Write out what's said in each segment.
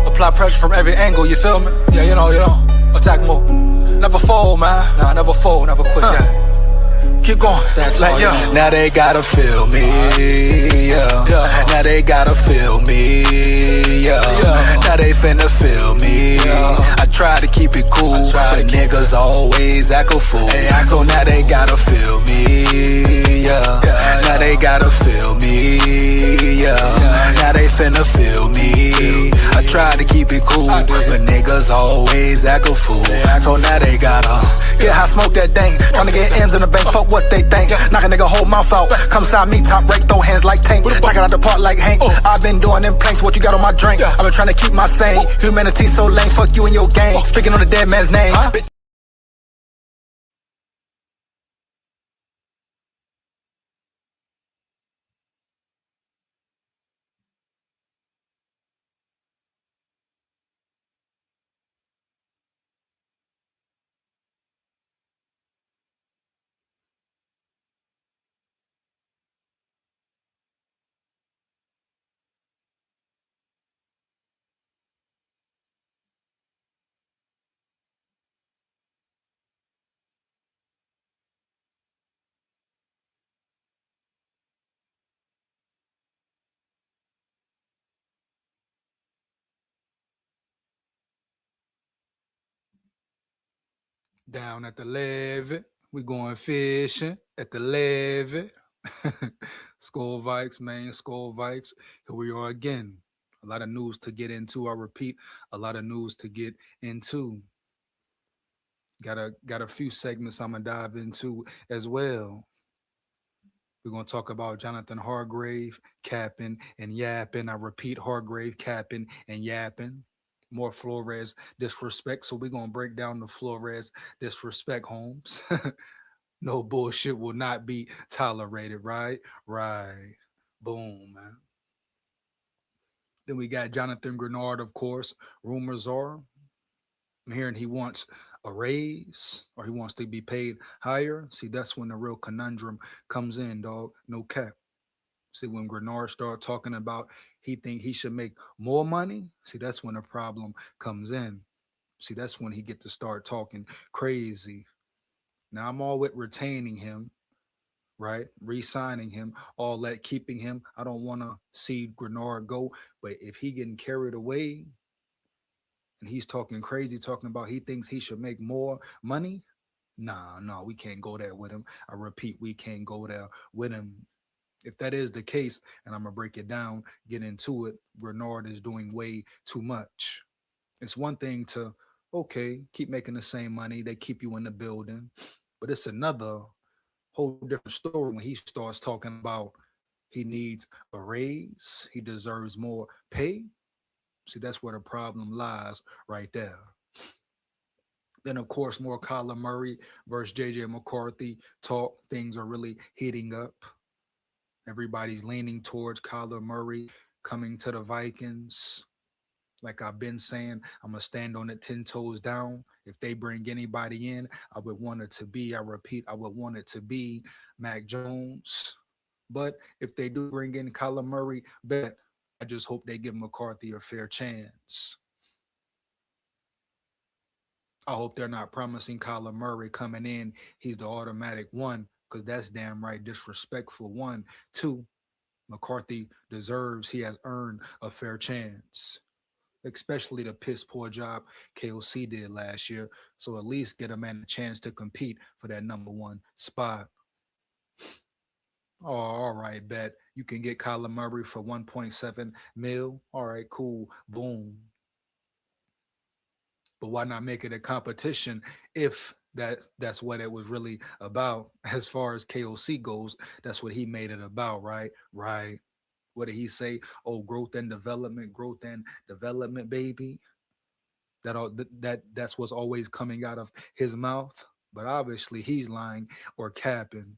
Apply pressure from every angle, you feel me? Yeah, you know, attack more. Never fold, man. Nah, never fold, never quit, yeah. Keep going, like, yeah. Now they gotta feel me, yeah. Now they gotta feel me, yeah. Now they finna feel me. I try to keep it cool, but niggas always act a fool. So now they gotta feel me, yeah. Now they gotta feel me, yeah. Now they finna feel me. I try to keep it cool, but niggas always act a fool. So now they gotta get high, smoke that dank. Tryna get M's in the bank, fuck what they think. Knock a nigga whole mouth out. Come side me, top break, throw hands like Tank. Knock it out the park like Hank. I've been doing them planks, what you got on my drink? I've been trying to keep my sane. Humanity so lame, fuck you and your gang. Speaking on the dead man's name. Down at the levee, we going fishing at the levee. SKOL Vikes, man, SKOL Vikes. Here we are again. A lot of news to get into. I repeat, a lot of news to get into. Got a few segments I'm gonna dive into as well. We're gonna talk about Jonathan Hargrave capping and yapping. I repeat, Hargrave capping and yapping. More Flores disrespect. So we're gonna break down the Flores disrespect, Holmes. No bullshit will not be tolerated, right? Right. Boom, man. Then we got Jonathan Grenard, of course. Rumors are I'm hearing he wants a raise or he wants to be paid higher. See, that's when the real conundrum comes in, dog. No cap. See, when Grenard start talking about he think he should make more money, see, that's when the problem comes in. See, that's when he get to start talking crazy. Now, I'm all with retaining him, right? Re-signing him, all that, keeping him. I don't want to see Grenard go, but if he getting carried away and he's talking crazy, talking about he thinks he should make more money, nah, no, we can't go there with him. I repeat, we can't go there with him. If that is the case, and I'm gonna break it down, get into it, Grenard is doing way too much. It's one thing to, okay, keep making the same money, they keep you in the building, but it's another whole different story when he starts talking about he needs a raise, he deserves more pay. See, that's where the problem lies right there. Then, of course, more Kyler Murray versus JJ McCarthy talk. Things are really heating up. Everybody's leaning towards Kyler Murray coming to the Vikings. Like I've been saying, I'm going to stand on it 10 toes down. If they bring anybody in, I would want it to be, I repeat, I would want it to be Mac Jones. But if they do bring in Kyler Murray, bet I just hope they give McCarthy a fair chance. I hope they're not promising Kyler Murray coming in, he's the automatic one, because that's damn right disrespectful. One, two, McCarthy deserves, he has earned a fair chance, especially the piss poor job KOC did last year. So at least get a man a chance to compete for that number one spot. Oh, all right, bet. You can get Kyler Murray for 1.7 mil. All right, cool. Boom. But why not make it a competition if that's what it was really about? As far as KOC goes, that's what he made it about, right? Right. What did he say? Oh, growth and development, baby. That's what's always coming out of his mouth. But obviously he's lying or capping.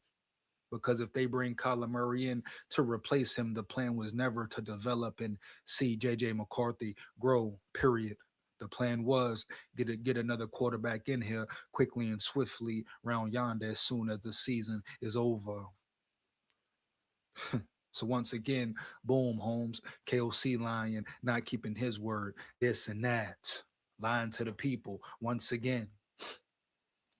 Because if they bring Kyler Murray in to replace him, the plan was never to develop and see JJ McCarthy grow, period. The plan was get another quarterback in here quickly and swiftly round yonder as soon as the season is over. So once again, boom, Holmes, KOC lying, not keeping his word, this and that, lying to the people once again.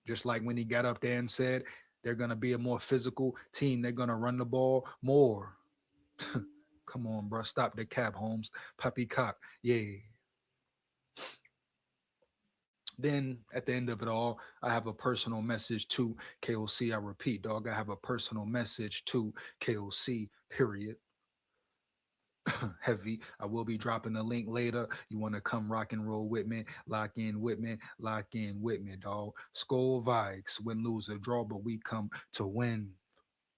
Just like when he got up there and said they're going to be a more physical team, they're going to run the ball more. Come on, bro. Stop the cap, Holmes. Puppy cock. Yeah. Then at the end of it all, I have a personal message to KOC. I repeat, dog, I have a personal message to KOC, period. Heavy. I will be dropping the link later. You want to come rock and roll with me, lock in with me, lock in with me, dog. SKOL Vikes, win, lose, or draw, but we come to win.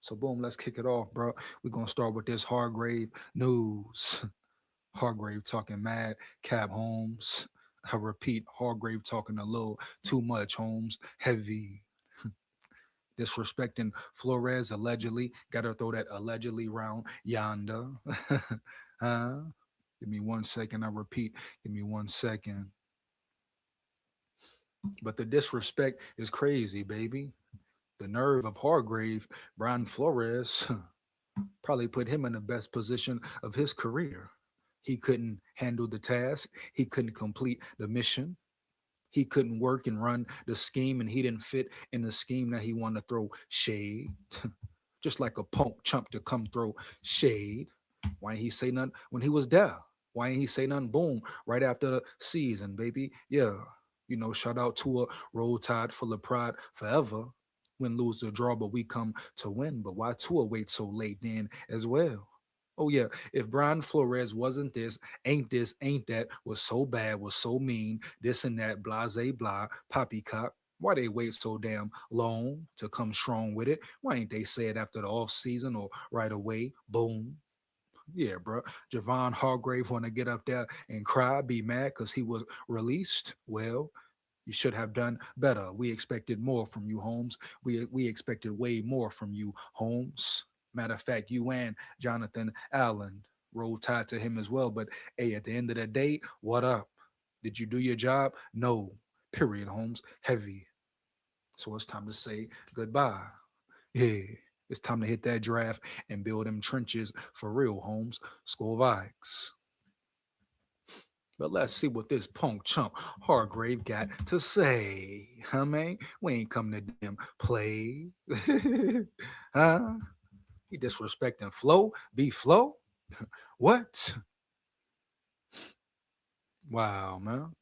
So boom, let's kick it off, bro. We're gonna start with this Hargrave news. Hargrave talking mad, Cap Holmes. I repeat, Hargrave talking a little too much, Holmes. Heavy. Disrespecting Flores allegedly. Gotta throw that allegedly round yonder. Huh? Give me 1 second. I repeat, give me 1 second. But the disrespect is crazy, baby. The nerve of Hargrave, Brian Flores, probably put him in the best position of his career. He couldn't handle the task, he couldn't complete the mission. He couldn't work and run the scheme, and he didn't fit in the scheme that he wanted to throw shade. Just like a punk chump to come throw shade. Why ain't he say nothing when he was there? Why ain't he say nothing? Boom, right after the season, baby. Yeah, shout out to a roll tide full of pride forever. Win, lose, or draw, but we come to win. But why Tua wait so late then as well? Oh yeah, if Brian Flores wasn't this, ain't that, was so bad, was so mean, this and that, blase blah, poppycock. Why they wait so damn long to come strong with it? Why ain't they say it after the off season or right away? Boom. Yeah, bro. Javon Hargrave want to get up there and cry, be mad because he was released. Well, you should have done better. We expected more from you, Holmes. We expected way more from you, Holmes. Matter of fact, you and Jonathan Allen rolled tied to him as well. But hey, at the end of the day, what up? Did you do your job? No. Period, Holmes. Heavy. So it's time to say goodbye. Yeah. It's time to hit that draft and build them trenches for real, Holmes. SKOL Vikes. But let's see what this punk chump Hargrave got to say. Huh, man? We ain't come to damn play. Huh? He disrespecting Flo? Be Flo? What? Wow, man.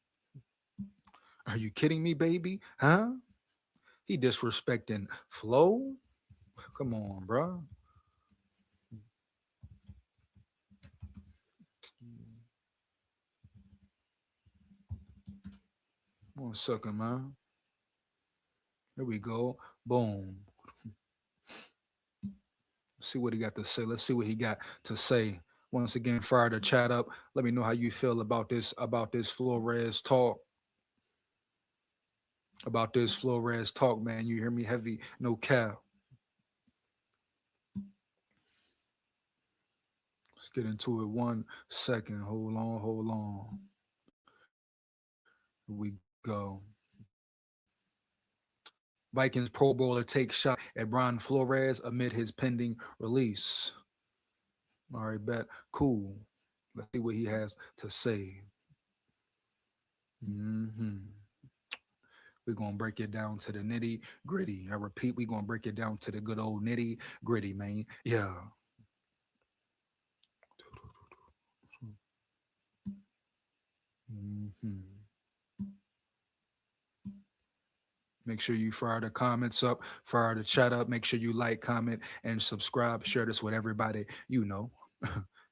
Are you kidding me, baby? Huh? He disrespecting Flo? Come on, bro. 1 second, man. Here we go. Boom. See what he got to say. Let's see what he got to say. Once again, fire the chat up. Let me know how you feel about this Flores talk. About this Flores talk, man. You hear me? Heavy, no cap. Let's get into it 1 second. Hold on, hold on. Here we go. Vikings Pro Bowler takes shot at Brian Flores amid his pending release. All right, bet. Cool. Let's see what he has to say. Hmm. We're going to break it down to the nitty gritty. I repeat, we're going to break it down to the good old nitty gritty, man. Yeah. Hmm. Make sure you fire the comments up, fire the chat up. Make sure you like, comment, and subscribe. Share this with everybody you know.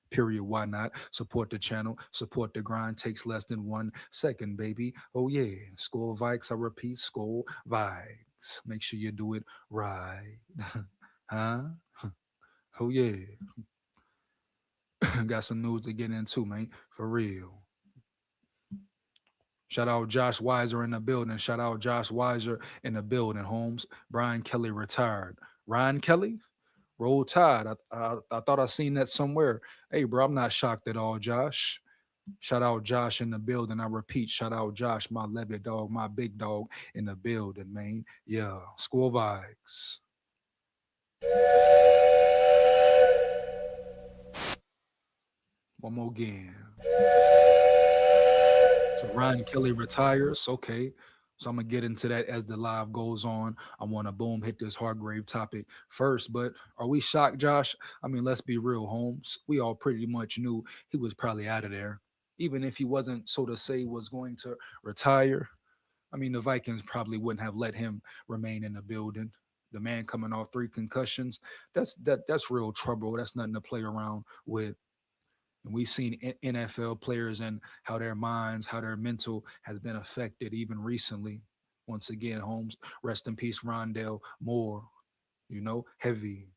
Period. Why not? Support the channel. Support the grind. Takes less than 1 second, baby. Oh yeah. SKOL Vikes. I repeat, SKOL Vikes. Make sure you do it right. Huh? Oh yeah. Got some news to get into, man. For real. Shout out Josh Weiser in the building. Shout out Josh Weiser in the building, Holmes. Brian Kelly retired. Ryan Kelly? Roll Tide. I thought I seen that somewhere. Hey, bro, I'm not shocked at all, Josh. Shout out Josh in the building. I repeat, shout out Josh, my levy dog, my big dog in the building, man. Yeah, SKOL Vikes. One more game. So Ryan Kelly retires. Okay. So I'm gonna get into that as the live goes on. I want to boom hit this Hargrave topic first, but are we shocked, Josh? I mean, let's be real, Holmes. We all pretty much knew he was probably out of there, even if he wasn't, so to say, was going to retire. I mean, the Vikings probably wouldn't have let him remain in the building. The man coming off 3 concussions, that's real trouble. That's nothing to play around with. And we've seen NFL players and how their minds, how their mental has been affected even recently. Once again, Holmes, rest in peace, Rondell Moore. Heavy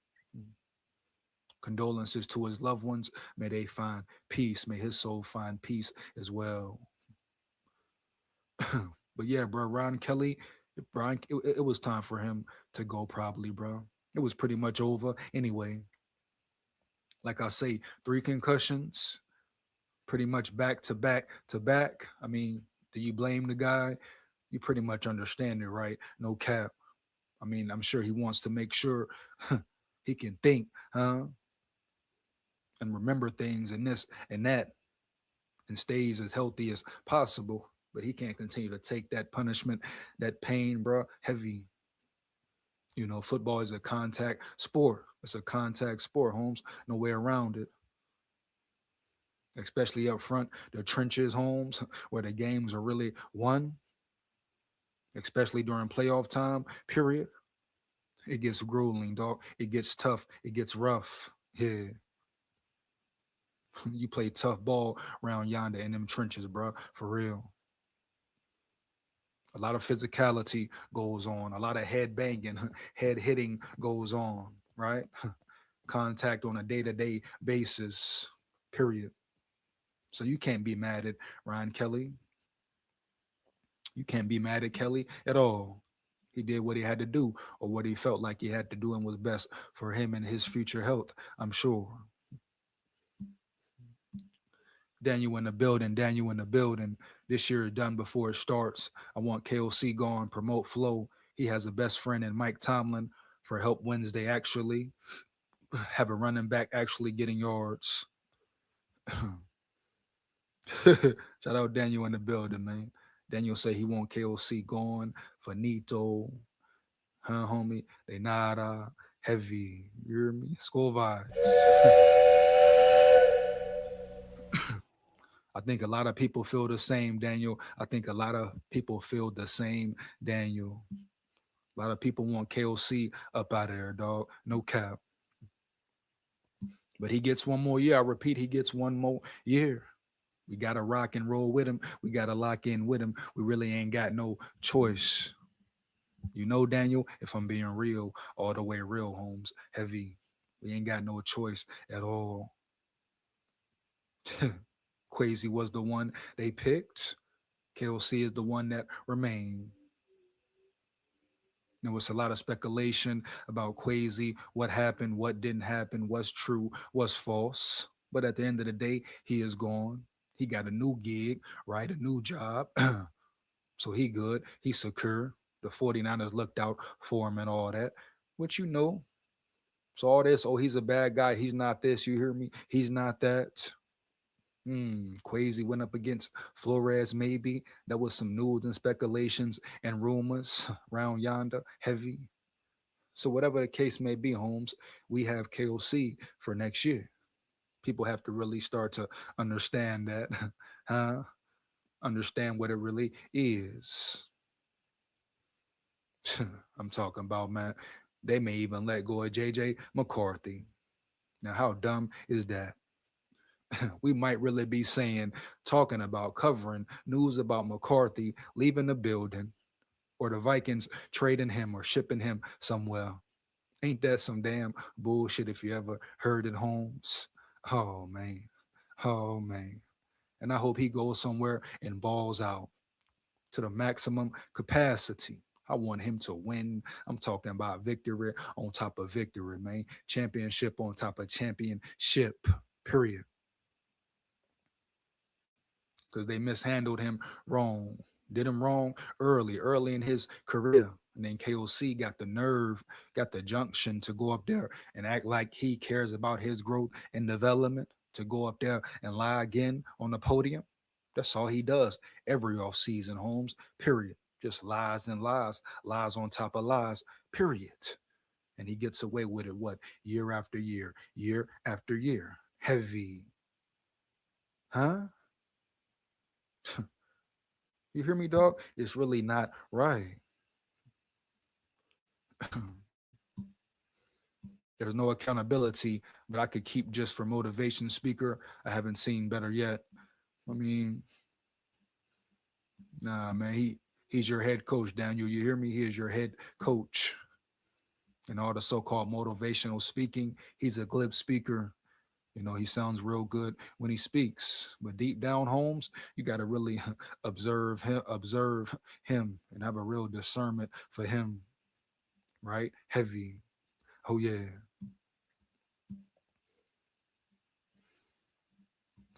condolences to his loved ones. May they find peace. May his soul find peace as well. But yeah, bro, Ron Kelly, Brian, it was time for him to go, probably, bro. It was pretty much over anyway. Like I say, 3 concussions, pretty much back to back to back. I mean, do you blame the guy? You pretty much understand it, right? No cap. I mean, I'm sure he wants to make sure he can think, huh? And remember things and this and that and stays as healthy as possible. But he can't continue to take that punishment, that pain, bro, heavy. Football is a contact sport. It's a contact sport, Holmes. No way around it. Especially up front, the trenches, Holmes, where the games are really won, especially during playoff time, period. It gets grueling, dog. It gets tough. It gets rough. Yeah. You play tough ball around yonder in them trenches, bro. For real. A lot of physicality goes on. A lot of head banging, head hitting goes on, right? Contact on a day-to-day basis, period. So you can't be mad at Ryan Kelly. You can't be mad at Kelly at all. He did what he had to do or what he felt like he had to do and was best for him and his future health, I'm sure. Daniel in the building, Daniel in the building. This year is done before it starts. I want KOC going, promote flow. He has a best friend in Mike Tomlin for Help Wednesday, actually. Have a running back actually getting yards. Shout out Daniel in the building, man. Daniel say he want KOC going, Finito, huh, homie? They nada, heavy. You hear me? School vibes. I think a lot of people feel the same, Daniel. I think a lot of people feel the same, Daniel. A lot of people want KOC up out of there, dog. No cap. But he gets one more year. I repeat, he gets one more year. We got to rock and roll with him. We got to lock in with him. We really ain't got no choice. Daniel, if I'm being real, all the way real, Holmes, heavy. We ain't got no choice at all. Quasi was the one they picked. KOC is the one that remained. There was a lot of speculation about Quasi, what happened, what didn't happen, what's true, what's false. But at the end of the day, he is gone. He got a new gig, right? A new job. So he good. He's secure. The 49ers looked out for him and all that. Which So all this, oh, he's a bad guy. He's not this. You hear me? He's not that. Quasi went up against Flores, maybe. That was some news and speculations and rumors around yonder, heavy. So whatever the case may be, Holmes, we have KOC for next year. People have to really start to understand that, huh? Understand what it really is. I'm talking about, man. They may even let go of JJ McCarthy. Now, how dumb is that? We might really be talking about covering news about McCarthy leaving the building or the Vikings trading him or shipping him somewhere. Ain't that some damn bullshit if you ever heard it, Holmes? Oh, man. Oh, man. And I hope he goes somewhere and balls out to the maximum capacity. I want him to win. I'm talking about victory on top of victory, man. Championship on top of championship, period. Because they mishandled him wrong. Did him wrong early in his career. And then KOC got the nerve, got the junction to go up there and act like he cares about his growth and development. to go up there and lie again on the podium. That's all he does every off season, Holmes. Period. Just lies and lies, lies on top of lies. Period. And he gets away with it. What, year after year, year after year? Heavy, huh? You hear me, dog? It's really not right. There's no accountability that I could keep just for motivation speaker. I haven't seen better yet. I mean, nah, man, he's your head coach, Daniel. You hear me? He is your head coach. And all the so-called motivational speaking, he's a glib speaker. He sounds real good when he speaks, but deep down, Holmes, you got to really observe him, and have a real discernment for him, right? Heavy. Oh yeah,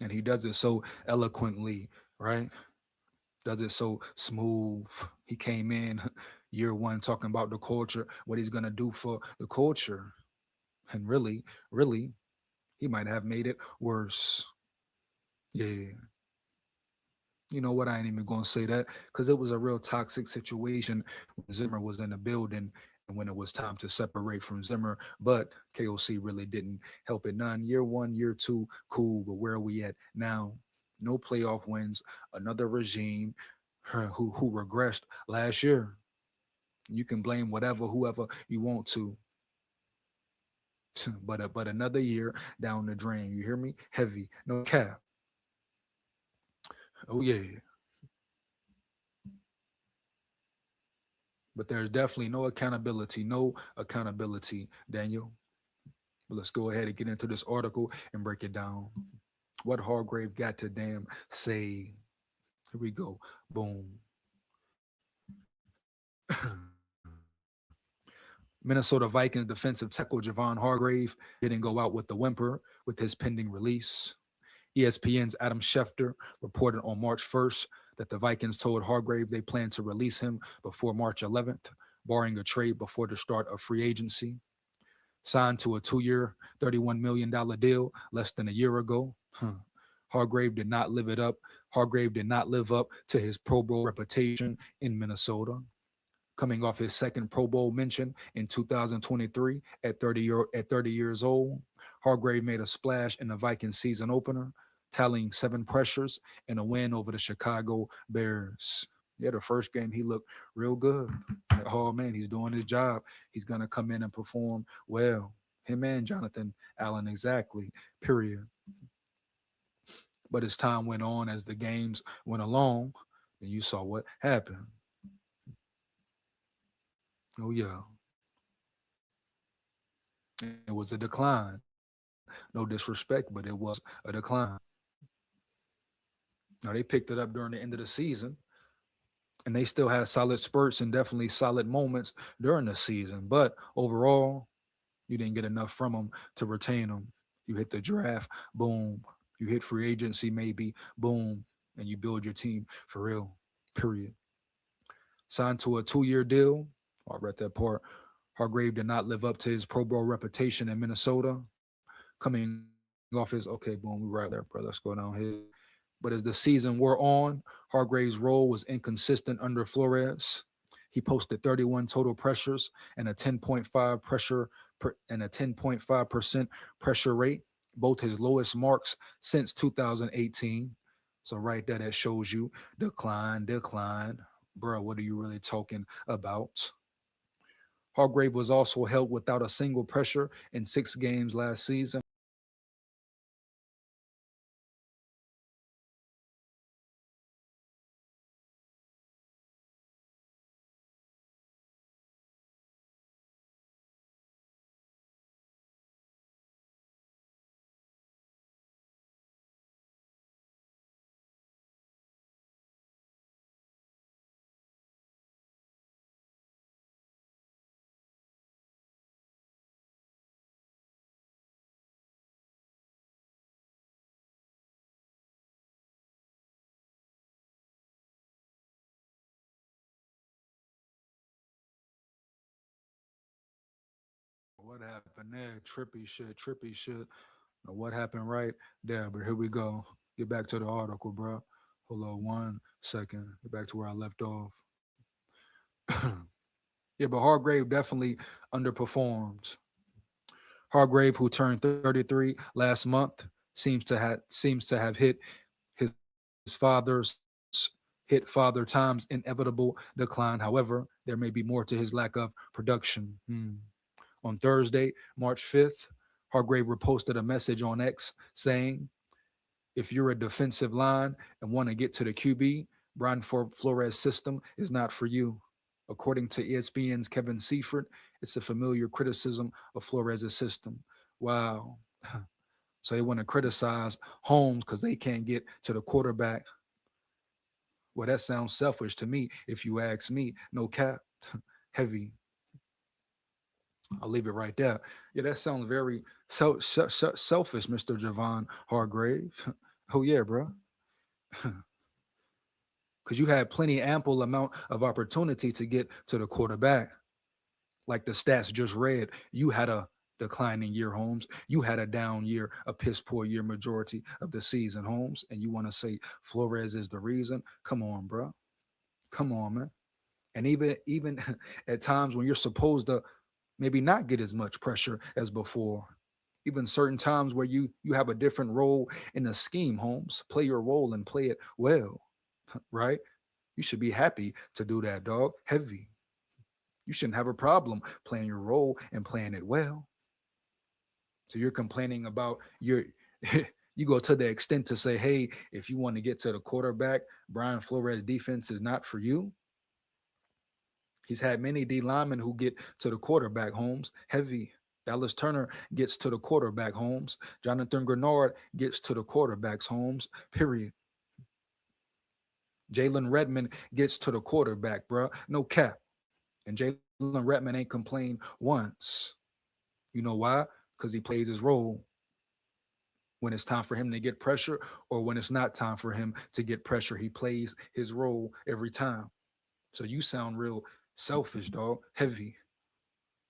and he does it so eloquently, right? Does it so smooth. He came in year one talking about the culture, what he's gonna do for the culture, and really, he might have made it worse. Yeah. You know what? I ain't even gonna say that because it was a real toxic situation when Zimmer was in the building and when it was time to separate from Zimmer. But KOC really didn't help it none. Year one, year two, cool. But where are we at now? No playoff wins. Another regime who regressed last year. You can blame whoever you want to, but another year down the drain. You hear me? Heavy, no cap. Oh yeah. But there's definitely no accountability, Daniel. But let's go ahead and get into this article and break it down. What Hargrave got to damn say. Here we go. Boom. Minnesota Vikings defensive tackle Javon Hargrave didn't go out with the whimper with his pending release. ESPN's Adam Schefter reported on March 1st that the Vikings told Hargrave they plan to release him before March 11th, barring a trade before the start of free agency. Signed to a 2-year, $31 million deal less than a year ago. Hargrave did not live it up. Hargrave did not live up to his Pro Bowl reputation in Minnesota. Coming off his second Pro Bowl mention in 2023 at 30 years old, Hargrave made a splash in the Vikings season opener, tallying 7 pressures and a win over the Chicago Bears. Yeah, the first game he looked real good. Like, oh man, he's doing his job. He's gonna come in and perform well. Him and Jonathan Allen, exactly. Period. But as time went on, as the games went along, and you saw what happened. Oh yeah, it was a decline. No disrespect, but it was a decline. Now they picked it up during the end of the season, and they still had solid spurts and definitely solid moments during the season. But overall, you didn't get enough from them to retain them. You hit the draft, boom. You hit free agency, maybe, boom, and you build your team for real. Period. Signed to a 2-year deal. I read that part. Hargrave did not live up to his Pro Bowl reputation in Minnesota. Coming off his, okay, boom, we right there, bro. Let's go down here. But as the season wore on, Hargrave's role was inconsistent under Flores. He posted 31 total pressures and a 10.5 pressure and a 10.5% pressure rate, both his lowest marks since 2018. So right there, that shows you decline. Bro, what are you really talking about? Hargrave was also held without a single pressure in 6 games last season. What happened there? Trippy shit. Now, what happened right there? But here we go. Get back to the article, bro. Hold on 1 second. Get back to where I left off. Yeah, but Hargrave definitely underperformed. Hargrave, who turned 33 last month, seems to have his hit father time's inevitable decline. However, there may be more to his lack of production. On Thursday, March 5th, Hargrave reposted a message on X saying, if you're a defensive line and want to get to the QB, Brian Flores' system is not for you. According to ESPN's Kevin Seifert, it's a familiar criticism of Flores' system. Wow. So they want to criticize Holmes because they can't get to the quarterback. Well, that sounds selfish to me, if you ask me. No cap. Heavy. I'll leave it right there. Yeah, that sounds very selfish, Mr. Javon Hargrave. Oh, yeah, bro. Because you had plenty ample amount of opportunity to get to the quarterback. Like the stats just read, you had a declining year, Holmes. You had a down year, a piss poor year majority of the season, Holmes. And you want to say Flores is the reason? Come on, bro. Come on, man. And even at times when you're supposed to maybe not get as much pressure as before. Even certain times where you have a different role in the scheme, Holmes. Play your role and play it well, right? You should be happy to do that, dog. Heavy. You shouldn't have a problem playing your role and playing it well. So you're complaining about your you go to the extent to say, hey, if you want to get to the quarterback, Brian Flores defense is not for you. He's had many D linemen who get to the quarterback, Holmes. Heavy. Dallas Turner gets to the quarterback, Holmes. Jonathan Grenard gets to the quarterbacks, Holmes. Period. Jalen Redmond gets to the quarterback, bro. No cap. And Jalen Redmond ain't complained once. You know why? Because he plays his role when it's time for him to get pressure or when it's not time for him to get pressure. He plays his role every time. So you sound real selfish, dog. Heavy.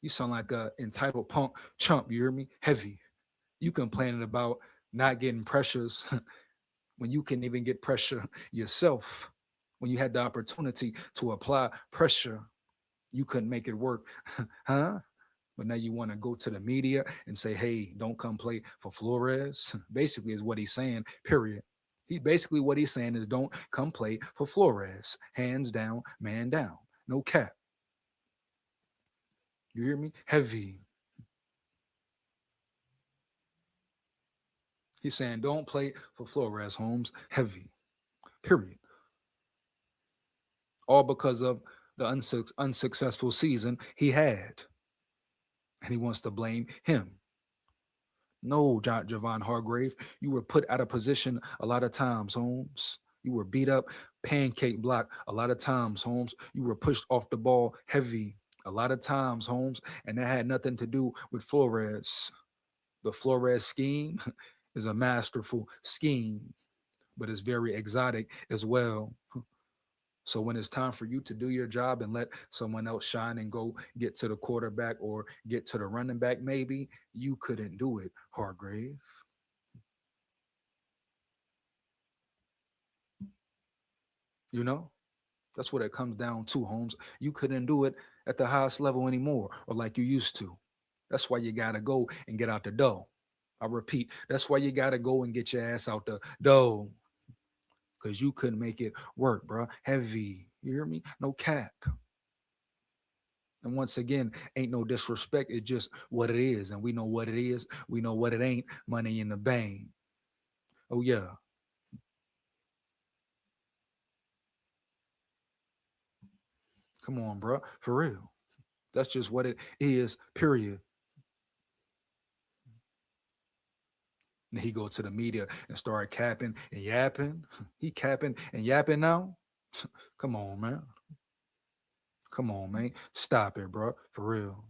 You sound like a entitled punk chump. You hear me? Heavy. You complaining about not getting pressures when you can even get pressure yourself. When you had the opportunity to apply pressure, you couldn't make it work, huh? But now you want to go to the media and say, hey, don't come play for Flores. Basically, is what he's saying, period. He basically what he's saying is don't come play for Flores. Hands down, man down. No cap. You hear me? Heavy. He's saying don't play for Flores, Holmes. Heavy. Period. All because of the unsuccessful season he had. And he wants to blame him. No, Javon Hargrave, you were put out of position a lot of times, Holmes. You were beat up, pancake block a lot of times, Holmes. You were pushed off the ball heavy a lot of times, Holmes. And that had nothing to do with Flores. The Flores scheme is a masterful scheme, but it's very exotic as well. So when it's time for you to do your job and let someone else shine and go get to the quarterback or get to the running back, maybe you couldn't do it, Hargrave. You know, that's what it comes down to, Holmes. You couldn't do it at the highest level anymore or like you used to. That's why you got to go and get out the dough. I repeat, that's why you got to go and get your ass out the dough because you couldn't make it work, bro. Heavy. You hear me? No cap. And once again, ain't no disrespect. It's just what it is. And we know what it is. We know what it ain't. Money in the bank. Oh, yeah. Come on, bro. For real. That's just what it is, period. And he go to the media and start capping and yapping. He capping and yapping now. Come on, man. Come on, man. Stop it, bro. For real.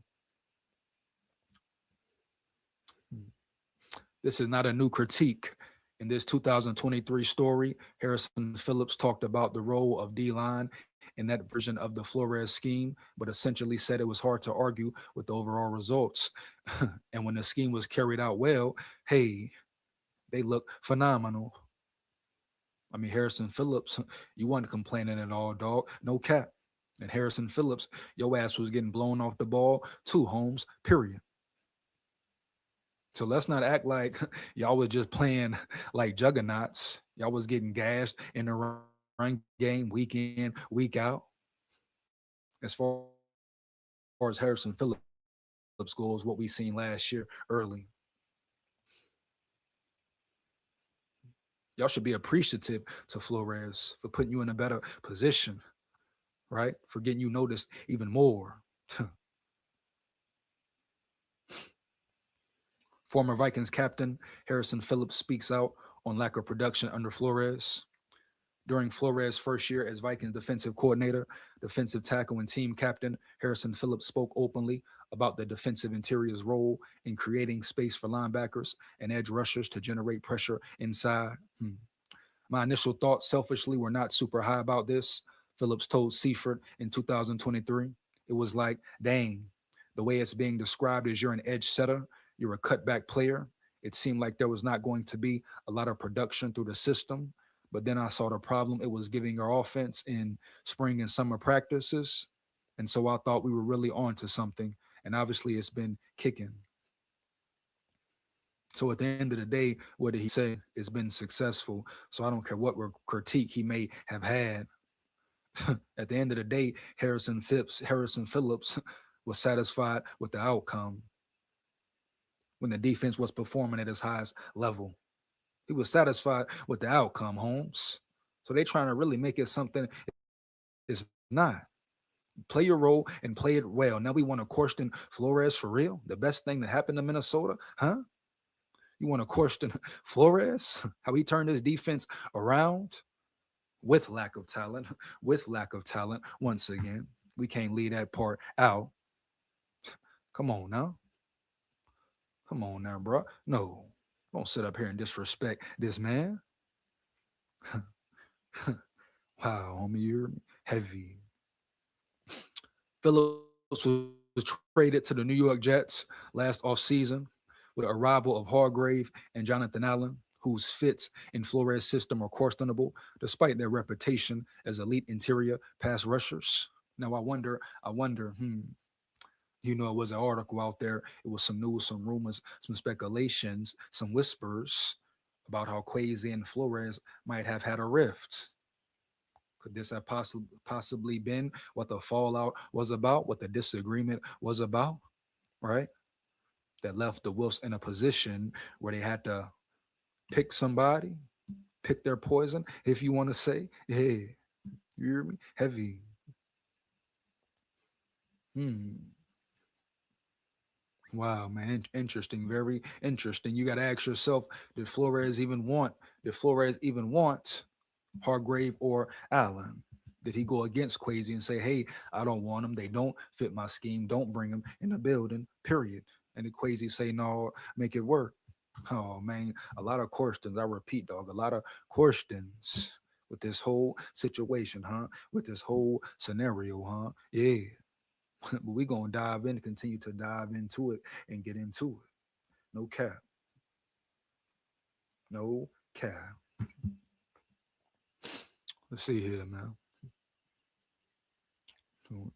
This is not a new critique. In this 2023 story, Harrison Phillips talked about the role of D line in that version of the Flores scheme, but essentially said it was hard to argue with the overall results. And when the scheme was carried out well, hey, they look phenomenal. I mean, Harrison Phillips, you weren't complaining at all, dog. No cap. And Harrison Phillips, your ass was getting blown off the ball two homes, period. So let's not act like y'all was just playing like juggernauts. Y'all was getting gashed in the run game week in, week out. As far as Harrison Phillips goes, what we seen last year early. Y'all should be appreciative to Flores for putting you in a better position, right? For getting you noticed even more. Former Vikings captain Harrison Phillips speaks out on lack of production under Flores. During Flores' first year as Vikings defensive coordinator, defensive tackle, and team captain, Harrison Phillips spoke openly about the defensive interior's role in creating space for linebackers and edge rushers to generate pressure inside. My initial thoughts, selfishly, were not super high about this. Phillips told Seifert in 2023. It was like, dang, the way it's being described is you're an edge setter, you're a cutback player. It seemed like there was not going to be a lot of production through the system. But then I saw the problem it was giving our offense in spring and summer practices. And so I thought we were really on to something. And obviously, it's been kicking. So at the end of the day, what did he say? It's been successful. So I don't care what critique he may have had. At the end of the day, Harrison Phillips was satisfied with the outcome when the defense was performing at its highest level. He was satisfied with the outcome, Holmes. So they trying to really make it something it's not. Play your role and play it well. Now we want to question Flores for real? The best thing that happened to Minnesota? Huh? You want to question Flores? How he turned his defense around with lack of talent, with lack of talent. Once again, we can't leave that part out. Come on now. Come on now, bro. No, don't sit up here and disrespect this man. Wow, homie, you're heavy. Phillips was traded to the New York Jets last offseason with the arrival of Hargrave and Jonathan Allen, whose fits in Flores' system are questionable, despite their reputation as elite interior pass rushers. Now I wonder, it was an article out there. It was some news, some rumors, some speculations, some whispers about how Quasi and Flores might have had a rift. Could this have possibly been what the fallout was about, what the disagreement was about, right? That left the Wolves in a position where they had to pick somebody, pick their poison, if you want to say. Yeah, you hear me? Heavy. Hmm. Wow, man. Interesting. Very interesting. You got to ask yourself, did Flores even want, did Flores even want Hargrave or Allen? Did he go against Quasi and say, hey, I don't want them. They don't fit my scheme. Don't bring them in the building, period. And did Quasi say, no, make it work? Oh, man. A lot of questions. I repeat, dog, a lot of questions with this whole situation, huh? With this whole scenario, huh? Yeah. But we going to dive in, continue to dive into it and get into it. No cap. No cap. Let's see here, man. So,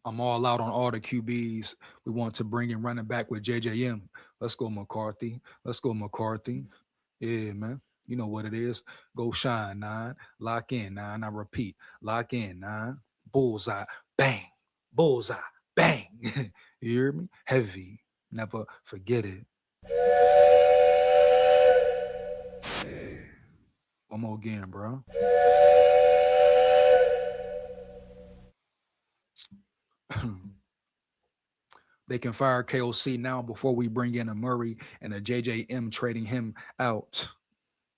I'm all out on all the QBs. We want to bring in running back with JJM. Let's go, McCarthy. Let's go, McCarthy. Yeah, man. You know what it is. Go shine, nine. Lock in, nine. I repeat, lock in, nine. Bullseye, bang. Bullseye, bang. You hear me? Heavy. Never forget it. One more again, bro. They can fire KOC now before we bring in a Murray and a JJM trading him out.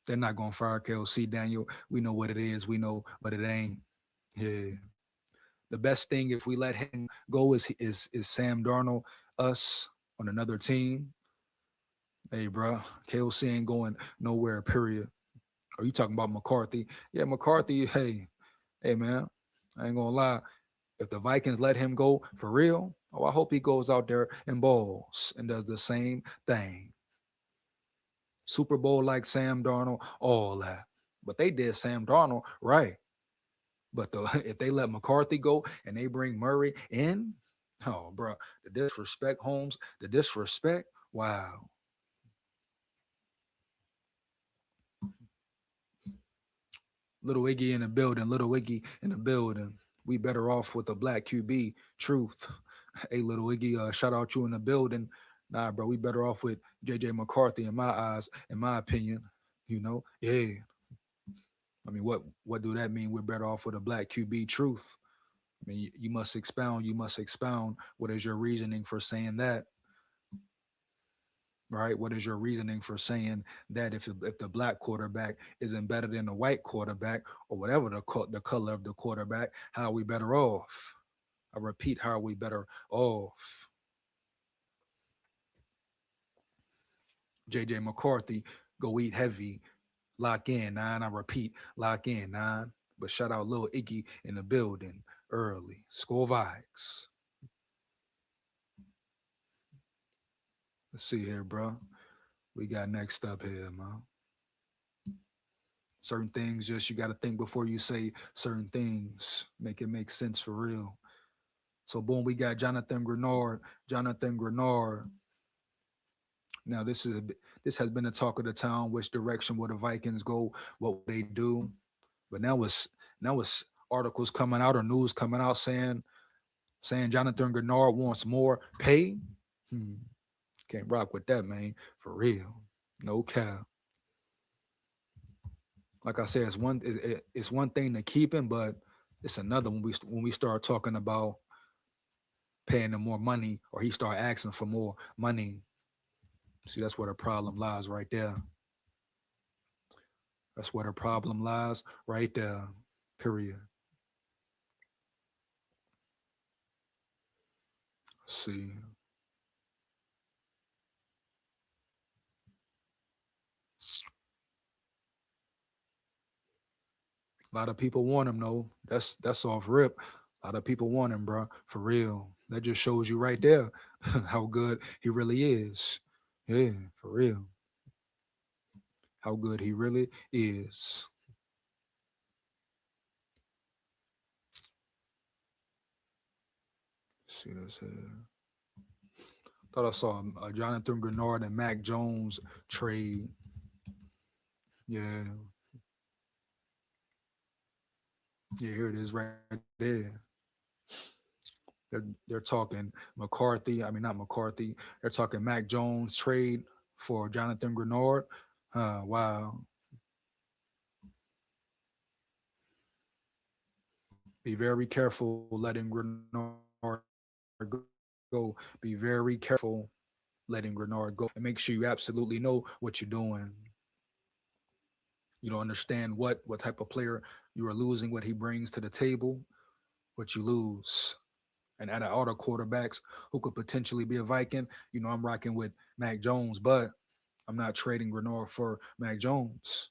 They're not gonna fire KOC, Daniel. We know what it is. We know, but it ain't. Yeah. The best thing if we let him go is Sam Darnold, us on another team. Hey, bro, KOC ain't going nowhere, period. Are you talking about McCarthy? Yeah, McCarthy, hey, man, I ain't gonna lie. If the Vikings let him go for real, oh, I hope he goes out there and balls and does the same thing. Super Bowl like Sam Darnold, all that. But they did Sam Darnold right. But if they let McCarthy go and they bring Murray in, oh, bro, the disrespect, Holmes, the disrespect, wow. Little Iggy in the building, little Iggy in the building. We better off with a black QB. Truth. Hey, little Iggy, shout out you in the building. Nah, bro, we better off with JJ McCarthy in my eyes, in my opinion. Yeah. I mean, what do that mean? We're better off with a black QB. Truth. I mean, you must expound. You must expound. What is your reasoning for saying that? Right? What is your reasoning for saying that if the black quarterback isn't better than the white quarterback or whatever the color of the quarterback, how are we better off? I repeat, how are we better off? JJ McCarthy, go eat heavy, lock in, nine. I repeat, lock in, nine. But shout out Lil Iggy in the building early. SKOL Vikes. Let's see here, bro. We got next up here, man. Certain things, just you got to think before you say certain things. Make it make sense for real. So boom, we got Jonathan Grenard. Jonathan Grenard. Now this has been a talk of the town. Which direction will the Vikings go? What will they do? But now it's articles coming out or news coming out saying Jonathan Grenard wants more pay. Hmm. Can't rock with that, man. For real. No cap. Like I said, it's one thing to keep him, but it's another when we start talking about paying him more money or he start asking for more money. See, that's where the problem lies right there. That's where the problem lies right there. Period. See, a lot of people want him though. That's off rip. A lot of people want him, bro. For real. That just shows you right there how good he really is. Yeah, for real. How good he really is. See this here. Thought I saw a Jonathan Grenard and Mac Jones trade. Yeah, yeah, here it is right there. They're talking McCarthy. I mean, not McCarthy. They're talking Mac Jones trade for Jonathan Grenard. Wow. Be very careful letting Grenard go. Be very careful letting Grenard go, and make sure you absolutely know what you're doing. You don't understand what type of player you are losing, what he brings to the table, what you lose. And out of all the quarterbacks who could potentially be a Viking, I'm rocking with Mac Jones, but I'm not trading Grenard for Mac Jones.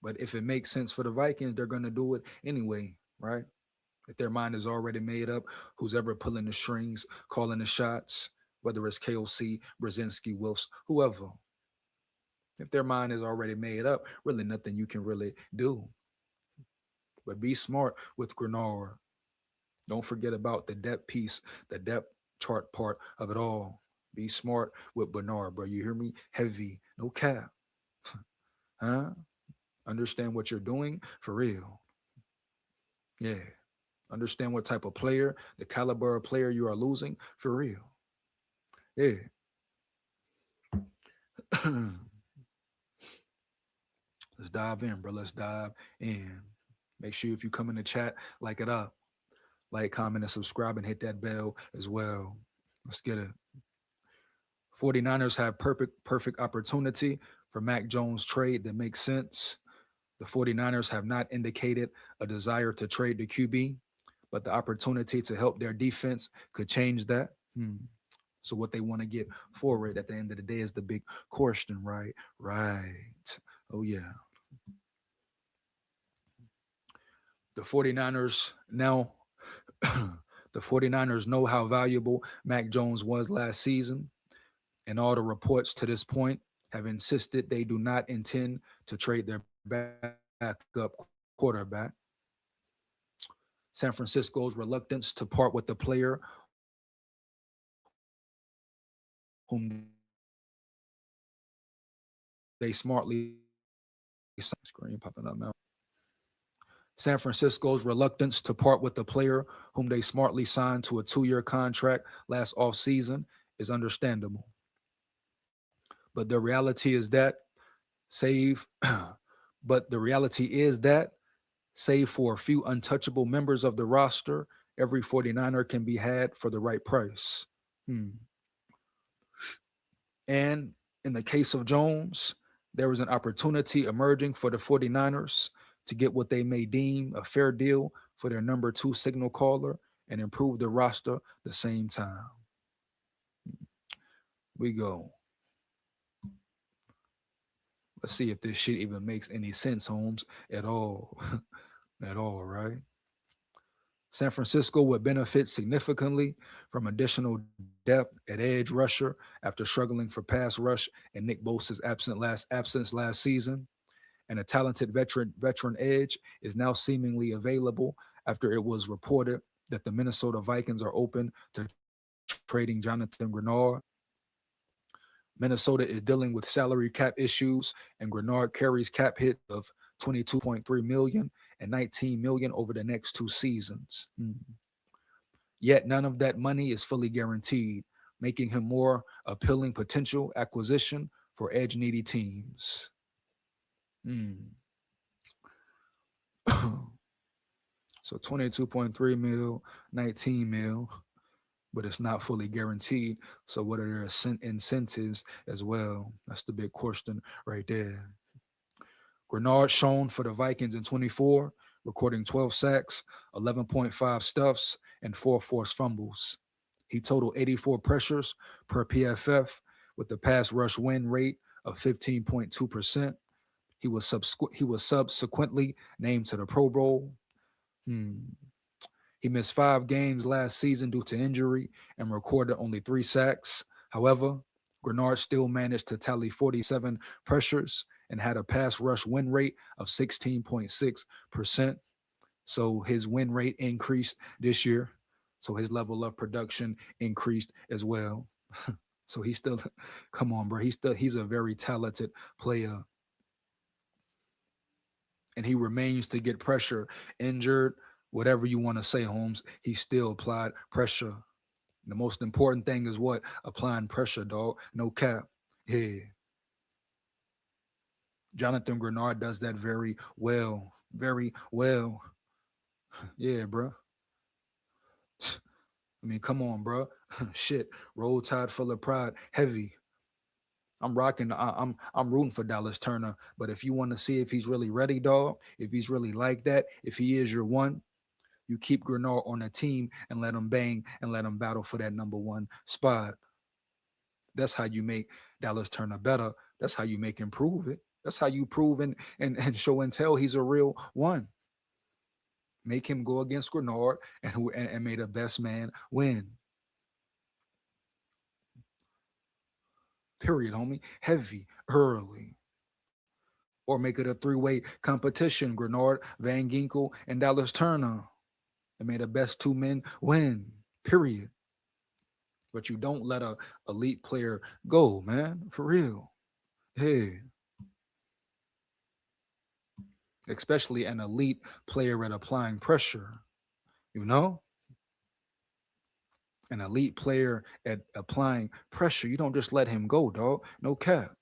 But if it makes sense for the Vikings, they're going to do it anyway, right? If their mind is already made up, who's ever pulling the strings, calling the shots, whether it's KOC, Brzezinski, Wilfs, whoever, if their mind is already made up, really nothing you can really do. But be smart with Grenard. Don't forget about the depth piece, the depth chart part of it all. Be smart with Bernard, bro. You hear me? Heavy, no cap. Huh? Understand what you're doing for real. Yeah. Understand what type of player, the caliber of player you are losing for real. Yeah. Let's dive in, bro. Let's dive in. Make sure if you come in the chat, like it up. Like, comment, and subscribe, and hit that bell as well. Let's get it. 49ers have perfect opportunity for Mac Jones trade that makes sense. The 49ers have not indicated a desire to trade the QB, but the opportunity to help their defense could change that. So what they want to get for it at the end of the day is the big question, right? Right. Oh yeah. The 49ers now the 49ers know how valuable Mac Jones was last season, and all the reports to this point have insisted they do not intend to trade their backup quarterback. San Francisco's reluctance to part with the player whom they smartly screen popping up now. San Francisco's reluctance to part with the player whom they smartly signed to a 2-year contract last offseason is understandable. But the reality is that save but the reality is that save for a few untouchable members of the roster, every 49er can be had for the right price. Hmm. And in the case of Jones, there is an opportunity emerging for the 49ers to get what they may deem a fair deal for their number 2 signal caller and improve the roster the same time. We go. Let's see if this shit even makes any sense, Holmes, at all. At all, right? San Francisco would benefit significantly from additional depth at edge rusher after struggling for pass rush and Nick Bosa's absence last season. And a talented veteran edge is now seemingly available after it was reported that the Minnesota Vikings are open to trading Jonathan Grenard. Minnesota is dealing with salary cap issues, and Grenard carries cap hit of 22.3 million and 19 million over the next 2 seasons. Yet none of that money is fully guaranteed, making him more appealing potential acquisition for edge needy teams. Mm. So 22.3 mil, 19 mil, but it's not fully guaranteed. So what are their incentives as well? That's the big question right there. Grenard shown for the Vikings in 24, recording 12 sacks, 11.5 stuffs, and 4 forced fumbles. He totaled 84 pressures per PFF with the pass rush win rate of 15.2%. He was subsequently named to the Pro Bowl. Hmm. He missed 5 games last season due to injury and recorded only 3 sacks. However, Grenard still managed to tally 47 pressures and had a pass rush win rate of 16.6%. So his win rate increased this year. So his level of production increased as well. So he's still, come on, bro. He's a very talented player. And he remains to get pressure, injured, whatever you want to say, Holmes. He still applied pressure. The most important thing is what? Applying pressure, dog. No cap. Yeah. Jonathan Grenard does that very well. Very well. Yeah, bro. I mean, come on, bro. Shit. Roll Tide full of pride. Heavy. I'm rocking. I'm rooting for Dallas Turner. But if you want to see if he's really ready, dog, if he's really like that, if he is your one, you keep Grenard on the team and let him bang and let him battle for that number 1 spot. That's how you make Dallas Turner better. That's how you make him prove it. That's how you prove and show and tell he's a real one. Make him go against Grenard and may the best man win. Period, homie. Heavy, early. Or make it a 3-way competition. Grenard, Van Ginkel, and Dallas Turner. And may the best 2 men win. Period. But you don't let a elite player go, man. For real. Hey. Especially an elite player at applying pressure. You know? An elite player at applying pressure. You don't just let him go, dog. No cap.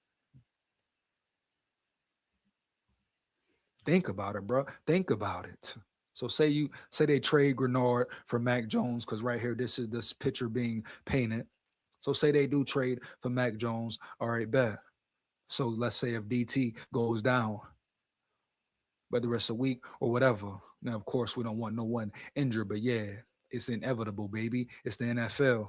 Think about it, bro. Think about it. So say they trade Grenard for Mac Jones, because right here, this is this picture being painted. So say they do trade for Mac Jones. All right, bet. So let's say if DT goes down, whether it's a week or whatever. Now, of course, we don't want no one injured, but yeah, it's inevitable, baby. It's the NFL.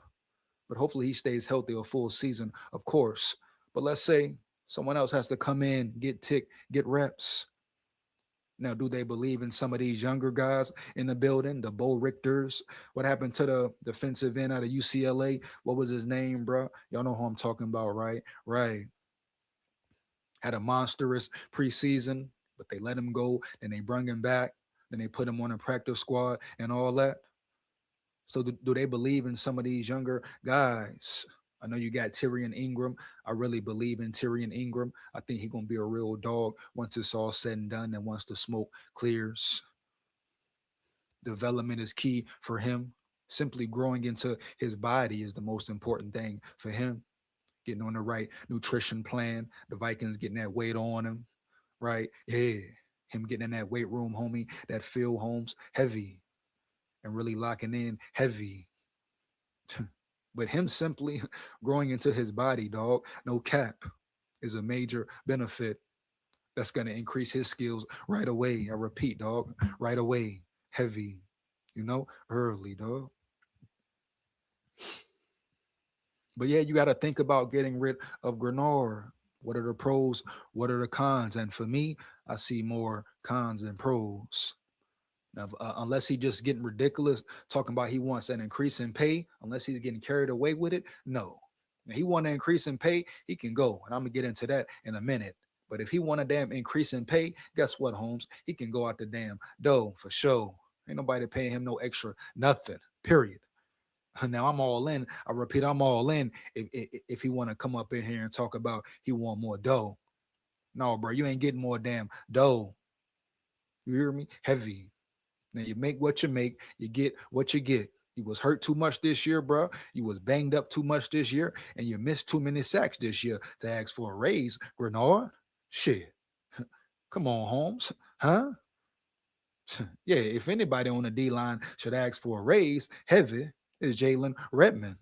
but hopefully he stays healthy a full season, of course. But let's say someone else has to come in, get tick, get reps. Now, do they believe in some of these younger guys in the building, the Bo Richters? What happened to the defensive end out of UCLA? What was his name, bro? Y'all know who I'm talking about, right? Right. Had a monstrous preseason, but they let him go. Then they bring him back. Then they put him on a practice squad and all that. So do they believe in some of these younger guys? I know you got Tyrion Ingram. I really believe in Tyrion Ingram. I think he's gonna be a real dog once it's all said and done, and once the smoke clears. Development is key for him. Simply growing into his body is the most important thing for him. Getting on the right nutrition plan. The Vikings getting that weight on him, right? Yeah. Him getting in that weight room, homie, that Phil Holmes, heavy, and really locking in heavy. But him simply growing into his body, dog, no cap, is a major benefit that's going to increase his skills right away. I repeat, dog, right away, heavy, early, dog. But yeah, you got to think about getting rid of Grenard. What are the pros? What are the cons? And for me, I see more cons than pros. Now, unless he just getting ridiculous, talking about he wants an increase in pay, unless he's getting carried away with it, no. Now, he want an increase in pay, he can go, and I'm gonna get into that in a minute. But if he want a damn increase in pay, guess what, Holmes? He can go out the damn dough for sure. Ain't nobody paying him no extra nothing. Period. Now I'm all in. I repeat, I'm all in. If he want to come up in here and talk about he want more dough, no, bro, you ain't getting more damn dough. You hear me? Heavy. Now you make what you make, you get what you get. You was hurt too much this year, bro. You was banged up too much this year, and you missed too many sacks this year to ask for a raise. Grenard, shit. Come on, Holmes, huh? Yeah, if anybody on the D line should ask for a raise, heavy is Jalen Redmond.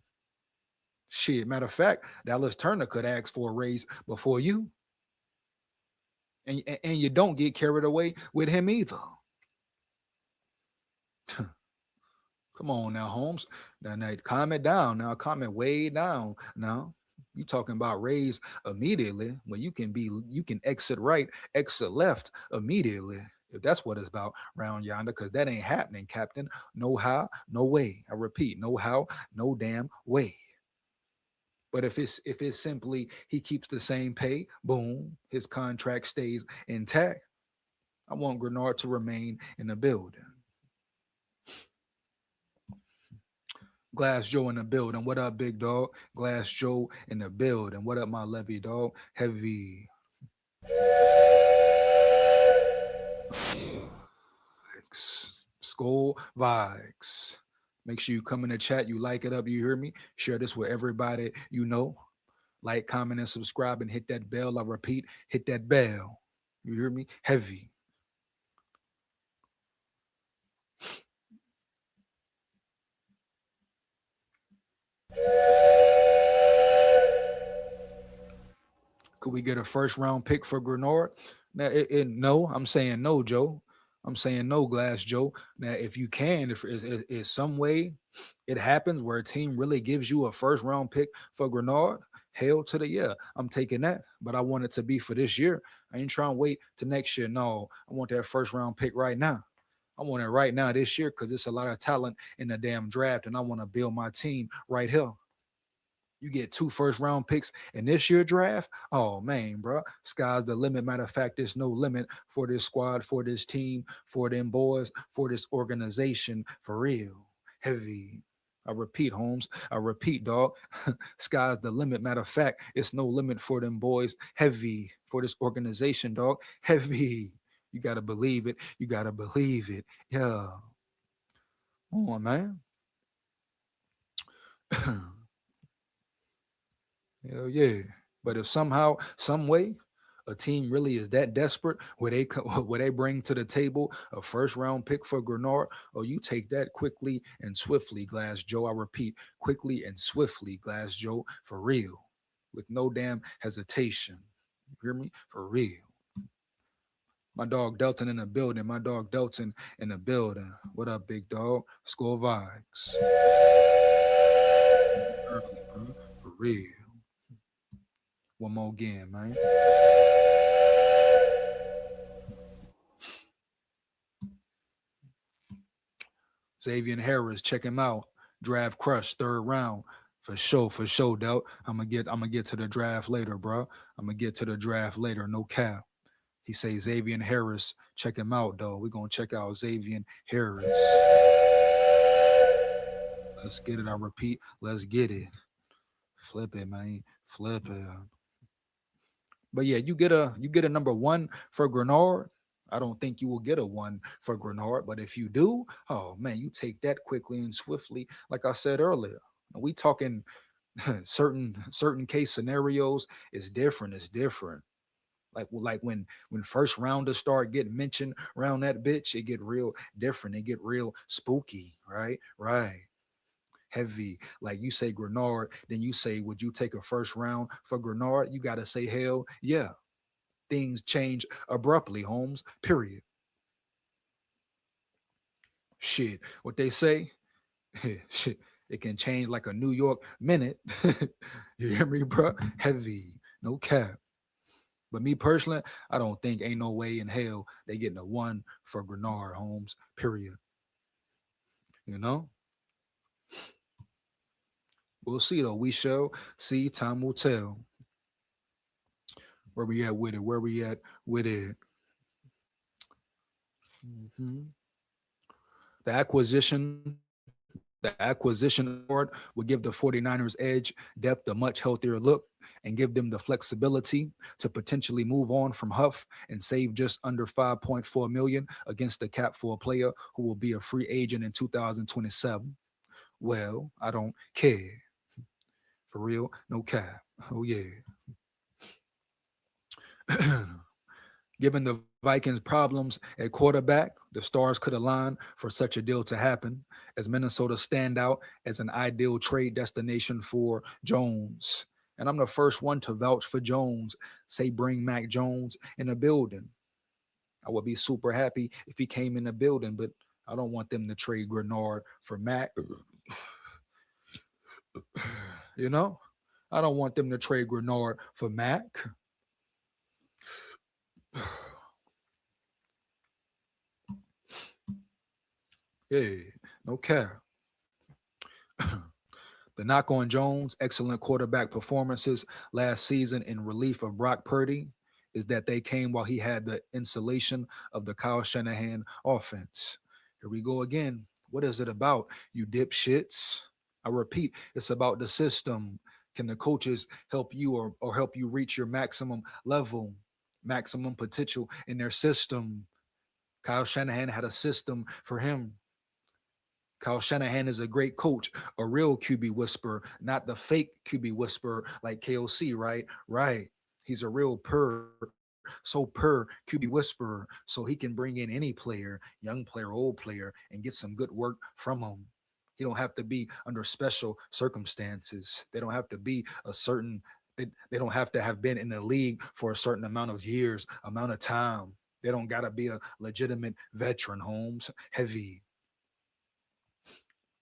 Shit, matter of fact, Dallas Turner could ask for a raise before you, and you don't get carried away with him either. Come on now, Holmes. Now, calm it down. Now, calm it way down. Now, you talking about raise immediately when you can exit right, exit left immediately. If that's what it's about round yonder, because that ain't happening, Captain. No how, no way. I repeat, no how, no damn way. But if it's simply he keeps the same pay, boom, his contract stays intact. I want Grenard to remain in the building. Glass Joe in the building. What up, big dog? Glass Joe in the building. What up, my levy dog? Heavy. SKOL VIKES. Make sure you come in the chat. You like it up. You hear me? Share this with everybody you know. Like, comment, and subscribe, and hit that bell. I repeat, hit that bell. You hear me? Heavy. Could we get a first round pick for Grenard? Now, no, I'm saying no, Joe. I'm saying no, Glass Joe. Now, if you can, if is some way it happens where a team really gives you a first round pick for Grenard, hell to the yeah, I'm taking that. But I want it to be for this year. I ain't trying to wait to next year. No, I want that first round pick right now. I want it right now this year because it's a lot of talent in the damn draft, and I want to build my team right here. You get 2 first round picks in this year draft. Oh man, bro, sky's the limit. Matter of fact, there's no limit for this squad, for this team, for them boys, for this organization. For real, heavy. I repeat, Holmes. I repeat, dog. Sky's the limit. Matter of fact, it's no limit for them boys. Heavy for this organization, dog. Heavy. You gotta believe it. You gotta believe it. Yeah. Come on, man. Hell yeah. But if somehow, some way, a team really is that desperate where they where they bring to the table a first round pick for Grenard, or you take that quickly and swiftly, Glass Joe. I repeat, quickly and swiftly, Glass Joe, for real, with no damn hesitation. You hear me? For real. My dog Delton in the building. My dog Delton in the building. What up, big dog? SKOL VIKES. real. One more again, man. Xavier Harris, check him out. Draft crush, third round. For sure, doubt. I'm gonna get to the draft later, bro. I'm gonna get to the draft later, no cap. He say Xavier Harris, check him out, though. We're gonna check out Xavier Harris. Let's get it. I repeat, let's get it. Flip it, man. Flip it. But yeah, you get a number one for Grenard. I don't think you will get a one for Grenard, but if you do, oh man, you take that quickly and swiftly. Like I said earlier, we talking certain case scenarios. It's different. It's different. Like when first rounders start getting mentioned around that bitch, it get real different. It get real spooky, right? Right. Heavy. Like you say Grenard, then you say, would you take a first round for Grenard? You gotta say hell yeah. Things change abruptly, Holmes. Period. Shit. What they say? Shit. It can change like a New York minute. You hear me, bro? Heavy. No cap. But me personally, I don't think ain't no way in hell they getting a one for Grenard Holmes. Period. You know? We'll see though. We shall see. Time will tell. Where we at with it? Where we at with it? Mhm. The acquisition award would give the 49ers edge, depth, a much healthier look, and give them the flexibility to potentially move on from Huff and save just under 5.4 million against the cap for a player who will be a free agent in 2027. Well, I don't care. For real, no cap. Oh yeah. Given the Vikings' problems at quarterback, the stars could align for such a deal to happen, as Minnesota stand out as an ideal trade destination for Jones. And I'm the first one to vouch for Jones. Say bring Mac Jones in the building. I would be super happy if he came in the building, but I don't want them to trade Grenard for Mac. You know? I don't want them to trade Grenard for Mac. Yeah, no care. The knock on Jones' excellent quarterback performances last season in relief of Brock Purdy is that they came while he had the insulation of the Kyle Shanahan offense. Here we go again. What is it about, you dipshits? I repeat, it's about the system. Can the coaches help you or help you reach your maximum level, maximum potential in their system? Kyle Shanahan had a system for him. Kyle Shanahan is a great coach, a real QB whisperer, not the fake QB whisperer like KOC, right? Right. He's a real purr QB whisperer, so he can bring in any player, young player, old player, and get some good work from him. He don't have to be under special circumstances. They don't have to be a certain. They don't have to have been in the league for a certain amount of years, amount of time. They don't got to be a legitimate veteran. Holmes heavy.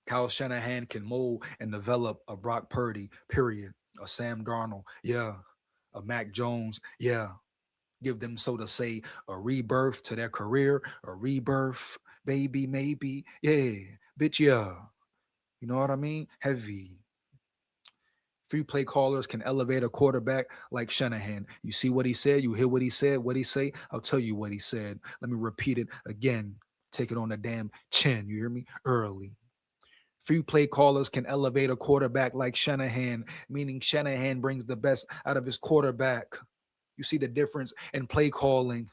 Kyle Shanahan can mold and develop a Brock Purdy, period. A Sam Darnold, yeah. A Mac Jones, yeah. Give them, so to say, a rebirth to their career, a rebirth, baby, maybe. Yeah. Bitch, yeah. You know what I mean? Heavy. Few play callers can elevate a quarterback like Shanahan. You see what he said? You hear what he said? What he say? I'll tell you what he said. Let me repeat it again. Take it on the damn chin. You hear me? Early. Few play callers can elevate a quarterback like Shanahan, meaning Shanahan brings the best out of his quarterback. You see the difference in play calling,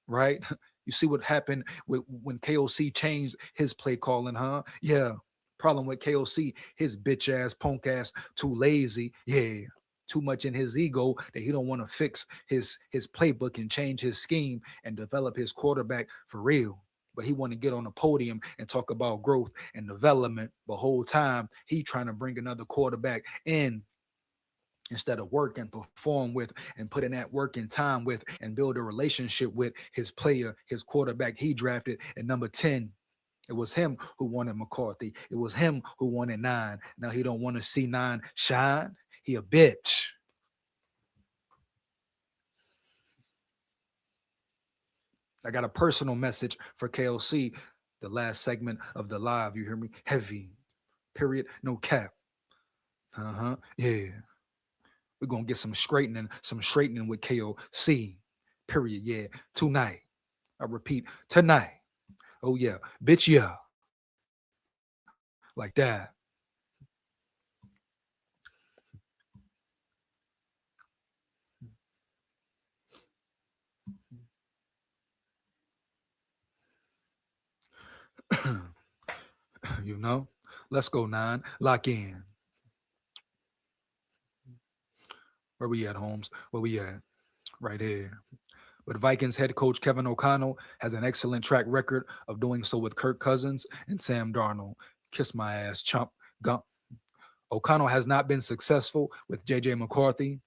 right? You see what happened with when KOC changed his play calling, huh? Yeah. Problem with KOC, his bitch ass, punk ass, too lazy. Yeah. Too much in his ego that he don't want to fix his playbook and change his scheme and develop his quarterback for real. But he want to get on the podium and talk about growth and development. The whole time he trying to bring another quarterback in instead of work and perform with and put in that work and time with and build a relationship with his player, his quarterback he drafted at number 10. It was him who wanted McCarthy. It was him who wanted 9. Now he don't want to see 9 shine. He a bitch. I got a personal message for KLC, the last segment of the live. You hear me? Heavy. Period. No cap. Uh-huh. Yeah. We're gonna get some straightening with KOC. Period. Yeah. Tonight. I repeat, tonight. Oh yeah. Bitch, yeah. Like that. You know? Let's go, nine. Lock in. Where we at, Holmes? Where we at? Right here. But Vikings head coach Kevin O'Connell has an excellent track record of doing so with Kirk Cousins and Sam Darnold. Kiss my ass, chump. Gump. O'Connell has not been successful with JJ McCarthy,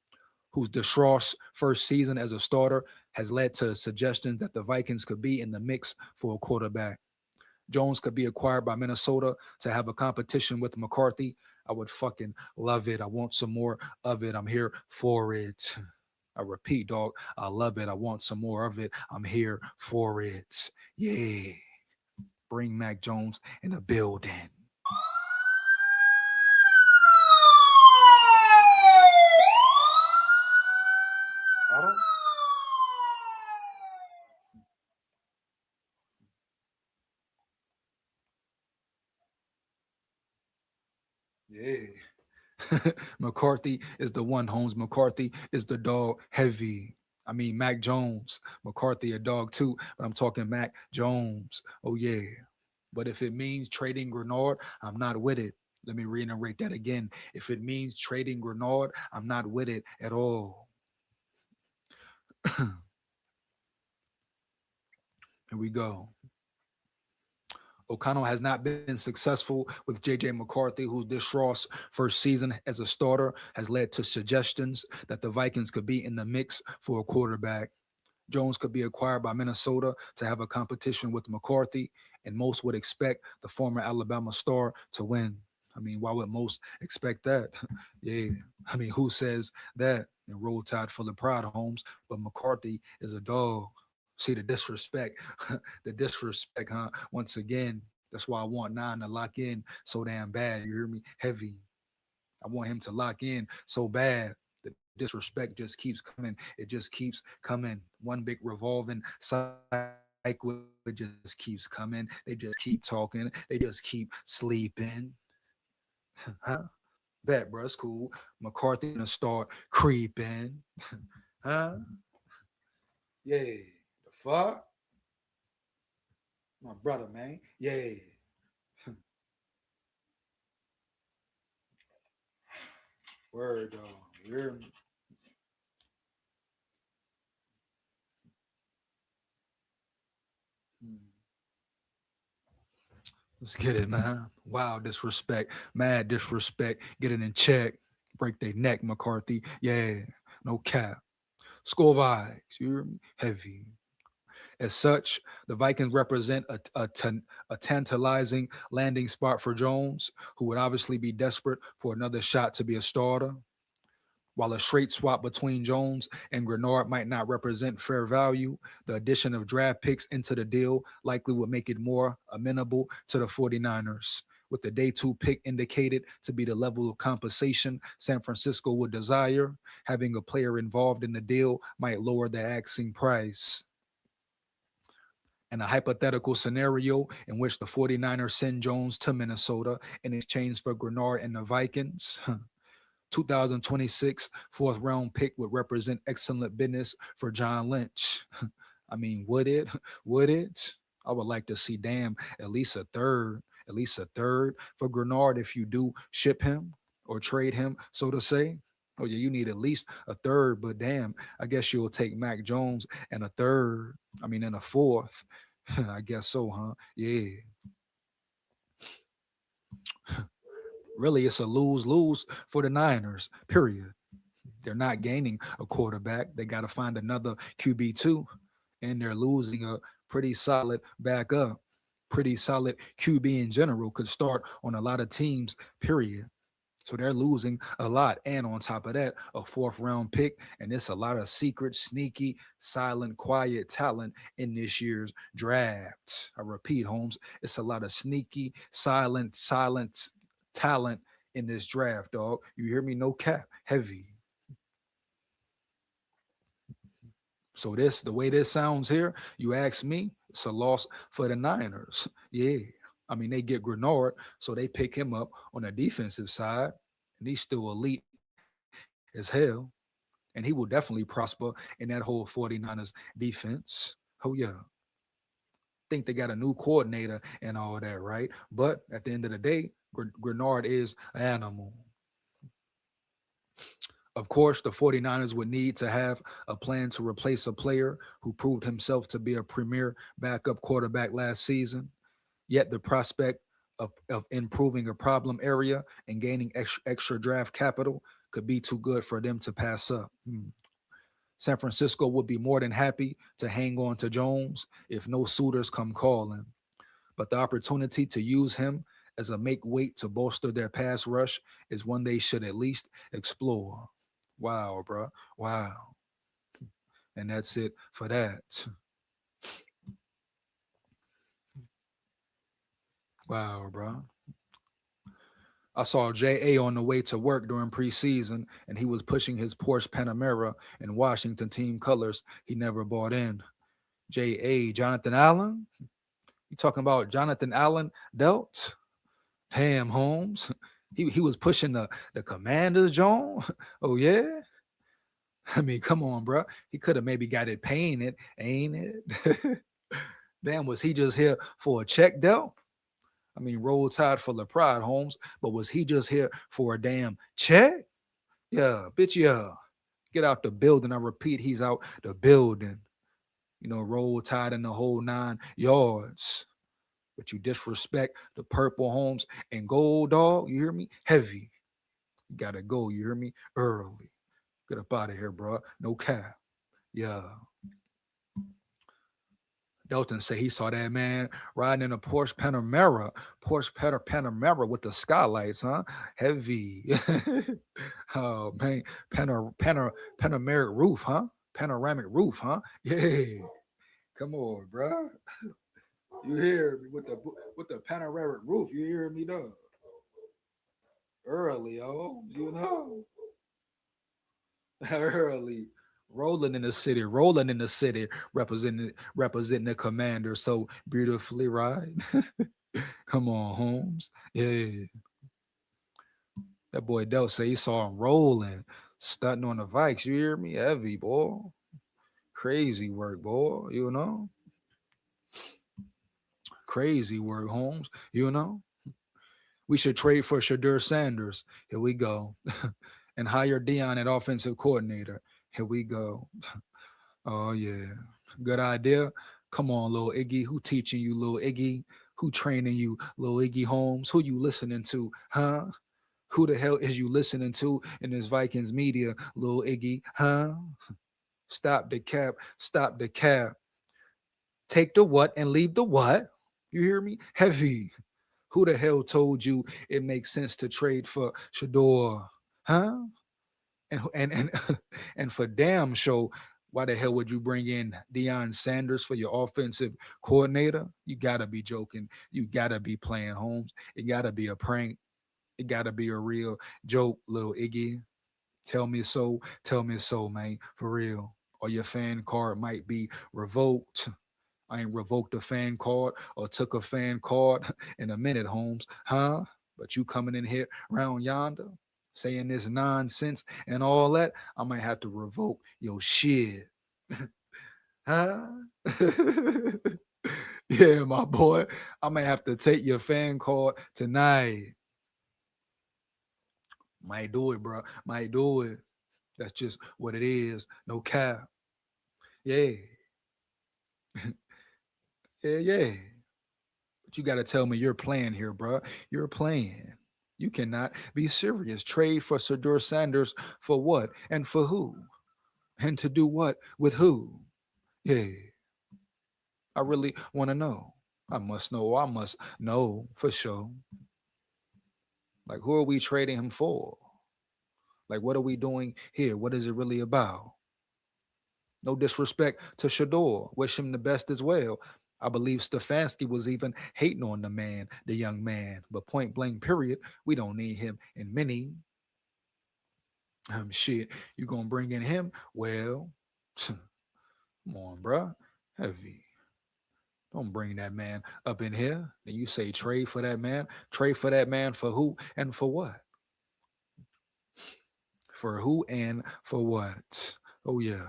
whose distraught first season as a starter has led to suggestions that the Vikings could be in the mix for a quarterback. Jones could be acquired by Minnesota to have a competition with McCarthy. I would fucking love it. I want some more of it. I'm here for it. I repeat, dog, I love it. I want some more of it. I'm here for it. Yeah. Bring Mac Jones in the building. Yeah. McCarthy is the one, Holmes. McCarthy is the dog heavy. I mean, Mac Jones. McCarthy a dog too, but I'm talking Mac Jones. Oh, yeah. But if it means trading Grenard, I'm not with it. Let me reiterate that again. If it means trading Grenard, I'm not with it at all. Here we go. O'Connell has not been successful with JJ McCarthy, whose distraught first season as a starter has led to suggestions that the Vikings could be in the mix for a quarterback. Jones could be acquired by Minnesota to have a competition with McCarthy, and most would expect the former Alabama star to win. I mean, why would most expect that? Yeah. I mean, who says that? And Roll Tide full of pride, Holmes, but McCarthy is a dog. See the disrespect, the disrespect, huh? Once again, that's why I want nine to lock in so damn bad. You hear me? Heavy. I want him to lock in so bad. The disrespect just keeps coming. It just keeps coming. One big revolving cycle. It just keeps coming. They just keep talking. They just keep sleeping. Huh? Bet, bro. It's cool. McCarthy gonna start creeping. Huh? Yeah. The fuck? My brother, man. Yeah. Word, dog. You hear me? Hmm. Let's get it, man. Wow, disrespect. Mad disrespect. Get it in check. Break their neck, McCarthy. Yeah. No cap. Score vibes. You hear me? Heavy. As such, the Vikings represent a tantalizing landing spot for Jones, who would obviously be desperate for another shot to be a starter. While a straight swap between Jones and Grenard might not represent fair value, the addition of draft picks into the deal likely would make it more amenable to the 49ers. With the day two pick indicated to be the level of compensation San Francisco would desire, having a player involved in the deal might lower the asking price. In a hypothetical scenario in which the 49ers send Jones to Minnesota in exchange for Grenard and the Vikings, 2026 fourth round pick would represent excellent business for John Lynch. I mean, would it? Would it? I would like to see, damn, at least a third for Grenard if you do ship him or trade him, so to say. Oh, yeah, you need at least a third, but damn, I guess you'll take Mac Jones and a third. I mean, and a fourth. I guess so, huh? Yeah. Really, it's a lose lose for the Niners, period. They're not gaining a quarterback. They got to find another QB2, and they're losing a pretty solid backup. Pretty solid QB in general could start on a lot of teams, period. So they're losing a lot. And on top of that, a fourth round pick. And it's a lot of secret, sneaky, silent, quiet talent in this year's draft. I repeat, Holmes, it's a lot of sneaky, silent talent in this draft, dog. You hear me? No cap. Heavy. So this, the way this sounds here, you ask me, it's a loss for the Niners. Yeah. I mean, they get Grenard, so they pick him up on the defensive side, and he's still elite as hell. And he will definitely prosper in that whole 49ers defense. Oh, yeah. Think they got a new coordinator and all that, right? But at the end of the day, Grenard is an animal. Of course, the 49ers would need to have a plan to replace a player who proved himself to be a premier backup quarterback last season. Yet the prospect of improving a problem area and gaining extra draft capital could be too good for them to pass up. San Francisco would be more than happy to hang on to Jones if no suitors come calling. But the opportunity to use him as a make weight to bolster their pass rush is one they should at least explore. Wow, bro. Wow. And that's it for that. Wow, bro. I saw JA on the way to work during preseason, and he was pushing his Porsche Panamera in Washington team colors he never bought in. JA, Jonathan Allen? You talking about Jonathan Allen dealt? Damn, Holmes. He was pushing the Commanders, John. Oh, yeah? I mean, come on, bro. He could have maybe got it painted, ain't it? Damn, was he just here for a check dealt? I mean, roll tide for the pride, Holmes, but was he just here for a damn check? Yeah, bitch, yeah. Get out the building. I repeat, he's out the building. You know, roll tide in the whole 9 yards. But you disrespect the purple Holmes and gold dog. You hear me? Heavy. You gotta go. You hear me? Early. Get up out of here, bro. No cap. Yeah. Delton say he saw that man riding in a Porsche Panamera with the skylights, huh? Heavy. Oh man, panoramic roof, huh? Panoramic roof, huh? Yeah. Come on, bro. You hear me with the panoramic roof? You hear me though? Early, oh, you know, early. Rolling in the city, representing the commander so beautifully, right? Come on, Holmes. Yeah, that boy Del say he saw him rolling, stunting on the Vikes. You hear me? Heavy boy, crazy work, boy. You know, crazy work, Holmes. You know, we should trade for Shadur Sanders. Here we go, and hire Dion at offensive coordinator. Here we go. Oh yeah, good idea. Come on, little Iggy. Who teaching you, little Iggy? Who training you, little Iggy Holmes? Who you listening to, huh? Who the hell is you listening to in this Vikings media, little Iggy, huh? Stop the cap. Stop the cap. Take the what and leave the what? You hear me? Heavy. Who the hell told you it makes sense to trade for Shador? Huh? And and for damn show, why the hell would you bring in Deion Sanders for your offensive coordinator? You gotta be joking. You gotta be playing, Holmes. It gotta be a prank. It gotta be a real joke, little Iggy. Tell me so. Tell me so, man. For real. Or your fan card might be revoked. I ain't revoked a fan card or took a fan card in a minute, Holmes. Huh? But you coming in here round yonder saying this nonsense and all that, I might have to revoke your shit. Huh? Yeah, my boy. I might have to take your fan card tonight. Might do it, bro. Might do it. That's just what it is. No cap. Yeah. Yeah, yeah. But you got to tell me you're playing here, bro. You're playing. You cannot be serious. Trade for Sir Sanders for what? And for who? And to do what? With who? Yeah. I really want to know. I must know. I must know for sure. Like, who are we trading him for? Like, what are we doing here? What is it really about? No disrespect to Shador. Wish him the best as well. I believe Stefanski was even hating on the young man. But point blank, period, we don't need him in many. Shit, you gonna bring in him? Well, come on, bruh. Heavy. Don't bring that man up in here. Then you say trade for that man. Trade for that man for who and for what? For who and for what? Oh yeah.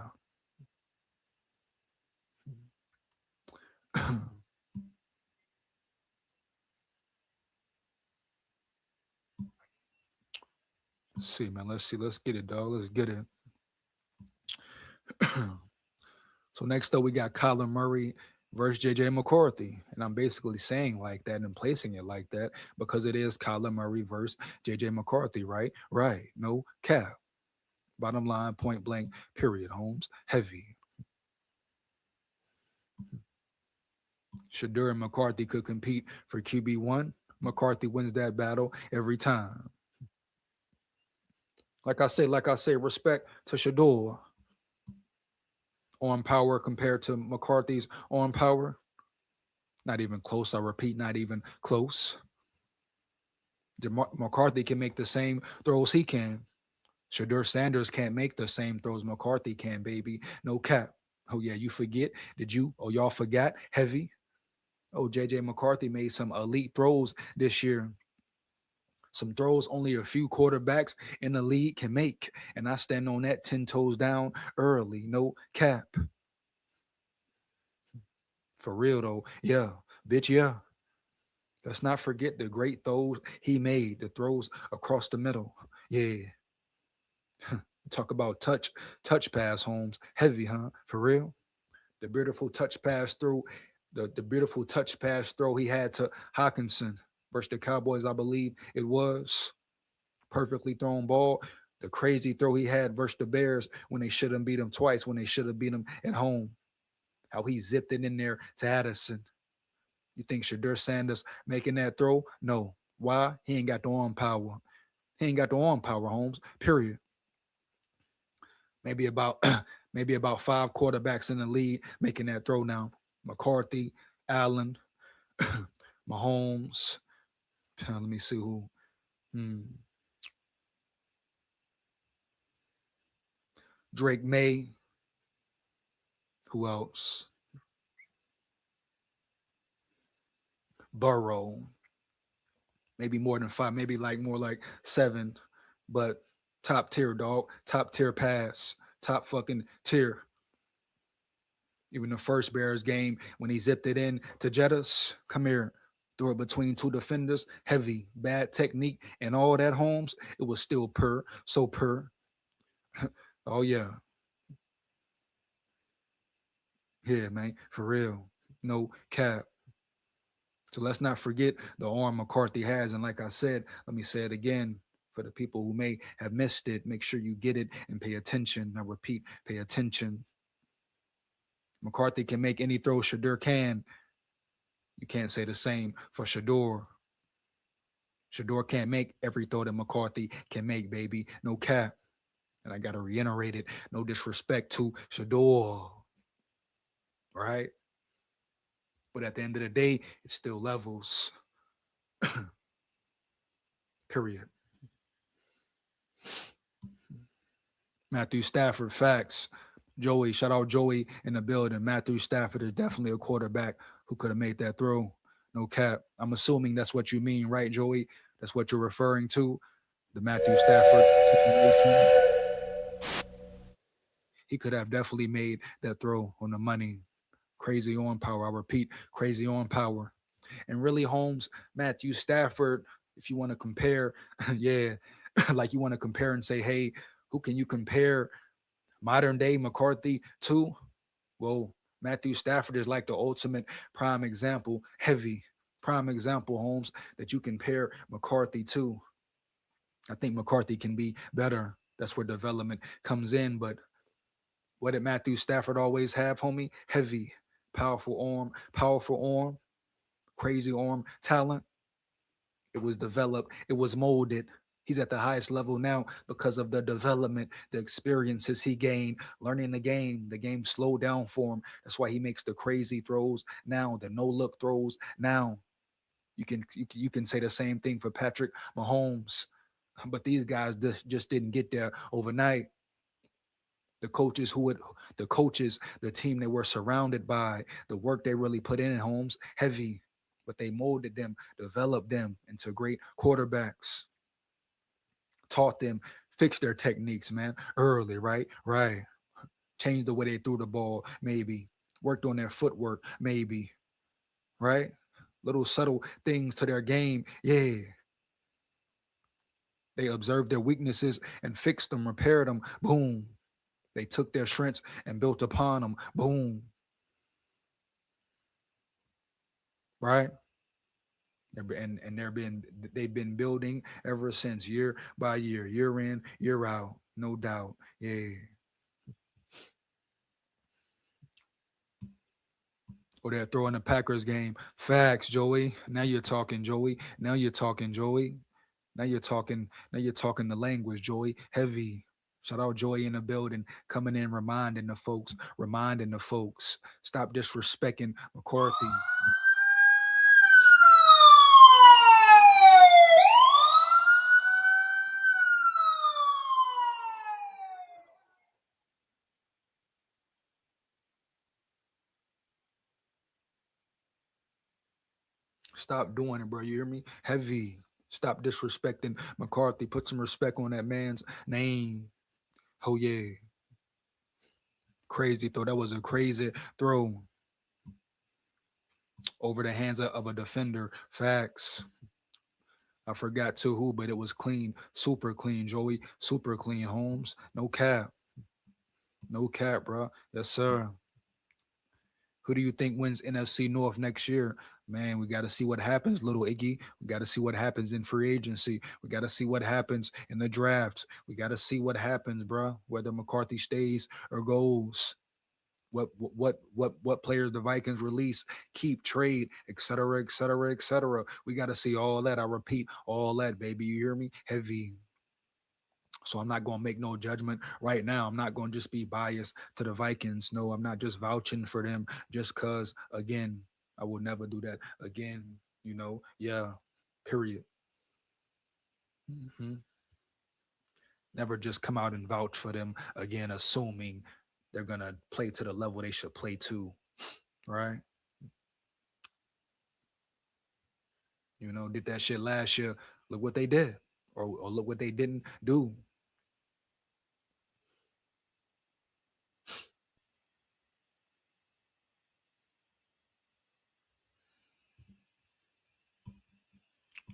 Let's see, man. Let's see. Let's get it, dog. Let's get it. So next up, we got Kyler Murray versus JJ McCarthy. And I'm basically saying like that and placing it like that because it is Kyler Murray versus JJ McCarthy, right? Right. No cap. Bottom line, point blank, period, Holmes. Heavy. Shadur and McCarthy could compete for QB1. McCarthy wins that battle every time. Like I say, respect to Shador. On power compared to McCarthy's on power. Not even close. I repeat, not even close. McCarthy can make the same throws he can. Shadur Sanders can't make the same throws McCarthy can, baby. No cap. Oh, yeah, you forget? Did you? Oh, y'all forgot? Heavy. Oh, JJ McCarthy made some elite throws this year. Some throws only a few quarterbacks in the league can make. And I stand on that 10 toes down early. No cap. For real, though. Yeah. Bitch, yeah. Let's not forget the great throws he made, the throws across the middle. Yeah. Talk about touch pass, Holmes. Heavy, huh? For real? The beautiful touch pass through, the beautiful touch pass throw he had to Hawkinson versus the Cowboys, I believe it was. Perfectly thrown ball. The crazy throw he had versus the Bears when they should have beat him twice, when they should have beat him at home. How he zipped it in there to Addison. You think Shadur Sanders making that throw? No. Why? He ain't got the arm power. He ain't got the arm power, Holmes. Period. Maybe about maybe about five quarterbacks in the league making that throw now. McCarthy, Allen, Mahomes. Let me see who. Hmm. Drake May. Who else? Burrow. Maybe more than five. Maybe like more like seven. But top tier, dog. Top tier pass. Top fucking tier. Even the first Bears game when he zipped it in to Jettas. Come here. Threw it between two defenders. Heavy. Bad technique. And all that, Holmes. It was still purr. So purr. Oh, yeah. Yeah, man. For real. No cap. So let's not forget the arm McCarthy has. And like I said, let me say it again for the people who may have missed it. Make sure you get it and pay attention. I repeat, pay attention. McCarthy can make any throw Shadur can. You can't say the same for Shador. Shador can't make every throw that McCarthy can make, baby. No cap. And I got to reiterate it. No disrespect to Shador. Right? But at the end of the day, it's still levels. Period. Matthew Stafford, facts. Joey, shout out Joey in the building. Matthew Stafford is definitely a quarterback who could have made that throw. No cap. I'm assuming that's what you mean, right, Joey? That's what you're referring to. The Matthew Stafford situation. He could have definitely made that throw on the money. Crazy on power. I repeat, crazy on power. And really, Holmes, Matthew Stafford, if you want to compare, yeah, like you want to compare and say, hey, who can you compare modern day McCarthy to? Well, Matthew Stafford is like the ultimate prime example, heavy prime example, Holmes, that you compare McCarthy to. I think McCarthy can be better. That's where development comes in. But what did Matthew Stafford always have, homie? Heavy, powerful arm, crazy arm talent. It was developed, it was molded. He's at the highest level now because of the development, the experiences he gained, learning the game. The game slowed down for him. That's why he makes the crazy throws now, the no look throws now. You can say the same thing for Patrick Mahomes, but these guys just didn't get there overnight. The coaches who would, the coaches, the team they were surrounded by, the work they really put in Holmes, heavy, but they molded them, developed them into great quarterbacks, taught them, fixed their techniques, man, early, right? Right. Changed the way they threw the ball, maybe. Worked on their footwork, maybe, right? Little subtle things to their game. Yeah. They observed their weaknesses and fixed them, repaired them. Boom. They took their strengths and built upon them. Boom. Right? And they've been building ever since, year by year, year in, year out, no doubt. Yeah. Or they're throwing the Packers game. Facts, Joey. Now you're talking, Joey. Now you're talking, Joey. Now you're talking. Now you're talking the language, Joey. Heavy. Shout out Joey in the building, coming in, reminding the folks. Stop disrespecting McCarthy. Stop doing it, bro. You hear me? Heavy. Stop disrespecting McCarthy. Put some respect on that man's name. Oh yeah. Crazy throw. That was a crazy throw over the hands of a defender. Facts. I forgot to who, but it was clean. Super clean, Joey. Super clean, Holmes. No cap. No cap, bro. Yes, sir. Who do you think wins NFC North next year? Man, we got to see what happens, little Iggy. We got to see what happens in free agency. We got to see what happens in the drafts. We got to see what happens, bro. Whether McCarthy stays or goes. What players the Vikings release, keep, trade, etc., etc., etc. We got to see all that. I repeat, all that, baby. You hear me? Heavy. So I'm not going to make no judgment right now. I'm not going to just be biased to the Vikings. No, I'm not just vouching for them just because, again, I will never do that again. Yeah, period. Hmm. Never just come out and vouch for them again, assuming they're going to play to the level they should play to, right? Did that shit last year. Look what they did, or look what they didn't do.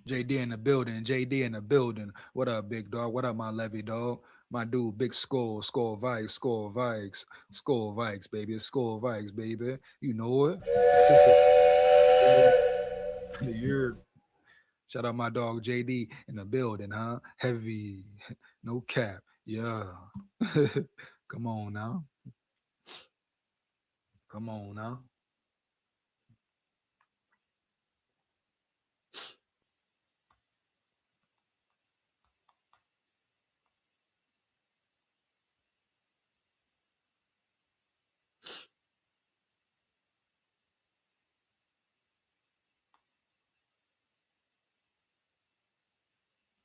JD in the building. JD in the building. What up, big dog? What up, my levy dog? My dude, big skull, skull Vikes, skull Vikes, skull Vikes, baby. It's skull Vikes, baby. You know it. You're shout out my dog JD in the building, huh? Heavy, no cap. Yeah. Come on now. Come on now.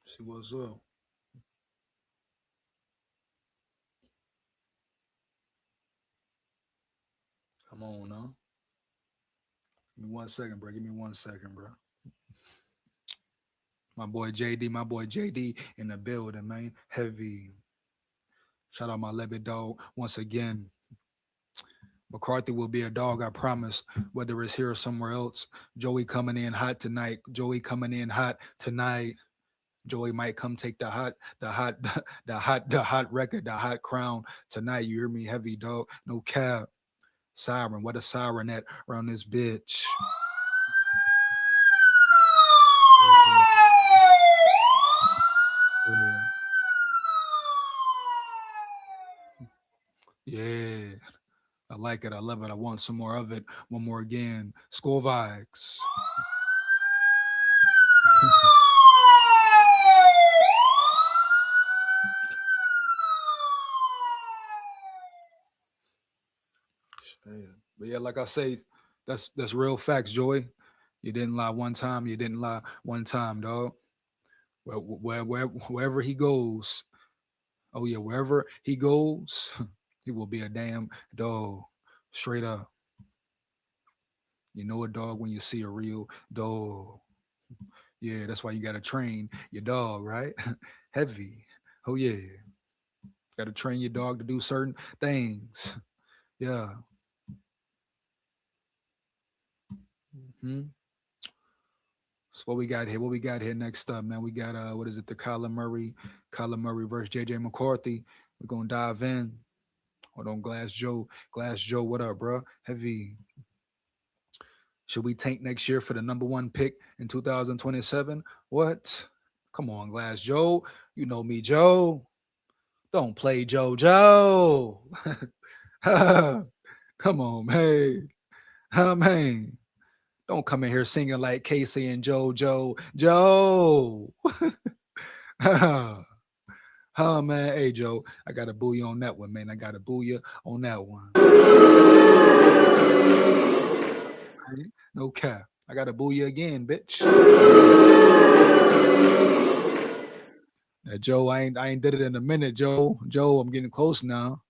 See what's up. Come on now. Give me 1 second, bro. Give me 1 second, bro. My boy JD in the building, man. Heavy. Shout out my Levy dog once again. McCarthy will be a dog, I promise, whether it's here or somewhere else. Joey coming in hot tonight. Joey coming in hot tonight. Joey might come take the hot record, the hot crown tonight. You hear me? Heavy dog. No cap. Siren. What a siren at around this bitch. Yeah. I like it. I love it. I want some more of it. One more again. Score Vikes. Yeah. But yeah, like I say, that's real facts, Joy. You didn't lie one time. You didn't lie one time, dog. Wherever he goes, oh yeah, wherever he goes, he will be a damn dog. Straight up. You know a dog when you see a real dog. Yeah, that's why you gotta train your dog, right? Heavy. Oh yeah. Gotta train your dog to do certain things. Yeah. Hmm. So what we got here? What we got here next up, man? We got what is it? The Kyler Murray versus JJ McCarthy. We're gonna dive in. Hold on, Glass Joe. Glass Joe, what up, bro? Heavy. Should we tank next year for the number one pick in 2027? What? Come on, Glass Joe. You know me, Joe. Don't play Joe Joe. Come on, man. Man. Don't come in here singing like Casey and Joe Joe. Joe. Man. Hey, Joe. I got to boo you on that one, man. I got to boo you on that one. No cap. I got to boo you again, bitch. Now, Joe, I ain't did it in a minute, Joe. Joe, I'm getting close now.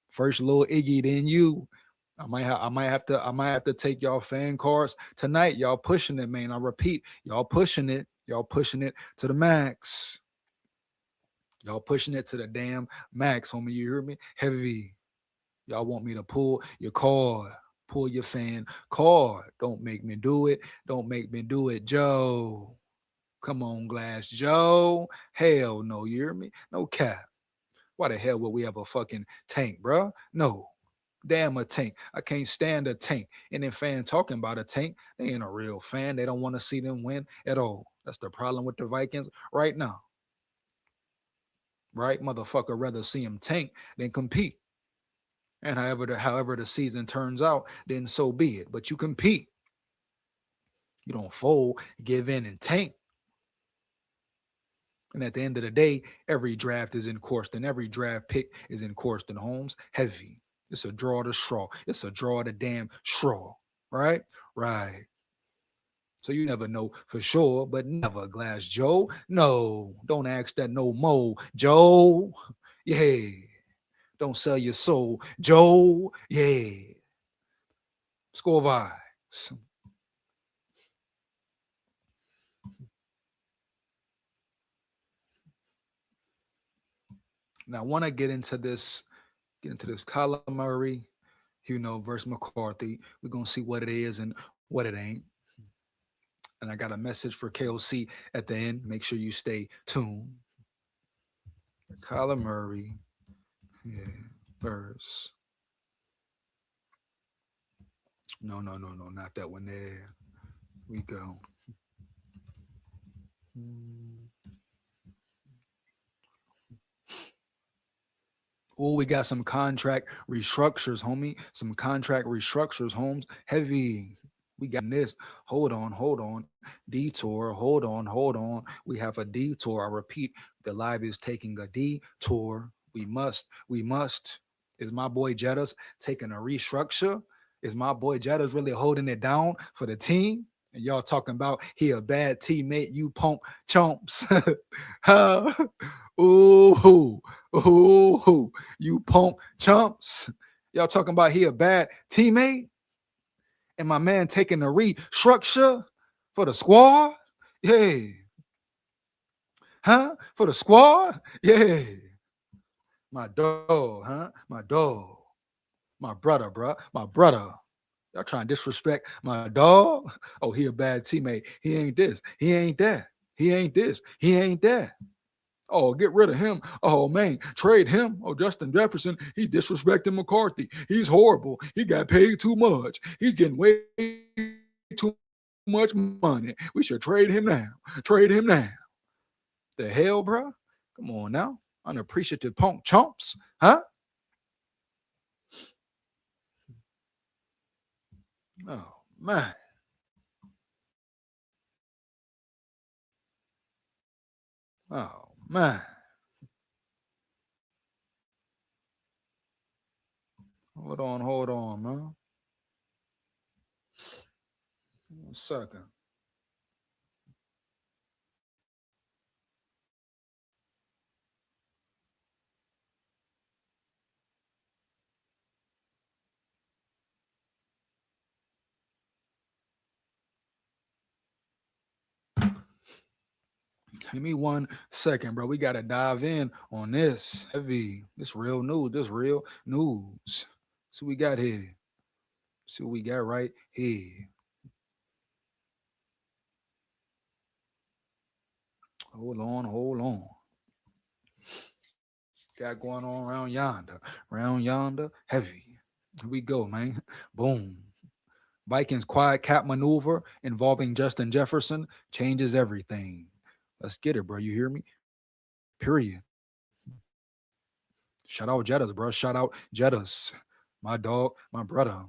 First little Iggy, then you. I might have to take y'all fan cards tonight. Y'all pushing it, man. I repeat, y'all pushing it. Y'all pushing it to the max. Y'all pushing it to the damn max, homie. You hear me? Heavy. Y'all want me to pull your card. Pull your fan card. Don't make me do it. Don't make me do it, Joe. Come on, Glass Joe. Hell no, you hear me? No cap. Why the hell would we have a fucking tank, bruh? No. Damn a tank. I can't stand a tank. And then fan talking about a tank, they ain't a real fan. They don't want to see them win at all. That's the problem with the Vikings right now. Right? Motherfucker rather see them tank than compete. And however the season turns out, then so be it. But you compete. You don't fold, give in, and tank. And at the end of the day, every draft is encouraged, and every draft pick is encouraged in Holmes. Heavy. It's a draw to straw. It's a draw to damn straw. Right? Right. So you never know for sure, but never, Glass Joe. No, don't ask that no more, Joe. Yeah. Don't sell your soul, Joe. Yeah. Score vibes. Now I want to get into this Kyler Murray, versus McCarthy. We're gonna see what it is and what it ain't. And I got a message for KOC at the end. Make sure you stay tuned. Kyler Murray, yeah, versus no, not that one there. We go. Oh, we got some contract restructures, homie. Some contract restructures, homes. Heavy. We got this. Hold on, hold on. Detour. Hold on, hold on. We have a detour. I repeat, the live is taking a detour. We must. Is my boy Jettas taking a restructure? Is my boy Jettas really holding it down for the team? And y'all talking about he a bad teammate, you punk chumps. Huh? Ooh, ooh, you punk chumps. Y'all talking about he a bad teammate? And my man taking the restructure for the squad? Yeah. Huh? For the squad? Yeah. My dog, huh? My dog. My brother, bruh. My brother. Y'all trying to disrespect my dog? Oh, he a bad teammate. He ain't this. He ain't that. He ain't this. He ain't that. Oh, get rid of him. Oh, man, trade him. Oh, Justin Jefferson, he disrespecting McCarthy. He's horrible. He got paid too much. He's getting way too much money. We should trade him now. Trade him now. The hell, bro? Come on now. Unappreciative punk chumps. Huh? Oh, man. Oh, man. Hold on, man. 1 second. Give me 1 second, bro. We gotta dive in on this. Heavy. This real news. This real news. See what we got here. See what we got right here. Hold on, hold on. Got going on around yonder. Around yonder. Heavy. Here we go, man. Boom. Vikings quiet cap maneuver involving Justin Jefferson changes everything. Let's get it, bro. You hear me? Period. Shout out Jettas, bro. Shout out Jettas. My dog, my brother.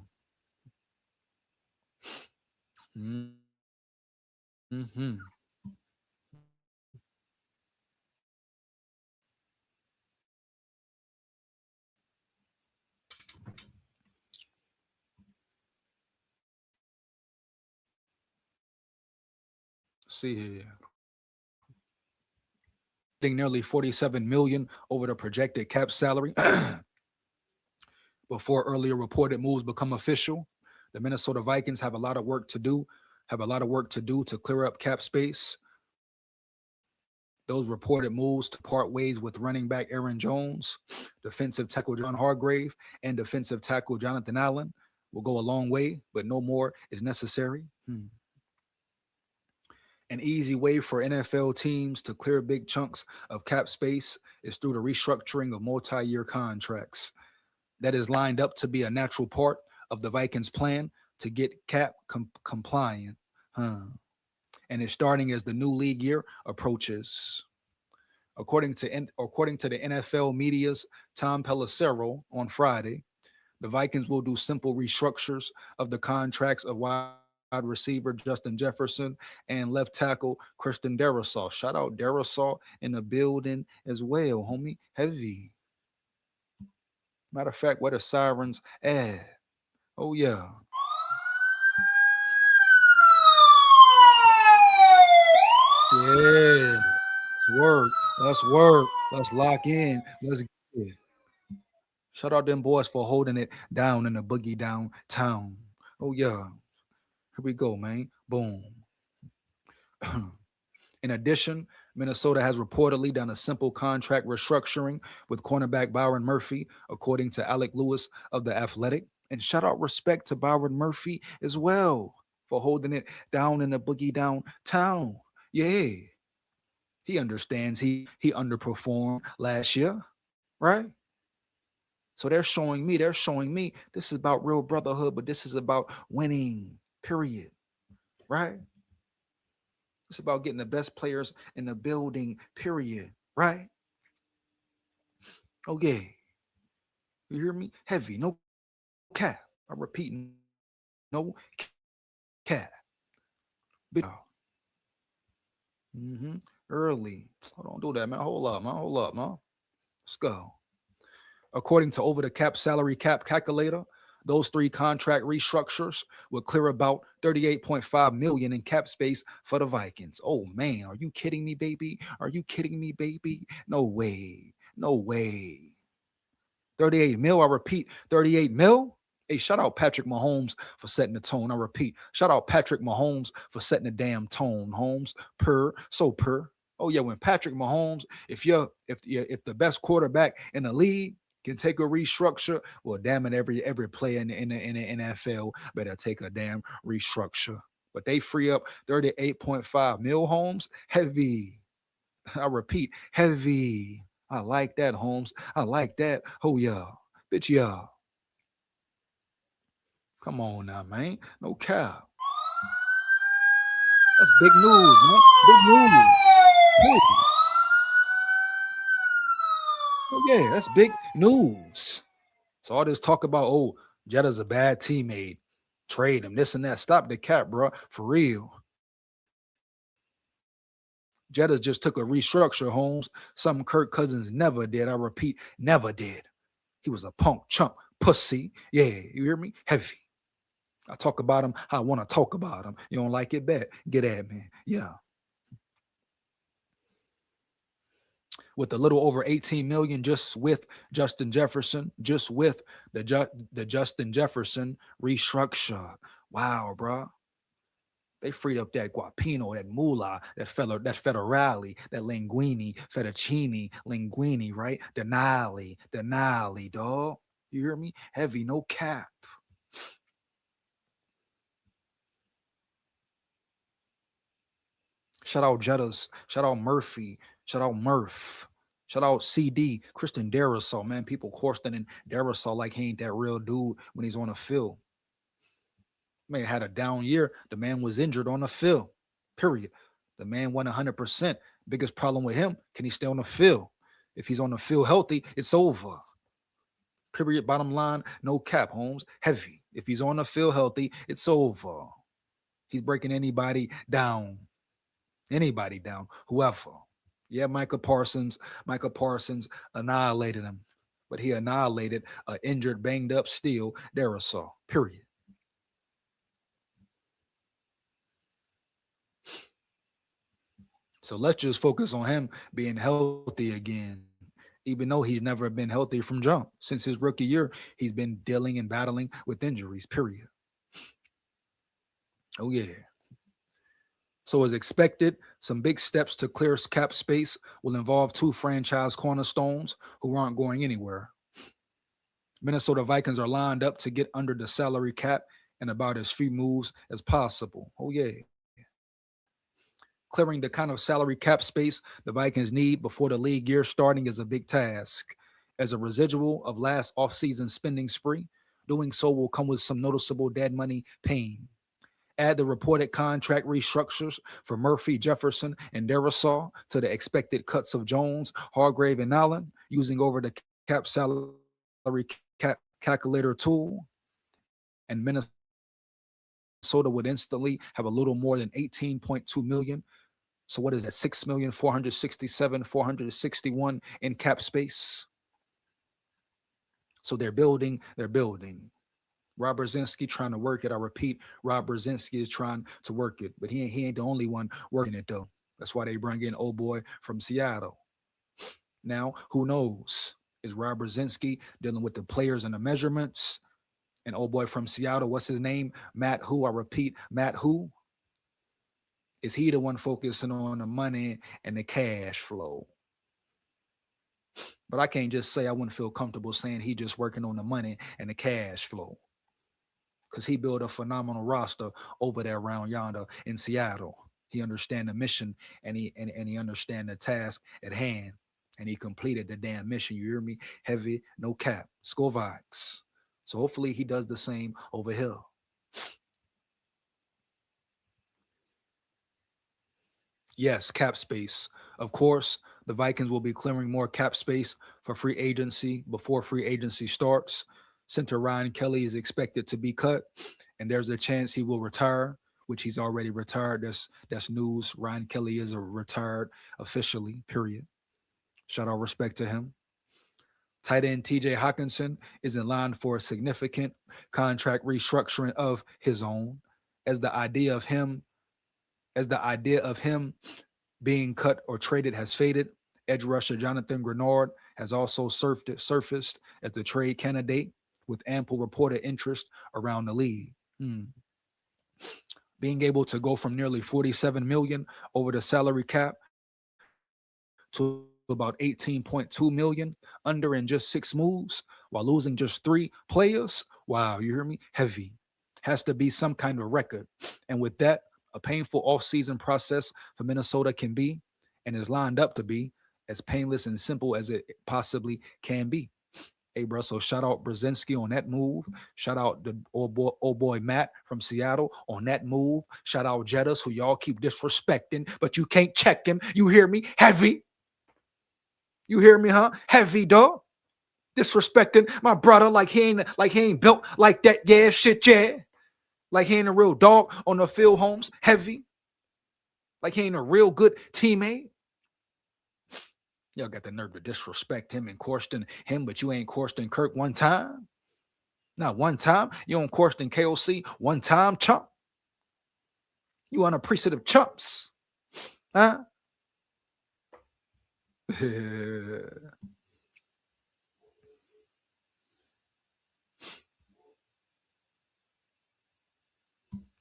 Mm-hmm. See here. Nearly 47 million over the projected cap salary before earlier reported moves become official. The Minnesota Vikings have a lot of work to do, to clear up cap space. Those reported moves to part ways with running back Aaron Jones, defensive tackle John Hargrave, and defensive tackle Jonathan Allen will go a long way, but no more is necessary. An easy way for NFL teams to clear big chunks of cap space is through the restructuring of multi-year contracts. That is lined up to be a natural part of the Vikings' plan to get cap compliant. And it's starting as the new league year approaches. According to the NFL media's Tom Pelissero on Friday, the Vikings will do simple restructures of the contracts of wide receiver Justin Jefferson and left tackle Christian Darrisaw. Shout out Darrisaw in the building as well, homie. Heavy. Matter of fact, where the sirens at? Oh yeah. Yeah. Let's work. Let's work. Let's lock in. Let's get it. Shout out them boys for holding it down in the boogie downtown. Oh yeah. Here we go, man. Boom. In addition, Minnesota has reportedly done a simple contract restructuring with cornerback Byron Murphy, according to Alec Lewis of The Athletic. And shout out respect to Byron Murphy as well for holding it down in the boogie downtown. Yeah. He understands he underperformed last year, right? So they're showing me this is about real brotherhood, but this is about winning, period. Right? It's about getting the best players in the building, period. Right? Okay. You hear me? Heavy, no cap. I repeat, no cap. Big. Early. So don't do that, man. Hold up, man. Let's go. According to Over the Cap Salary Cap Calculator, those three contract restructures will clear about 38.5 million in cap space for the Vikings. Oh man, are you kidding me, baby? No way. 38 mil. I repeat, 38 mil. Hey, shout out Patrick Mahomes for setting the tone. I repeat, shout out Patrick Mahomes for setting the damn tone. Holmes, per. Oh yeah, when Patrick Mahomes, if the best quarterback in the league can take a restructure, well, damn it, every player in the NFL better take a damn restructure. But they free up 38.5 mil. Holmes, heavy. I repeat, heavy. I like that, Holmes. I like that. Oh yeah, bitch, yeah. Come on now, man. No cap. That's big news, man. Big news. Period. Oh yeah, that's big news. So all this talk about, oh, Jetta's a bad teammate, trade him, this and that. Stop the cap, bro. For real. Jetta just took a restructure, Holmes. Something Kirk Cousins never did. I repeat, never did. He was a punk chump pussy. Yeah, you hear me? Heavy. I talk about him how I want to talk about him. You don't like it, bet. Get at me. Yeah. With a little over 18 million just with Justin Jefferson, just with the Justin Jefferson restructure. Wow, bro. They freed up that guapino, that moolah, that federale, that linguine, fettuccine, linguine, right? Denali, dog. You hear me? Heavy, no cap. Shout out Jettas. Shout out Murphy. Shout out Murph. Shout out CD, Christian Darrisaw, man. People questioning Darrisaw like he ain't that real dude when he's on the field. Man had a down year. The man was injured on the field. Period. The man won 100%. Biggest problem with him, can he stay on the field? If he's on the field healthy, it's over. Period. Bottom line, no cap, Holmes. Heavy. If he's on the field healthy, it's over. He's breaking anybody down. Anybody down. Whoever. Yeah, Micah Parsons annihilated him. But he annihilated an injured, banged up steel Darrisaw. Period. So let's just focus on him being healthy again. Even though he's never been healthy from jump. Since his rookie year, he's been dealing and battling with injuries, period. Oh, yeah. So, as expected, some big steps to clear cap space will involve two franchise cornerstones who aren't going anywhere. Minnesota Vikings are lined up to get under the salary cap and about as few moves as possible. Oh, yeah. Clearing the kind of salary cap space the Vikings need before the league year starting is a big task. As a residual of last offseason spending spree, doing so will come with some noticeable dead money pain. Add the reported contract restructures for Murphy, Jefferson, and Darrisaw to the expected cuts of Jones, Hargrave, and Allen using over the cap salary cap calculator tool, and Minnesota would instantly have a little more than 18.2 million. So what is that? 6,467,461 in cap space. So they're building. Rob Brzezinski trying to work it. I repeat, Rob Brzezinski is trying to work it, but he ain't the only one working it though. That's why they bring in old boy from Seattle. Now, who knows? Is Rob Brzezinski dealing with the players and the measurements? And old boy from Seattle, what's his name? Matt who? I repeat, Matt who? Is he the one focusing on the money and the cash flow? But I can't just say I wouldn't feel comfortable saying he just working on the money and the cash flow. Because he built a phenomenal roster over there around yonder in Seattle. He understand the mission and he understand the task at hand. And he completed the damn mission. You hear me? Heavy, no cap. SKOL VIKES. So hopefully he does the same over here. Yes, cap space. Of course, the Vikings will be clearing more cap space for free agency before free agency starts. Center Ryan Kelly is expected to be cut, and there's a chance he will retire, which he's already retired. That's news. Ryan Kelly is a retired officially, period. Shout out respect to him. Tight end TJ Hawkinson is in line for a significant contract restructuring of his own, as the idea of him as the idea of him being cut or traded has faded. Edge rusher Jonathan Grenard has also surfaced as the trade candidate with ample reported interest around the league. Being able to go from nearly 47 million over the salary cap to about 18.2 million under in just 6 moves while losing just 3 players. Wow, you hear me? Heavy. Has to be some kind of record. And with that, a painful offseason process for Minnesota can be, and is lined up to be, as painless and simple as it possibly can be. Hey, bro, so shout out Brzezinski on that move. Shout out the old boy Matt from Seattle on that move. Shout out Jettas, who y'all keep disrespecting, but you can't check him. You hear me? Heavy. You hear me, huh? Heavy, dog. Disrespecting my brother like he ain't built like that. Yeah, shit, yeah. Like he ain't a real dog on the field, Holmes. Heavy. Like he ain't a real good teammate. Y'all got the nerve to disrespect him and question him, but you ain't questioned Kirk one time. Not one time. You don't question KOC one time, chump. You unappreciative chumps. Huh?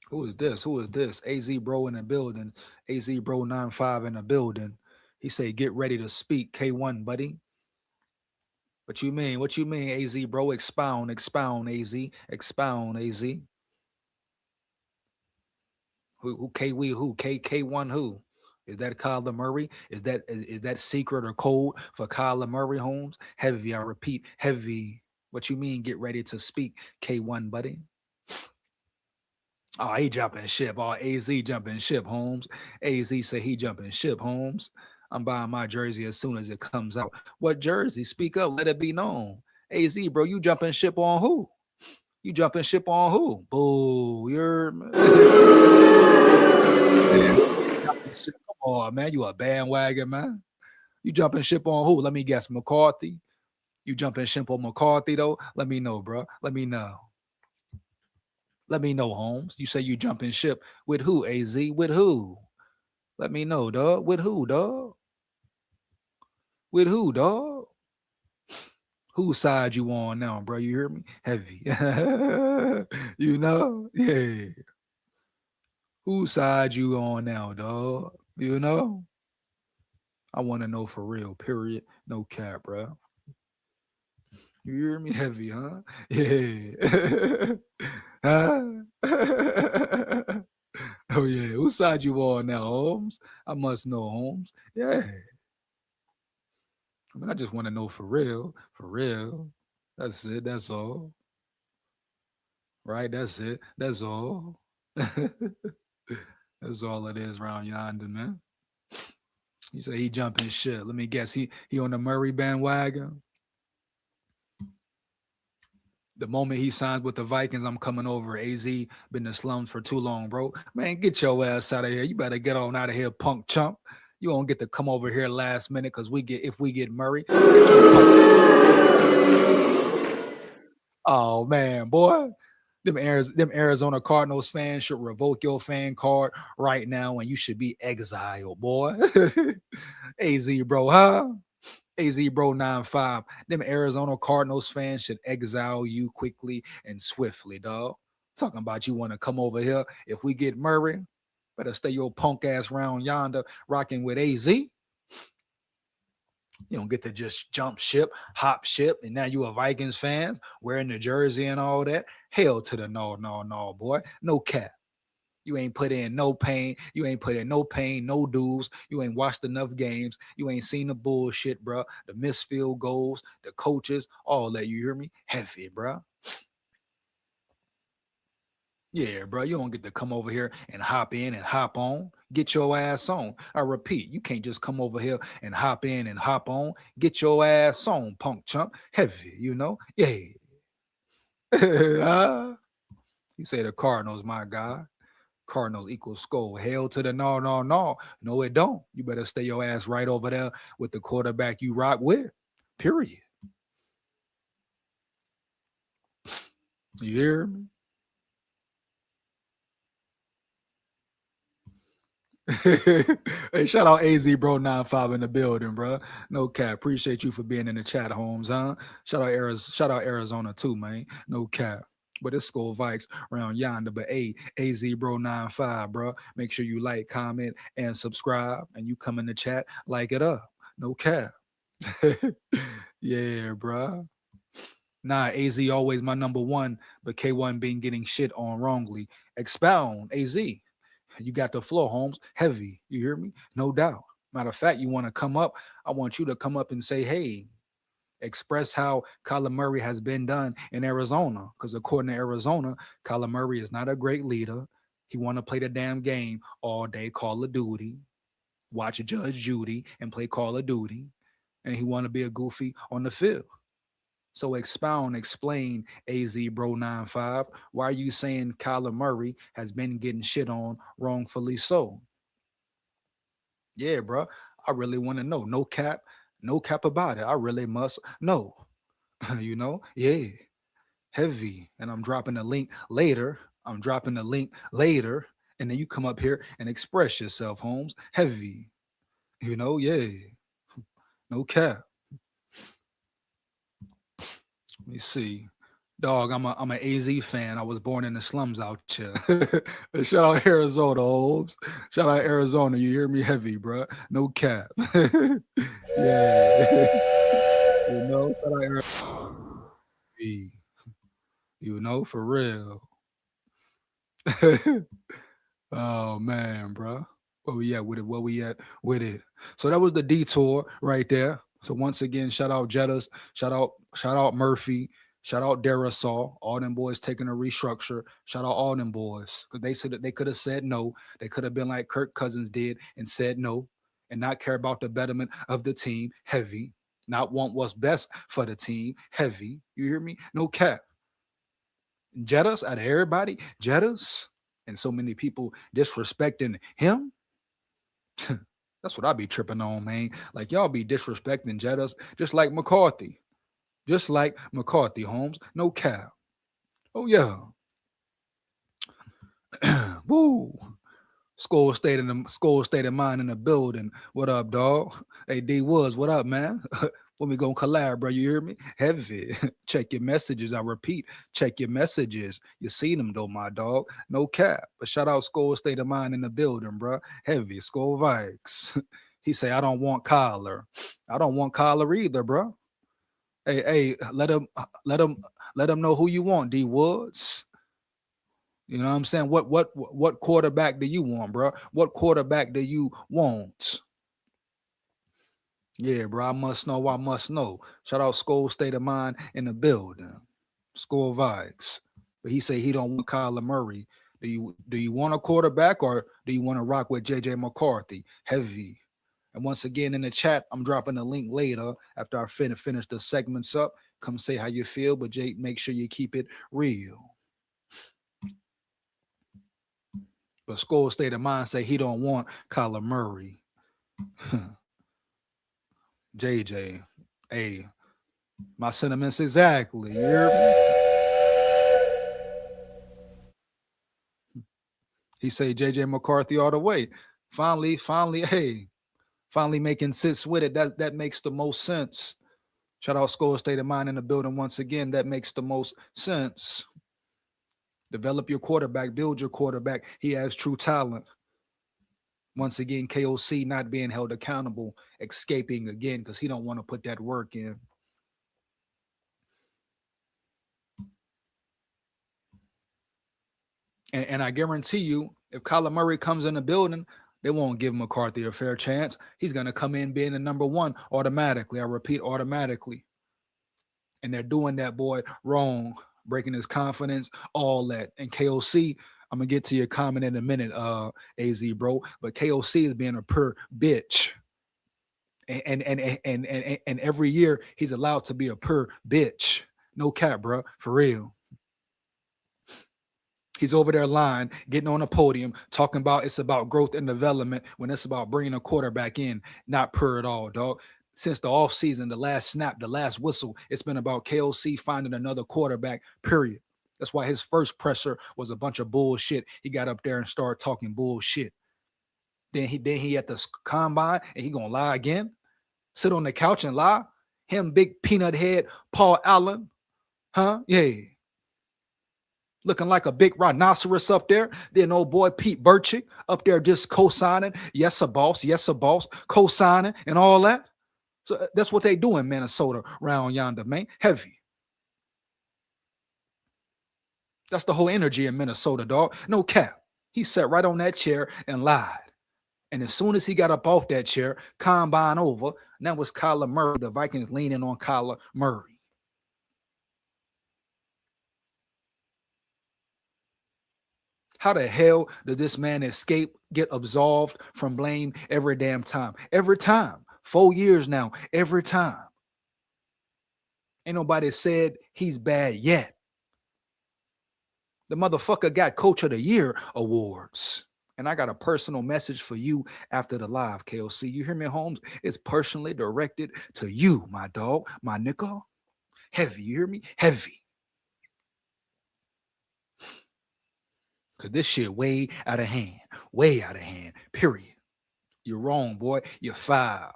Who is this? Who is this? AZ bro in the building. AZ bro 95 in the building. He say, get ready to speak. K1, buddy. What you mean? What you mean, AZ bro? Expound, expound, AZ. Expound, AZ. Who KW who? K1 who? Is that Kyler Murray? Is that secret or code for Kyler Murray, Holmes? Heavy, I repeat, heavy. What you mean? Get ready to speak, K1, buddy. Oh, he jumping ship. Oh, AZ jumping ship, Holmes. AZ say he jumping ship, Holmes. I'm buying my jersey as soon as it comes out. What jersey? Speak up. Let it be known. AZ, bro, you jumping ship on who? You jumping ship on who? Boo, you're come on, man. You a bandwagon, man. You jumping ship on who? Let me guess. McCarthy. You jumping ship on McCarthy though? Let me know, bro. Let me know. Let me know, Holmes. You say you jumping ship with who? Az with who? Let me know, dog. With who, dog? With who, dog? Whose side you on now, bro? You hear me? Heavy. You know? Yeah. Whose side you on now, dog? You know? I want to know for real, period. No cap, bro. You hear me? Heavy, huh? Yeah. Huh? Oh, yeah. Whose side you on now, Holmes? I must know, Holmes. Yeah. I mean, I just want to know for real. For real. That's it. That's all. Right? That's it. That's all. That's all it is around yonder, man. You say he jumping shit. Let me guess. He on the Murray bandwagon. The moment he signs with the Vikings, I'm coming over. AZ been in the slums for too long, bro. Man, get your ass out of here. You better get on out of here, punk chump. You won't get to come over here last minute because if we get Murray. Oh man, boy. Them Arizona Cardinals fans should revoke your fan card right now and you should be exiled, boy. AZ, bro, huh? AZ bro 95. Them Arizona Cardinals fans should exile you quickly and swiftly, dog. Talking about you want to come over here. If we get Murray, better stay your punk ass round yonder rocking with AZ. You don't get to just jump ship, hop ship, and now you a Vikings fans wearing the jersey and all that. Hell to the no, no, no, boy. No cap. You ain't put in no pain. You ain't put in no pain, no dues. You ain't watched enough games. You ain't seen the bullshit, bro. The missed field goals, the coaches, all that. You hear me? Heavy, bro. Yeah, bro. You don't get to come over here and hop in and hop on. Get your ass on. I repeat, you can't just come over here and hop in and hop on. Get your ass on, punk chump. Heavy, you know? Yeah. You say the Cardinals, my guy. Cardinals equals SKOL. Hell to the no, no, no. No, it don't. You better stay your ass right over there with the quarterback you rock with. Period. You hear me? Hey, shout out AZ Bro 95 in the building, bro. No cap. Appreciate you for being in the chat, Holmes, huh? Shout out Arizona too, man. No cap. But it's SKOL Vikes around yonder. But hey, AZ Bro 95, bro. Make sure you like, comment, and subscribe. And you come in the chat, like it up. No cap. Yeah, bro. Nah, AZ always my number one, but K1 been getting shit on wrongly. Expound, AZ. You got the floor, Holmes. Heavy. You hear me? No doubt. Matter of fact, you want to come up. I want you to come up and say, hey, express how Kyler Murray has been done in Arizona. Because according to Arizona, Kyler Murray is not a great leader. He want to play the damn game all day, Call of Duty, watch Judge Judy, and play Call of Duty. And he want to be a goofy on the field. So expound, explain, AZ Bro 95. Why are you saying Kyler Murray has been getting shit on wrongfully so? Yeah, bro. I really want to know. No cap about it. I really must know. You know? Yeah. Heavy. And I'm dropping the link later. I'm dropping the link later. And then you come up here and express yourself, Holmes. Heavy. Yeah. No cap. Let me see. Dog, I'm an AZ fan. I was born in the slums out here. Shout out Arizona, Holmes. Shout out Arizona. You hear me heavy, bro. No cap. Yeah. Shout out Arizona. For real. Oh man, bro. Where we at with it? Where we at with it? So that was the detour right there. So once again, shout out Jettas, shout out Murphy, shout out Darasol, all them boys taking a restructure. Shout out all them boys. Because they said that they could have said no. They could have been like Kirk Cousins did and said no and not care about the betterment of the team. Heavy. Not want what's best for the team. Heavy. You hear me? No cap. Jettas out of everybody, Jettas, and so many people disrespecting him. That's what I be tripping on, man. Like y'all be disrespecting Jettas just like McCarthy. Just like McCarthy, Holmes. No cap. Oh yeah. Woo. Skull state of mind in the building. What up, dog? Hey D Woods, what up, man? When we gonna collab, bro? You hear me? Heavy. Check your messages. I repeat, check your messages. You see them though, my dog. No cap. But shout out Skull State of Mind in the building, bro. Heavy. Skull Vikes. He say, I don't want collar. I don't want collar either, bro. Hey, let him know who you want, D Woods. You know what I'm saying? What quarterback do you want, bro? What quarterback do you want? Yeah, bro. I must know. I must know. Shout out Skull State of Mind in the building. Skull Vikes. But he say he don't want Kyler Murray. Do you want a quarterback or do you want to rock with JJ McCarthy? Heavy. And once again in the chat, I'm dropping a link later after I finish the segments up. Come say how you feel, but Jay, make sure you keep it real. But Skull State of Mind say he don't want Kyler Murray. JJ, hey, my sentiments exactly. You hear me? He say JJ McCarthy all the way. Finally, finally making sense with it. That makes the most sense. Shout out Skull State of Mind in the building once again. That makes the most sense. Develop your quarterback, build your quarterback. He has true talent. Once again, KOC not being held accountable, escaping again because he don't want to put that work in. And I guarantee you, if Kyler Murray comes in the building, they won't give McCarthy a fair chance. He's going to come in being the number one automatically. I repeat, automatically. And they're doing that boy wrong, breaking his confidence, all that. And KOC, I'm going to get to your comment in a minute, AZ, bro. But KOC is being a pure bitch. And every year he's allowed to be a pure bitch. No cap, bro. For real. He's over there lying, getting on a podium, talking about it's about growth and development when it's about bringing a quarterback in. Not pure at all, dog. Since the offseason, the last snap, the last whistle, it's been about KOC finding another quarterback, period. That's why his first presser was a bunch of bullshit. He got up there and started talking bullshit. Then he at the combine and he gonna lie again? Sit on the couch and lie? Him, big peanut head, Paul Allen? Huh? Yeah. Looking like a big rhinoceros up there. Then old boy Pete Burchick up there just co-signing. Yes, a boss, co-signing and all that. So that's what they do in Minnesota around yonder, man. Heavy. That's the whole energy in Minnesota, dog. No cap. He sat right on that chair and lied. And as soon as he got up off that chair, combine over, and that was Kyler Murray. The Vikings leaning on Kyler Murray. How the hell does this man escape, get absolved from blame every damn time? Every time. 4 years now, every time. Ain't nobody said he's bad yet. The motherfucker got Coach of the Year awards. And I got a personal message for you after the live, KOC. You hear me, Holmes? It's personally directed to you, my dog, my nigga. Heavy, you hear me? Heavy. Cause this shit way out of hand. Way out of hand. Period. You're wrong, boy. You're foul.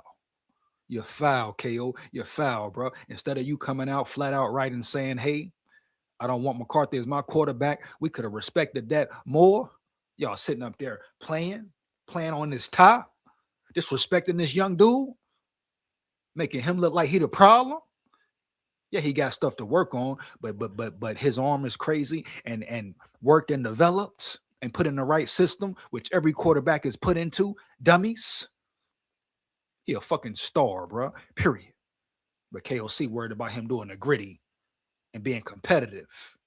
You're foul, KO. You're foul, bro. Instead of you coming out flat out right and saying, hey, I don't want McCarthy as my quarterback, we could have respected that more. Y'all sitting up there playing on this top, disrespecting this young dude, making him look like he the problem. Yeah, he got stuff to work on, but his arm is crazy and worked and developed and put in the right system, which every quarterback is put into. Dummies. He a fucking star, bro. Period. But KOC worried about him doing the gritty and being competitive.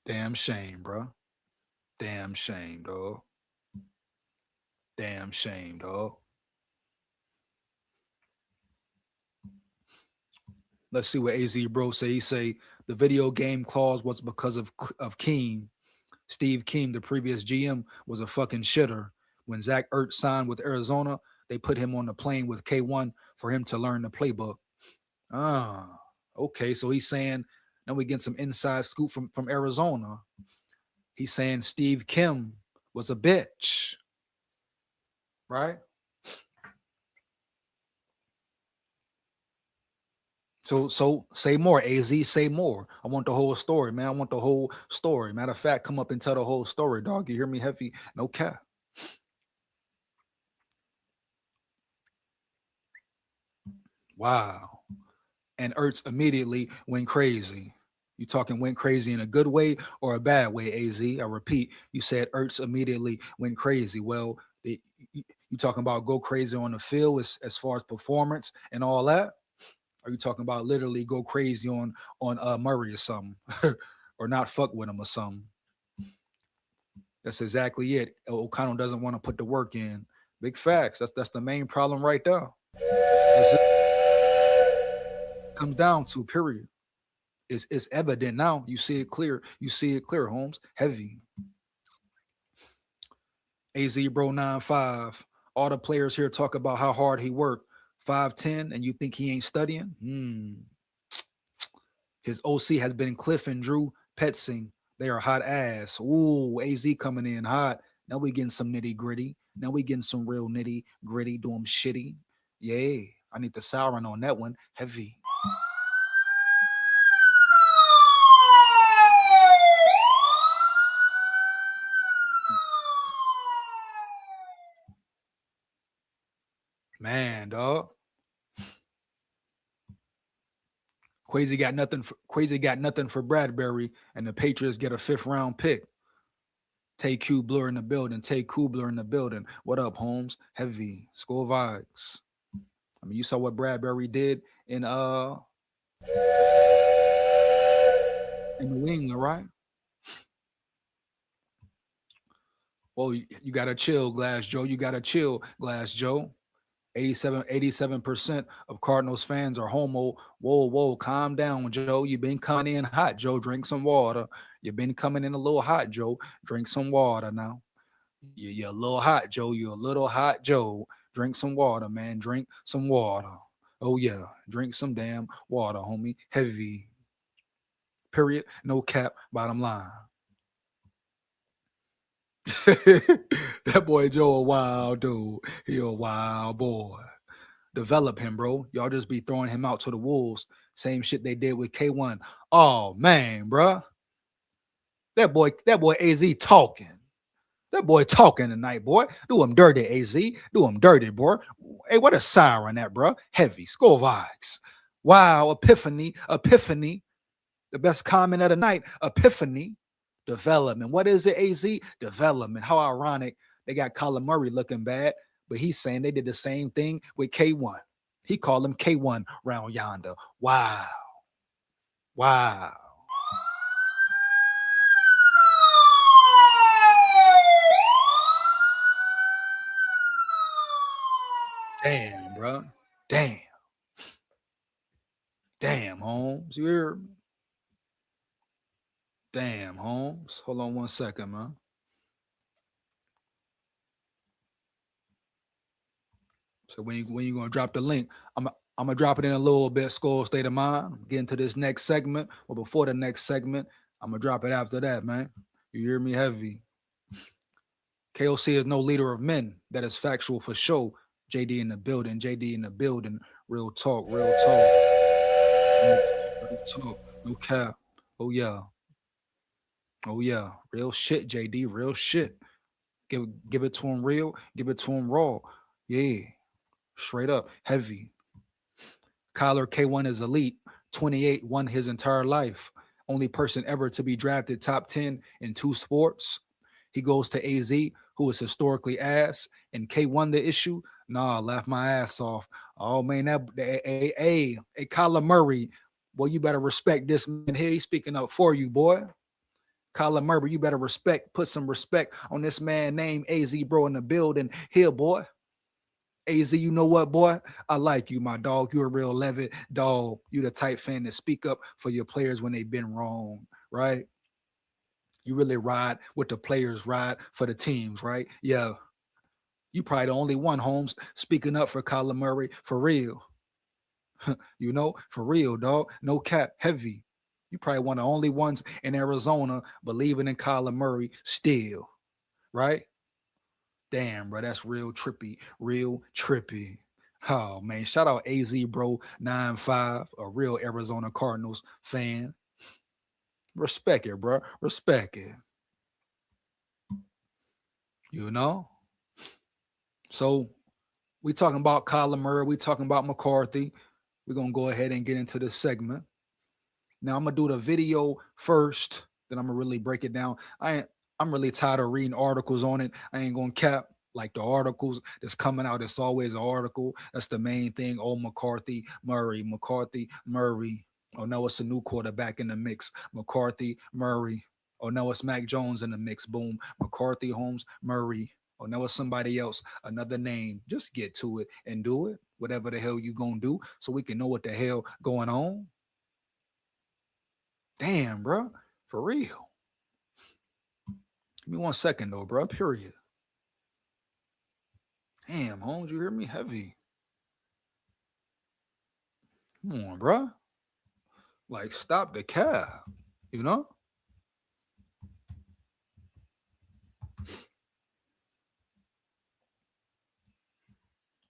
Damn shame, bro. Damn shame, dog. Damn shame, dog. Let's see what AZ Bro say. He say the video game clause was because of Keem. Steve Keem, the previous GM, was a fucking shitter. When Zach Ertz signed with Arizona, they put him on the plane with K1 for him to learn the playbook. Ah, okay. So he's saying, now we get some inside scoop from Arizona. He's saying Steve Kim was a bitch, right? So say more, AZ, say more. I want the whole story, man. I want the whole story. Matter of fact, come up and tell the whole story, dog. You hear me? Heavy, no cap. Wow. And Ertz immediately went crazy. You talking went crazy in a good way or a bad way, AZ? I repeat, you said Ertz immediately went crazy. Well, you talking about go crazy on the field as far as performance and all that? Are you talking about literally go crazy on Murray or something, or not fuck with him or something? That's exactly it. O'Connell doesn't want to put the work in. Big facts. That's the main problem right there. That's it. Comes down to period. It's evident now. You see it clear. You see it clear, Holmes. Heavy. AZ Bro 95. All the players here talk about how hard he worked. 5'10, and you think he ain't studying? His OC has been Cliff and Drew Petzing. They are hot ass. Ooh, AZ coming in hot. Now we getting some nitty gritty. Now we getting some real nitty gritty. Do them shitty. Yeah, I need the siren on that one. Heavy. Man, dog. Quasi got nothing for Bradbury, and the Patriots get a 5th-round pick. Tay Kubler in the building. Tay Kubler in the building. What up, Holmes? Heavy. SKOL VIKES. I mean, you saw what Bradbury did in New England, right? Well, you gotta chill, Glass Joe. You gotta chill, Glass Joe. 87% of Cardinals fans are homo. Whoa, calm down, Joe. You've been coming in hot, Joe. Drink some water. You've been coming in a little hot, Joe. Drink some water now. You're a little hot, Joe. You're a little hot, Joe. Drink some water, man. Drink some water. Oh yeah, drink some damn water, homie. Heavy. Period. No cap. Bottom line. That boy Joe a wild dude. He a wild boy. Develop him, bro. Y'all just be throwing him out to the wolves. Same shit they did with K1. Oh man, bro. That boy AZ talking. That boy talking tonight, boy. Do him dirty, AZ. Do him dirty, boy. Hey, what a siren that, bro. Heavy. SKOL VIKES. Wow, epiphany. The best comment of the night, epiphany. Development. What is it, AZ? Development. How ironic. They got Colin Murray looking bad, but he's saying they did the same thing with K1. He called him K1 round yonder. Wow. Wow. Damn, bro. Damn. Damn, Holmes. You hear me? Damn, Holmes. Hold on one second, man. So when you gonna drop the link, I'm gonna drop it in a little bit. SKOL State of Mind. Get into this next segment. But before the next segment, I'm gonna drop it after that, man. You hear me heavy. KOC is no leader of men. That is factual for sure. JD in the building. JD in the building. Real talk. Real talk. Real talk. Real talk. No cap. Oh yeah. Oh yeah. Real shit, JD. Real shit. Give it to him real. Give it to him raw. Yeah. Straight up. Heavy. Kyler K1 is elite. 28 won his entire life. Only person ever to be drafted top 10 in two sports. He goes to AZ, who is historically ass, and K1 the issue. Nah, laugh my ass off. Oh man, hey, Kyler Murray, boy, you better respect this man here. He's speaking up for you, boy. Kyler Murray, you better put some respect on this man named AZ, bro, in the building here, boy. AZ, you know what, boy? I like you, my dog. You're a real Levitt dog. You the type fan that speak up for your players when they've been wrong, right? You really ride with the players, ride for the teams, right? Yeah. You probably the only one, Holmes, speaking up for Kyler Murray for real. For real, dog. No cap, heavy. You probably one of the only ones in Arizona believing in Kyler Murray still, right? Damn, bro, that's real trippy, real trippy. Oh man, shout out AZ bro 95, a real Arizona Cardinals fan. Respect it, bro. Respect it. You know? So we talking about Kyler Murray, we talking about McCarthy. We're gonna go ahead and get into this segment. Now I'm gonna do the video first, then I'm gonna really break it down. I'm really tired of reading articles on it. I ain't gonna cap like the articles that's coming out. It's always an article. That's the main thing. Oh, McCarthy, Murray. Oh no, it's a new quarterback in the mix. McCarthy, Murray. Oh no, it's Mac Jones in the mix. Boom. McCarthy, Holmes, Murray. Oh no, it's somebody else. Another name. Just get to it and do it. Whatever the hell you gonna do, so we can know what the hell going on. Damn, bro. For real. Give me 1 second though, bro. Period. Damn, Holmes, you hear me? Heavy. Come on, bro. Like, stop the cab. You know?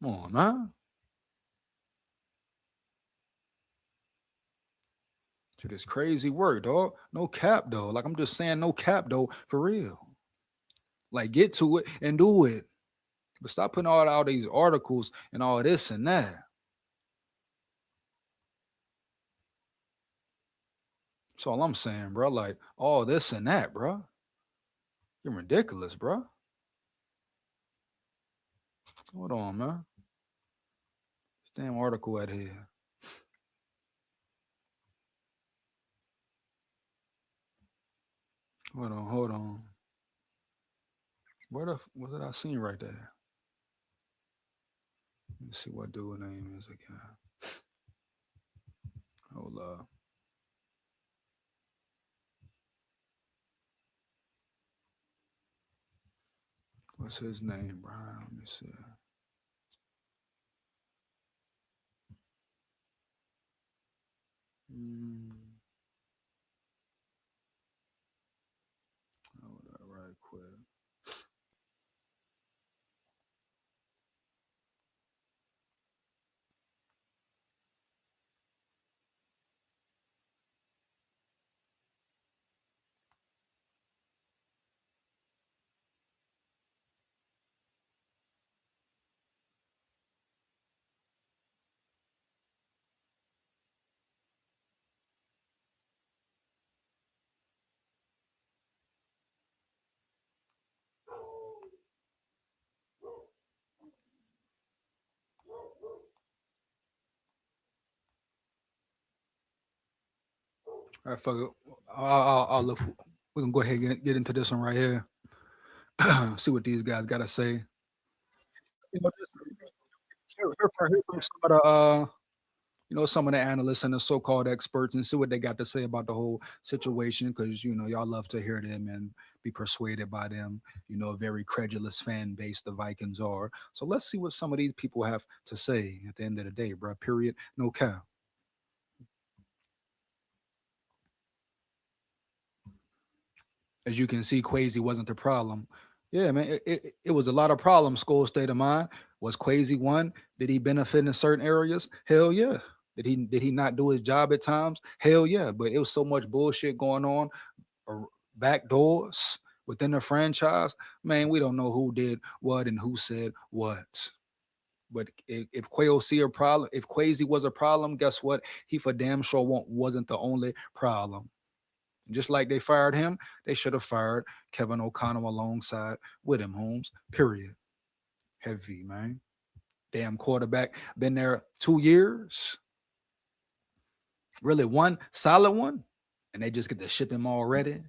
Come on, man. To this crazy work, dog. No cap, though. Like, I'm just saying, no cap, though. For real. Like, get to it and do it. But stop putting all these articles and all this and that. That's all I'm saying, bro. Like, all this and that, bro. You're ridiculous, bro. Hold on, man. Damn article at here. Hold on. What did I see right there? Let me see what dude name is again. Hold up. What's his name, Brian? Let me see. Mm, hold up, right quick. All right, fuck it. I'll look. We're gonna go ahead and get into this one right here. See what these guys gotta say. Hear from some of the some of the analysts and the so-called experts and see what they got to say about the whole situation because y'all love to hear them and be persuaded by them. A very credulous fan base the Vikings are. So let's see what some of these people have to say at the end of the day, bro. Period. No cap. As you can see, Quasi wasn't the problem. Yeah, man, it was a lot of problems. School state of mind. Was Quasi one? Did he benefit in certain areas? Hell yeah. Did he not do his job at times? Hell yeah. But it was so much bullshit going on, back doors within the franchise. Man, we don't know who did what and who said what. But if Quasi a problem, if Quasi was a problem, guess what? He for damn sure wasn't the only problem. Just like they fired him, they should have fired Kevin O'Connell alongside with him, Holmes. Period. Heavy, man. Damn quarterback. Been there 2 years. Really one solid one. And they just get to ship him already.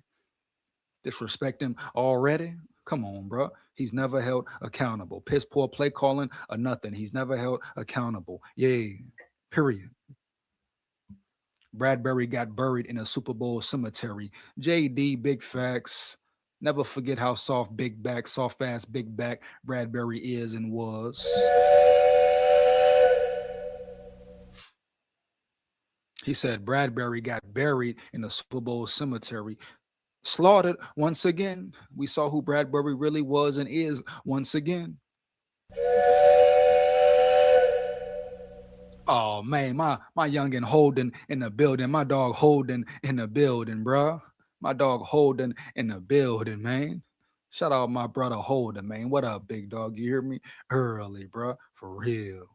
Disrespect him already. Come on, bro. He's never held accountable. Piss poor play calling or nothing. He's never held accountable. Yeah. Period. Bradbury got buried in a Super Bowl cemetery. JD, big facts. Never forget how soft ass big back Bradbury is and was. He said Bradbury got buried in a Super Bowl cemetery. Slaughtered once again. We saw who Bradbury really was and is once again. Oh man, my youngin' Holden in the building. My dog Holden in the building, bruh. My dog Holden in the building, man. Shout out my brother Holden, man. What up, big dog? You hear me? Early, bruh. For real.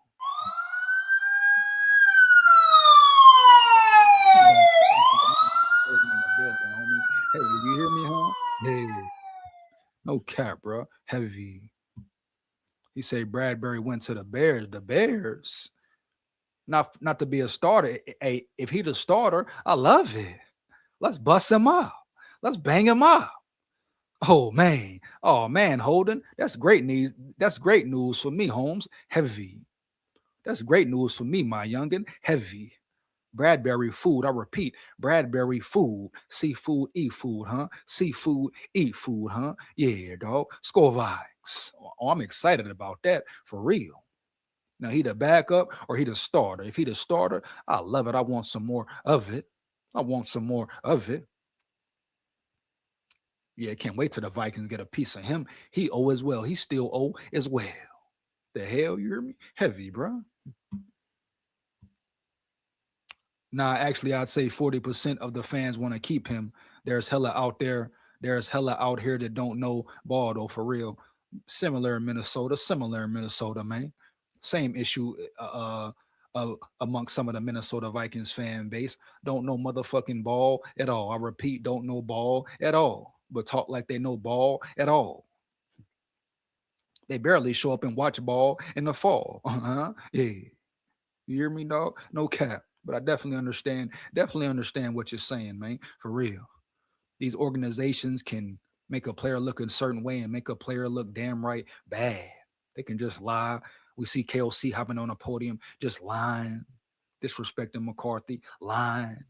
Holden in the building, homie. Heavy, you hear me, huh? Hey, no cap, bruh. Heavy. He say Bradbury went to the Bears. The Bears. Not to be a starter. Hey, if he the starter, I love it. Let's bust him up. Let's bang him up. Oh man, Holden. That's great news. That's great news for me, Holmes. Heavy. That's great news for me, my youngin. Heavy. Bradbury food. I repeat, Bradbury food. Seafood, eat food, huh? Seafood, eat food, huh? Yeah, dog. SKOL Vikes. Oh, I'm excited about that for real. Now he the backup or he the starter. If he the starter, I love it. I want some more of it. I want some more of it. Yeah, can't wait till the Vikings get a piece of him. He owe as well. He still owe as well. The hell, you hear me? Heavy, bro. Nah, actually, I'd say 40% of the fans want to keep him. There's hella out there. There's hella out here that don't know ball though, for real. Similar in Minnesota, man. Same issue amongst some of the Minnesota Vikings fan base. Don't know motherfucking ball at all. I repeat, don't know ball at all, but talk like they know ball at all. They barely show up and watch ball in the fall. Uh-huh. Yeah. You hear me, dog? No cap. But I definitely understand what you're saying, man. For real. These organizations can make a player look a certain way and make a player look damn right bad. They can just lie. We see KOC hopping on a podium, just lying, disrespecting McCarthy, lying,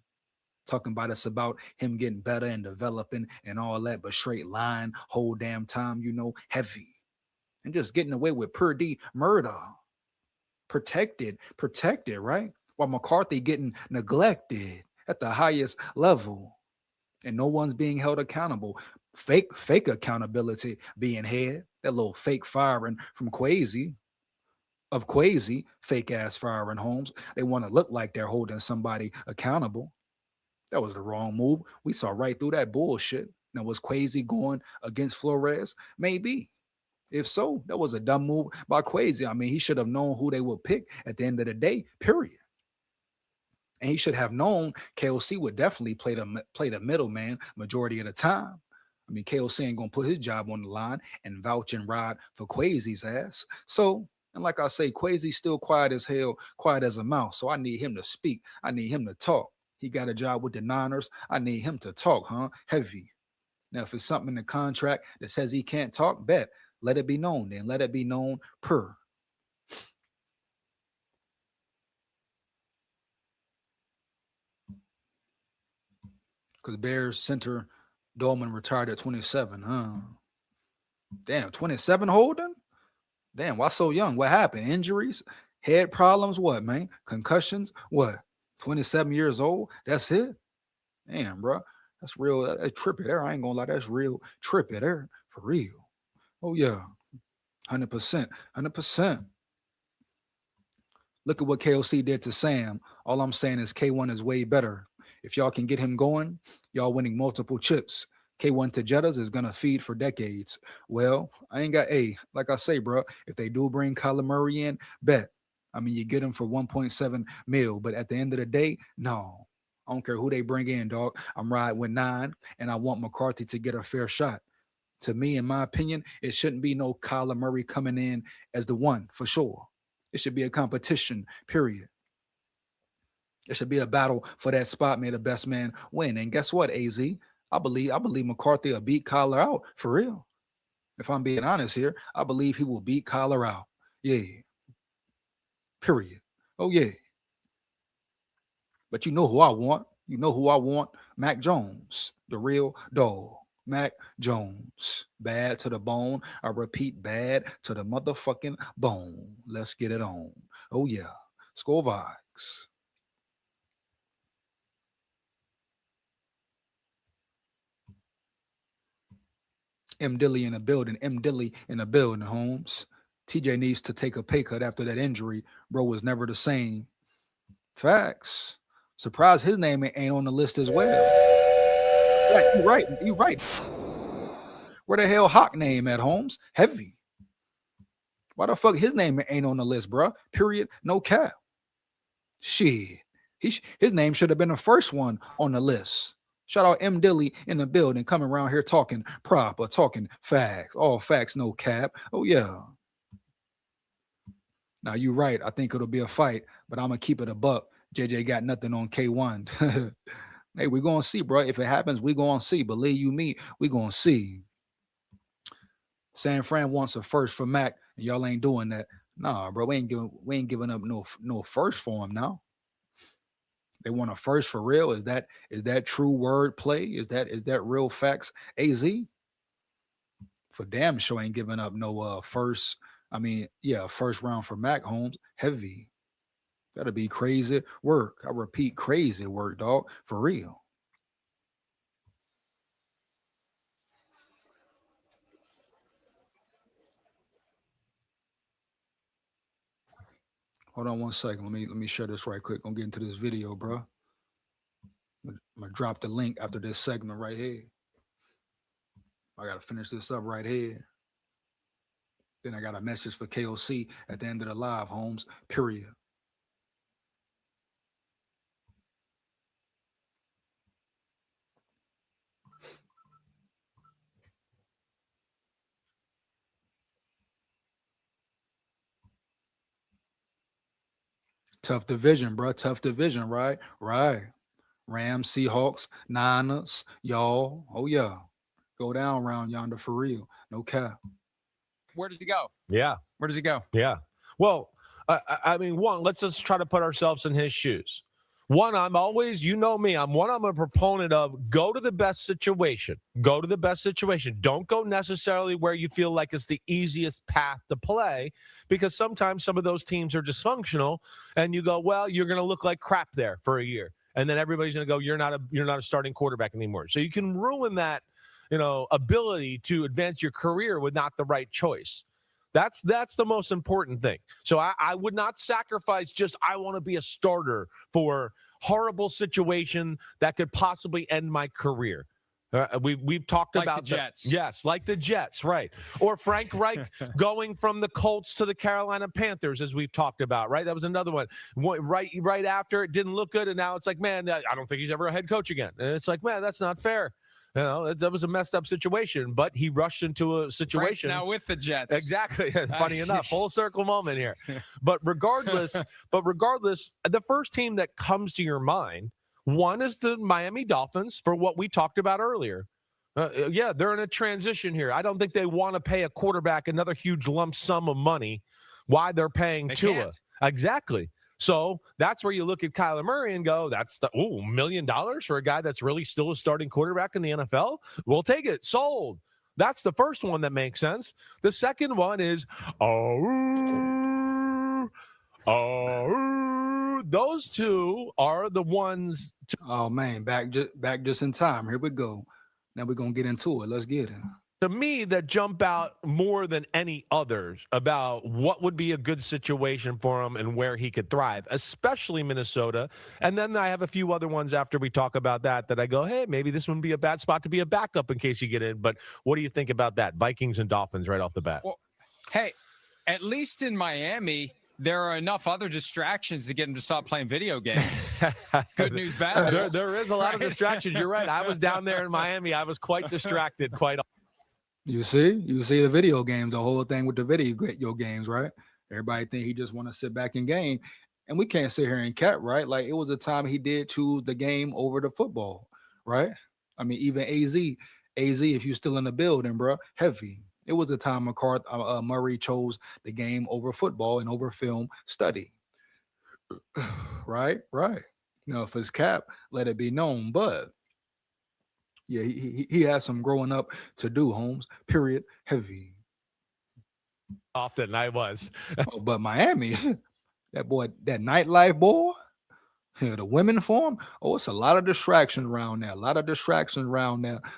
talking about us about him getting better and developing and all that, but straight lying whole damn time, heavy. And just getting away with per D murder. Protected, right? While McCarthy getting neglected at the highest level. And no one's being held accountable. Fake accountability being had. That little fake firing from Quasi, fake ass firing Holmes. They want to look like they're holding somebody accountable. That was the wrong move. We saw right through that bullshit. Now, was Quasi going against Flores? Maybe. If so, that was a dumb move by Quasi. I mean, he should have known who they would pick at the end of the day, period. And he should have known KOC would definitely play the middleman majority of the time. I mean, KOC ain't gonna put his job on the line and vouch and ride for Quasi's ass. So, and like I say, Quasi's still quiet as hell, quiet as a mouse. So I need him to speak. I need him to talk. He got a job with the Niners. I need him to talk, huh? Heavy. Now, if it's something in the contract that says he can't talk, bet. Let it be known then. Let it be known per. Because Bears center Dolman retired at 27, huh? Damn, 27 Holden? Damn, why so young? What happened? Injuries? Head problems? What, man? Concussions? What? 27 years old? That's it? Damn, bro. That's real. That's trippy there. I ain't gonna lie. That's real trippy there. For real. Oh, yeah. 100%. 100%. Look at what KOC did to Sam. All I'm saying is K1 is way better. If y'all can get him going, y'all winning multiple chips. K1 to Jettas is gonna feed for decades. Well, I ain't got like I say, bro. If they do bring Kyler Murray in, bet. I mean, you get him for 1.7 mil, but at the end of the day, no. I don't care who they bring in, dog. I'm riding with 9, and I want McCarthy to get a fair shot. To me, in my opinion, it shouldn't be no Kyler Murray coming in as the one for sure. It should be a competition, period. It should be a battle for that spot. May the best man win. And guess what, AZ? I believe McCarthy will beat Kyler out for real. If I'm being honest here, I believe he will beat Kyler out. Yeah. Period. Oh yeah. But you know who I want. You know who I want? Mac Jones, the real dog. Mac Jones. Bad to the bone. I repeat, bad to the motherfucking bone. Let's get it on. Oh, yeah. SKOL VIKES. M. Dilly in the building. M. Dilly in the building, Holmes. TJ needs to take a pay cut after that injury. Bro was never the same. Facts. Surprised his name ain't on the list as well. You right. You right. Where the hell Hawk name at, Holmes? Heavy. Why the fuck his name ain't on the list, bro? Period. No cap. Shit. His name should have been the first one on the list. Shout out M. Dilly in the building, coming around here talking proper, talking facts. All facts, no cap. Oh, yeah. Now, you're right. I think it'll be a fight, but I'm going to keep it a buck. JJ got nothing on K1. Hey, we're going to see, bro. If it happens, we're going to see. Believe you me, we're going to see. San Fran wants a first for Mac, and y'all ain't doing that. Nah, bro, we ain't giving up no first for him now. They want a first for real. Is that true word play? Is that real facts? AZ for damn sure ain't giving up no first. I mean, yeah, first round for Mac Holmes. Heavy. That'll be crazy work. I repeat, crazy work, dog. For real. Hold on one second. Let me share this right quick. I'm getting to this video, bro. I'm gonna drop the link after this segment right here. I gotta finish this up right here. Then I got a message for KOC at the end of the live, Holmes. Period. Tough division, bro. Tough division, right? Right. Rams, Seahawks, Niners, y'all. Oh, yeah. Go down round yonder for real. No cap. Where does he go? Yeah. Where does he go? Yeah. Well, I mean, one, let's just try to put ourselves in his shoes. One, I'm always, you know me, I'm a proponent of go to the best situation. Go to the best situation. Don't go necessarily where you feel like it's the easiest path to play, because sometimes some of those teams are dysfunctional and you go, well, you're going to look like crap there for a year. And then everybody's going to go, you're not a starting quarterback anymore. So you can ruin that, ability to advance your career with not the right choice. That's the most important thing. So I would not sacrifice I want to be a starter for horrible situation that could possibly end my career. We've talked like about the Jets. Yes, like the Jets, right. Or Frank Reich going from the Colts to the Carolina Panthers, as we've talked about, right? That was another one. Right after it didn't look good, and now it's like, man, I don't think he's ever a head coach again. And it's like, man, that's not fair. That was a messed up situation, but he rushed into a situation. Frank's now with the Jets. Exactly. Funny enough, full circle moment here. But regardless, the first team that comes to your mind, one is the Miami Dolphins, for what we talked about earlier. Yeah, they're in a transition here. I don't think they want to pay a quarterback another huge lump sum of money. Why they're paying Tua. Can't. Exactly. So that's where you look at Kyler Murray and go, that's $1 million for a guy that's really still a starting quarterback in the NFL? We'll take it. Sold. That's the first one that makes sense. The second one is, those two are the ones Oh man, back just in time. Here we go. Now we're gonna get into it. Let's get it. to me that jump out more than any others about what would be a good situation for him and where he could thrive, especially Minnesota. And then I have a few other ones after we talk about that I go, hey, maybe this wouldn't be a bad spot to be a backup in case you get in. But what do you think about that? Vikings and Dolphins right off the bat. Well, hey, at least in Miami, there are enough other distractions to get him to stop playing video games. Good news, bad news. There is a lot of Right? distractions. You're right. I was down there in Miami. I was quite distracted. You see the video games, the whole thing with the video games, right? Everybody think he just want to sit back and game, and we can't sit here and cap, right? Like it was a time he did choose the game over the football, right? I mean, even AZ, if you still in the building, bro, heavy. It was a time Murray chose the game over football and over film study, right? Now, if it's cap, let it be known, but yeah, he has some growing up to do, Holmes. Period. Heavy. Often I was. Oh, but Miami, that nightlife boy, the women for him. Oh, it's a lot of distractions around there.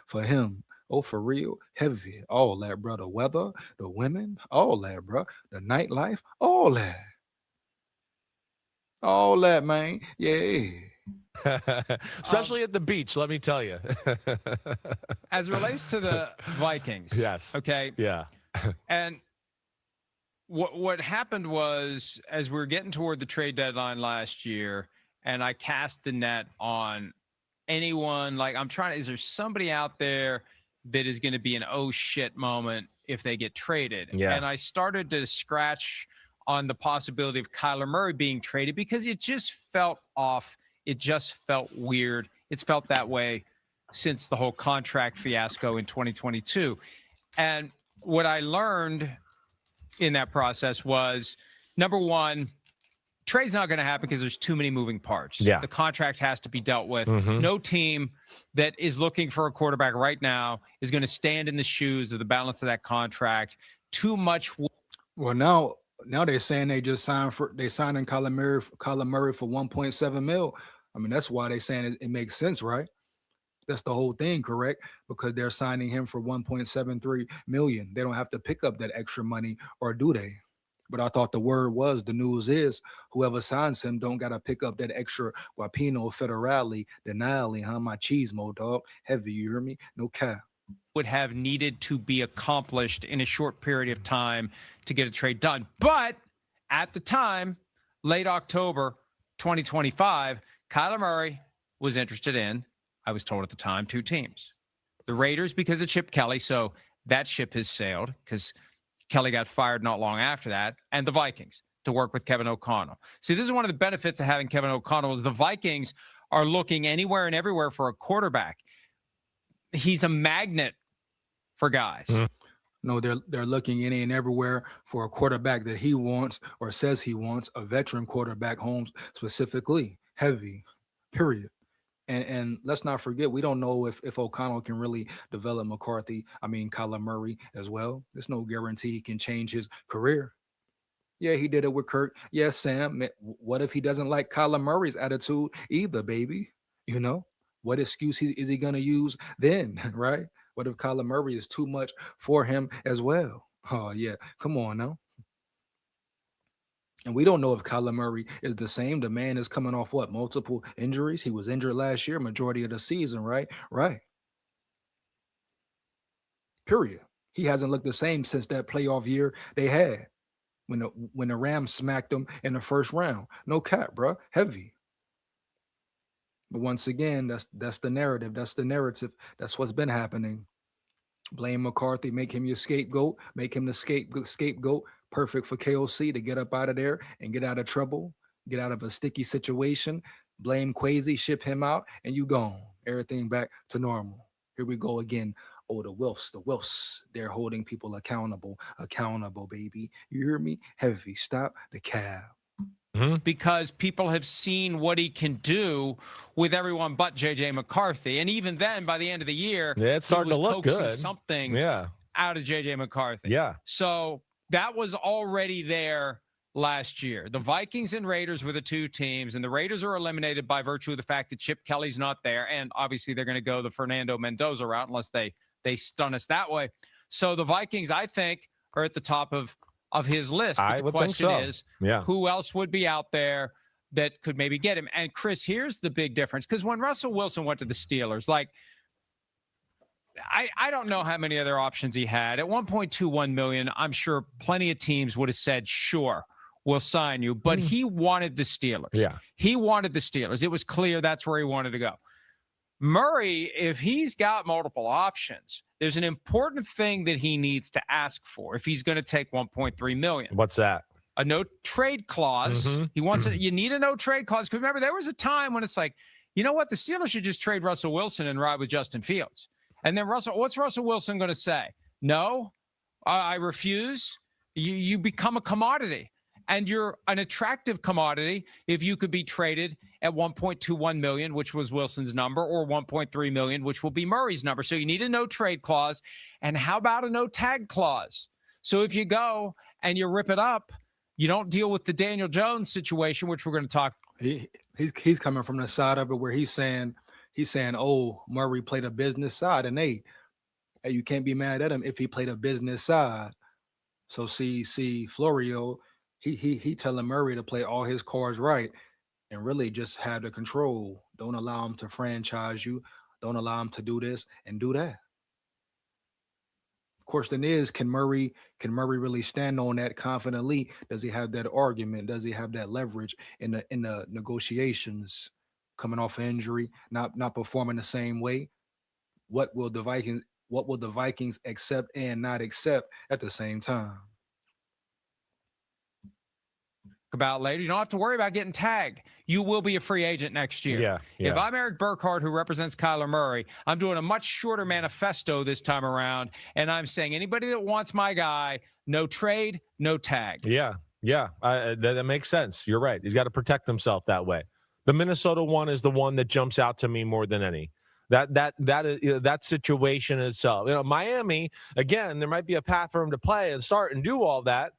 For him. Oh, for real, heavy. All that, bro. The weather, the women, all that, bro. The nightlife, all that, man. Yeah. Especially at the beach, let me tell you. As it relates to the Vikings. Yes. Okay. Yeah. And what happened was, as we were getting toward the trade deadline last year, and I cast the net on anyone, like is there somebody out there that is going to be an oh shit moment if they get traded? Yeah. And I started to scratch on the possibility of Kyler Murray being traded because it just felt off. It just felt weird. It's felt that way since the whole contract fiasco in 2022. And what I learned in that process was, number one, trade's not going to happen because there's too many moving parts. Yeah. The contract has to be dealt with. Mhm. No team that is looking for a quarterback right now is going to stand in the shoes of the balance of that contract. Too much. Well, now they're saying they signing Kyler Murray for 1.7 mil. I mean, that's why they're saying it makes sense, right? That's the whole thing, correct? Because they're signing him for 1.73 million. They don't have to pick up that extra money, or do they? But I thought the news is whoever signs him don't got to pick up that extra guapino federale, denali, machismo, dog. Heavy, you hear me? No cap. Would have needed to be accomplished in a short period of time to get a trade done. But at the time, late October 2025, Kyler Murray was interested in, I was told at the time, two teams. The Raiders because of Chip Kelly, so that ship has sailed because Kelly got fired not long after that, and the Vikings to work with Kevin O'Connell. See, this is one of the benefits of having Kevin O'Connell is the Vikings are looking anywhere and everywhere for a quarterback. He's a magnet for guys. Mm-hmm. No, they're looking any and everywhere for a quarterback that he wants or says he wants, a veteran quarterback, Holmes specifically. Heavy, period. And let's not forget, we don't know if O'Connell can really develop Kyler Murray as well. There's no guarantee he can change his career. Yeah, he did it with Kirk. Yes, Sam. What if he doesn't like Kyler Murray's attitude either, baby? You know, what excuse is he going to use then, right? What if Kyler Murray is too much for him as well? Oh, yeah. Come on now. And we don't know if Kyler Murray is the same. The man is coming off multiple injuries. He was injured last year, majority of the season, right? Right. Period. He hasn't looked the same since that playoff year they had when the Rams smacked him in the first round. No cap, bro. Heavy. But once again, that's the narrative. That's the narrative. That's what's been happening. Blame McCarthy, make him your scapegoat, make him the scapegoat. Perfect for KOC to get up out of there and get out of trouble, get out of a sticky situation. Blame Quasi, ship him out, and you gone. Everything back to normal. Here we go again. Oh, the Wilfs. They're holding people accountable, baby. You hear me? Heavy. Stop the cab. Mm-hmm. Because people have seen what he can do with everyone but JJ McCarthy. And even then, by the end of the year, it's starting to look good. Something out of JJ McCarthy. Yeah. So that was already there last year. The Vikings and Raiders were the two teams, and the Raiders are eliminated by virtue of the fact that Chip Kelly's not there, and obviously they're going to go the Fernando Mendoza route unless they stun us that way. So the Vikings, I think, are at the top of his list. But the question is, who else would be out there that could maybe get him? And Chris, here's the big difference, because when Russell Wilson went to the Steelers, like, I don't know how many other options he had. At $1.21 million, I'm sure plenty of teams would have said, sure, we'll sign you. But he wanted the Steelers. Yeah. He wanted the Steelers. It was clear that's where he wanted to go. Murray, if he's got multiple options, there's an important thing that he needs to ask for if he's going to take $1.3 million. What's that? A no trade clause. He wants it. You need a no trade clause. Because remember, there was a time when it's like, you know what? The Steelers should just trade Russell Wilson and ride with Justin Fields. And then what's Russell Wilson going to say? No, I refuse. You become a commodity, and you're an attractive commodity if you could be traded at $1.21 million, which was Wilson's number, or $1.3 million, which will be Murray's number. So you need a no trade clause. And how about a no tag clause? So if you go and you rip it up, you don't deal with the Daniel Jones situation, which we're going to talk. He's coming from the side of it where he's saying, oh, Murray played a business side, and hey, you can't be mad at him if he played a business side. So see, Florio, he telling Murray to play all his cards right and really just have the control. Don't allow him to franchise you. Don't allow him to do this and do that. Question is, can Murray really stand on that confidently? Does he have that argument? Does he have that leverage in the negotiations? Coming off an injury, not performing the same way. What will the Vikings accept and not accept at the same time? About later, you don't have to worry about getting tagged. You will be a free agent next year. Yeah. If I'm Eric Burkhardt, who represents Kyler Murray, I'm doing a much shorter manifesto this time around, and I'm saying anybody that wants my guy, no trade, no tag. Yeah. That makes sense. You're right. He's got to protect himself that way. The Minnesota one is the one that jumps out to me more than any. That situation itself. Miami, again, there might be a path for him to play and start and do all that,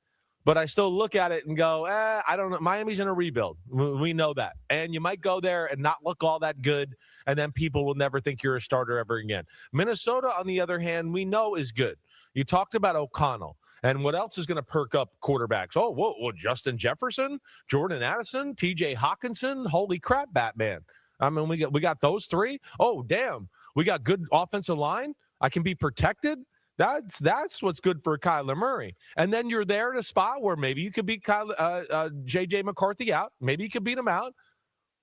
but I still look at it and go, I don't know. Miami's in a rebuild. We know that. And you might go there and not look all that good, and then people will never think you're a starter ever again. Minnesota, on the other hand, we know is good. You talked about O'Connell. And what else is going to perk up quarterbacks? Oh, whoa, Justin Jefferson, Jordan Addison, TJ Hawkinson. Holy crap, Batman. I mean, we got those three. Oh, damn. We got good offensive line. I can be protected. That's what's good for Kyler Murray. And then you're there in a spot where maybe you could beat J.J. McCarthy out. Maybe you could beat him out.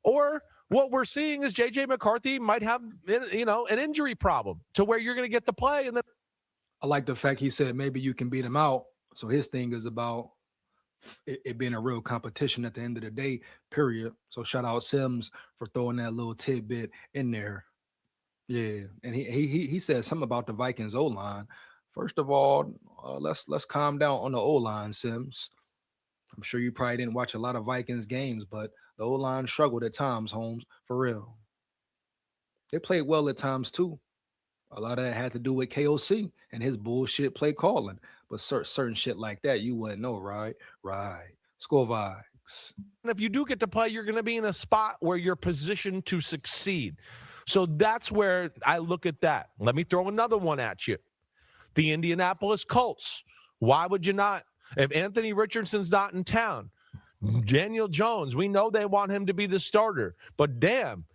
Or what we're seeing is J.J. McCarthy might have, an injury problem to where you're going to get the play. And then I like the fact he said maybe you can beat him out. So his thing is about it being a real competition at the end of the day, period. So shout out Sims for throwing that little tidbit in there. Yeah, and he said something about the Vikings O-line. First of all, let's calm down on the O-line, Sims. I'm sure you probably didn't watch a lot of Vikings games, but the O-line struggled at times, Holmes, for real. They played well at times too. A lot of that had to do with KOC and his bullshit play calling. But certain shit like that, you wouldn't know, right? Right. SKOL Vikes. And if you do get to play, you're going to be in a spot where you're positioned to succeed. So that's where I look at that. Let me throw another one at you. The Indianapolis Colts. Why would you not? If Anthony Richardson's not in town, Daniel Jones, we know they want him to be the starter. But damn,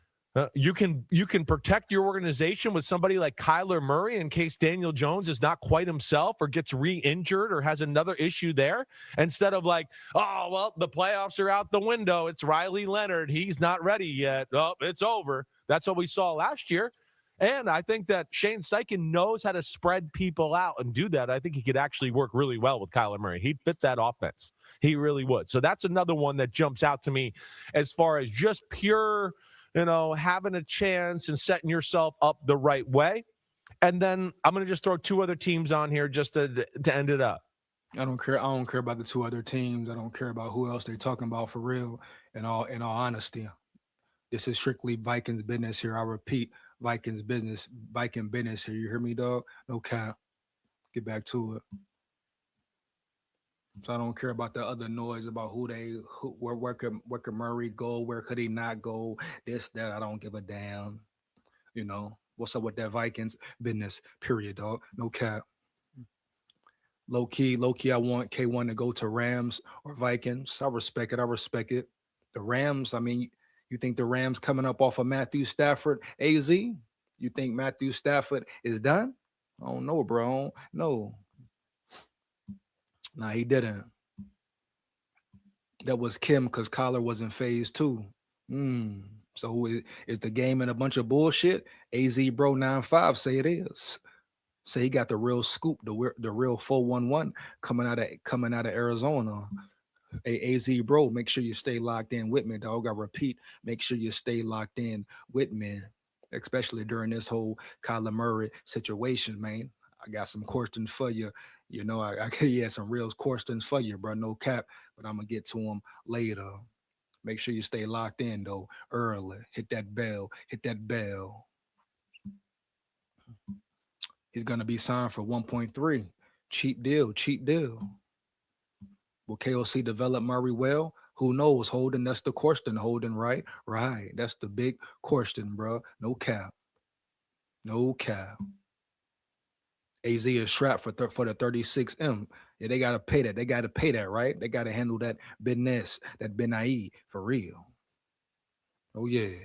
you can protect your organization with somebody like Kyler Murray in case Daniel Jones is not quite himself or gets re-injured or has another issue there, instead of like, oh, well, the playoffs are out the window. It's Riley Leonard. He's not ready yet. Oh, it's over. That's what we saw last year. And I think that Shane Steichen knows how to spread people out and do that. I think he could actually work really well with Kyler Murray. He'd fit that offense. He really would. So that's another one that jumps out to me as far as just pure, having a chance and setting yourself up the right way. And then I'm going to just throw two other teams on here just to end it up. I don't care about the two other teams. I don't care about who else they're talking about for real. In all honesty, this is strictly Vikings business here. I repeat, Viking business here. You hear me, dog? No cap. Get back to it. So I don't care about the other noise about where could Murray go, where could he not go, this, that. I don't give a damn. What's up with that Vikings business? Period, dog. No cap. Low key, I want K1 to go to Rams or Vikings. I respect it. I respect it. The Rams, I mean, you think the Rams coming up off of Matthew Stafford, AZ? You think Matthew Stafford is done? I don't know, bro. No. Nah, he didn't. That was Kim because Collar was in phase two. Mm. So is the game in a bunch of bullshit? AZ Bro 95 say it is. Say he got the real scoop, the real 411 coming out of Arizona. Hey, AZ Bro, make sure you stay locked in with me, dog. I repeat, make sure you stay locked in with me, especially during this whole Kyler Murray situation, man. I got some questions for you. I yeah, some real questions for you, bro. No cap, but I'm gonna get to them later. Make sure you stay locked in though early. Hit that bell. Hit that bell. He's gonna be signed for 1.3. Cheap deal. Cheap deal. Will KOC develop Murray well? Who knows? Holding, that's the question. Holding, right? Right. That's the big question, bro. No cap. No cap. AZ is strapped for the 36M. Yeah, they gotta pay that. They gotta pay that, right? They gotta handle that business, that Benai for real. Oh yeah.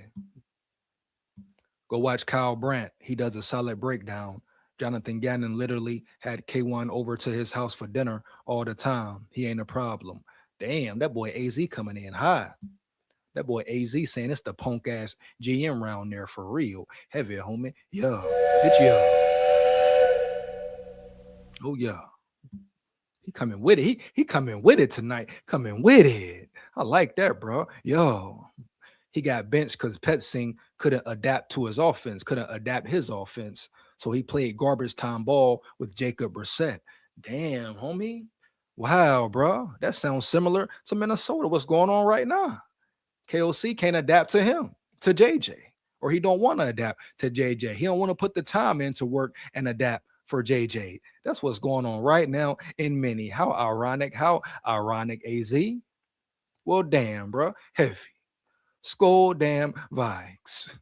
Go watch Kyle Brandt. He does a solid breakdown. Jonathan Gannon literally had K1 over to his house for dinner all the time. He ain't a problem. Damn, that boy AZ coming in high. That boy AZ saying it's the punk ass GM round there for real. Heavy, homie. Yeah. Bitch, yeah. Oh, yeah. He coming with it. He coming with it tonight. Coming with it. I like that, bro. Yo. He got benched because Petsing couldn't adapt to his offense, couldn't adapt his offense. So he played garbage time ball with Jacob Brissett. Damn, homie. Wow, bro. That sounds similar to Minnesota. What's going on right now? KOC can't adapt to him, to JJ, or he don't want to adapt to JJ. He don't want to put the time in to work and adapt for JJ. That's what's going on right now in Mini. How ironic, AZ. Well, damn, bro. Heavy. SKOL damn Vikes.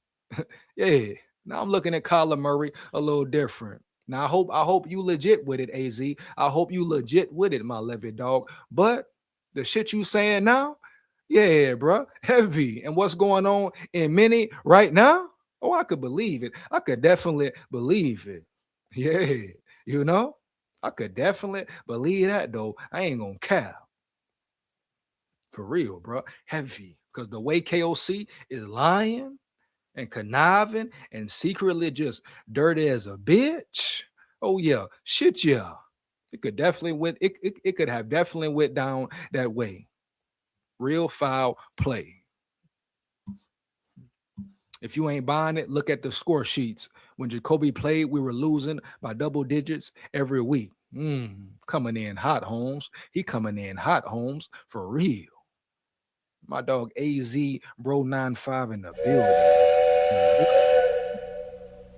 Yeah. Now I'm looking at Kyler Murray a little different. Now I hope you legit with it, AZ. I hope you legit with it, my levy dog. But the shit you saying now, yeah, bro, heavy. And what's going on in Mini right now? Oh, I could believe it. I could definitely believe it. Yeah, I could definitely believe that though. I ain't gonna cap. For real, bro. Heavy. Because the way KOC is lying and conniving and secretly just dirty as a bitch. Oh yeah. Shit, yeah. It could definitely it could have definitely went down that way. Real foul play. If you ain't buying it, look at the score sheets. When Jacoby played, we were losing by double digits every week. Coming in hot, Holmes. He coming in hot, Holmes, for real. My dog AZ Bro 95 in the building.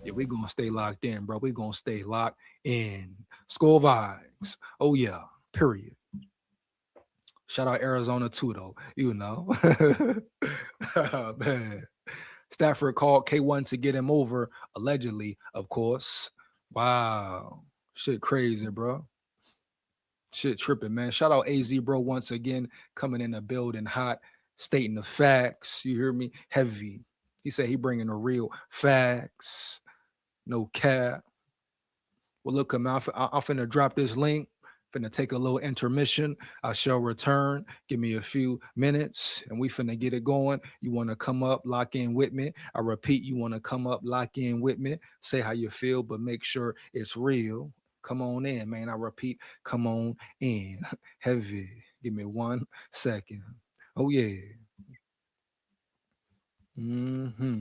Yeah, we gonna stay locked in, bro. We gonna stay locked in. SKOL Vibes. Oh yeah. Period. Shout out Arizona too, though. Man. Stafford called K1 to get him over, allegedly, of course. Wow. Shit crazy, bro. Shit tripping, man. Shout out AZ Bro once again, coming in the building hot, stating the facts. You hear me? Heavy. He said he bringing the real facts. No cap. Well, look, I'm finna drop this link. Finna take a little intermission. I shall return. Give me a few minutes and we finna get it going. You want to come up, lock in with me. I repeat, you want to come up, lock in with me. Say how you feel, but make sure it's real. Come on in, man. I repeat, come on in. Heavy. Give me 1 second. Oh, yeah. Mm-hmm.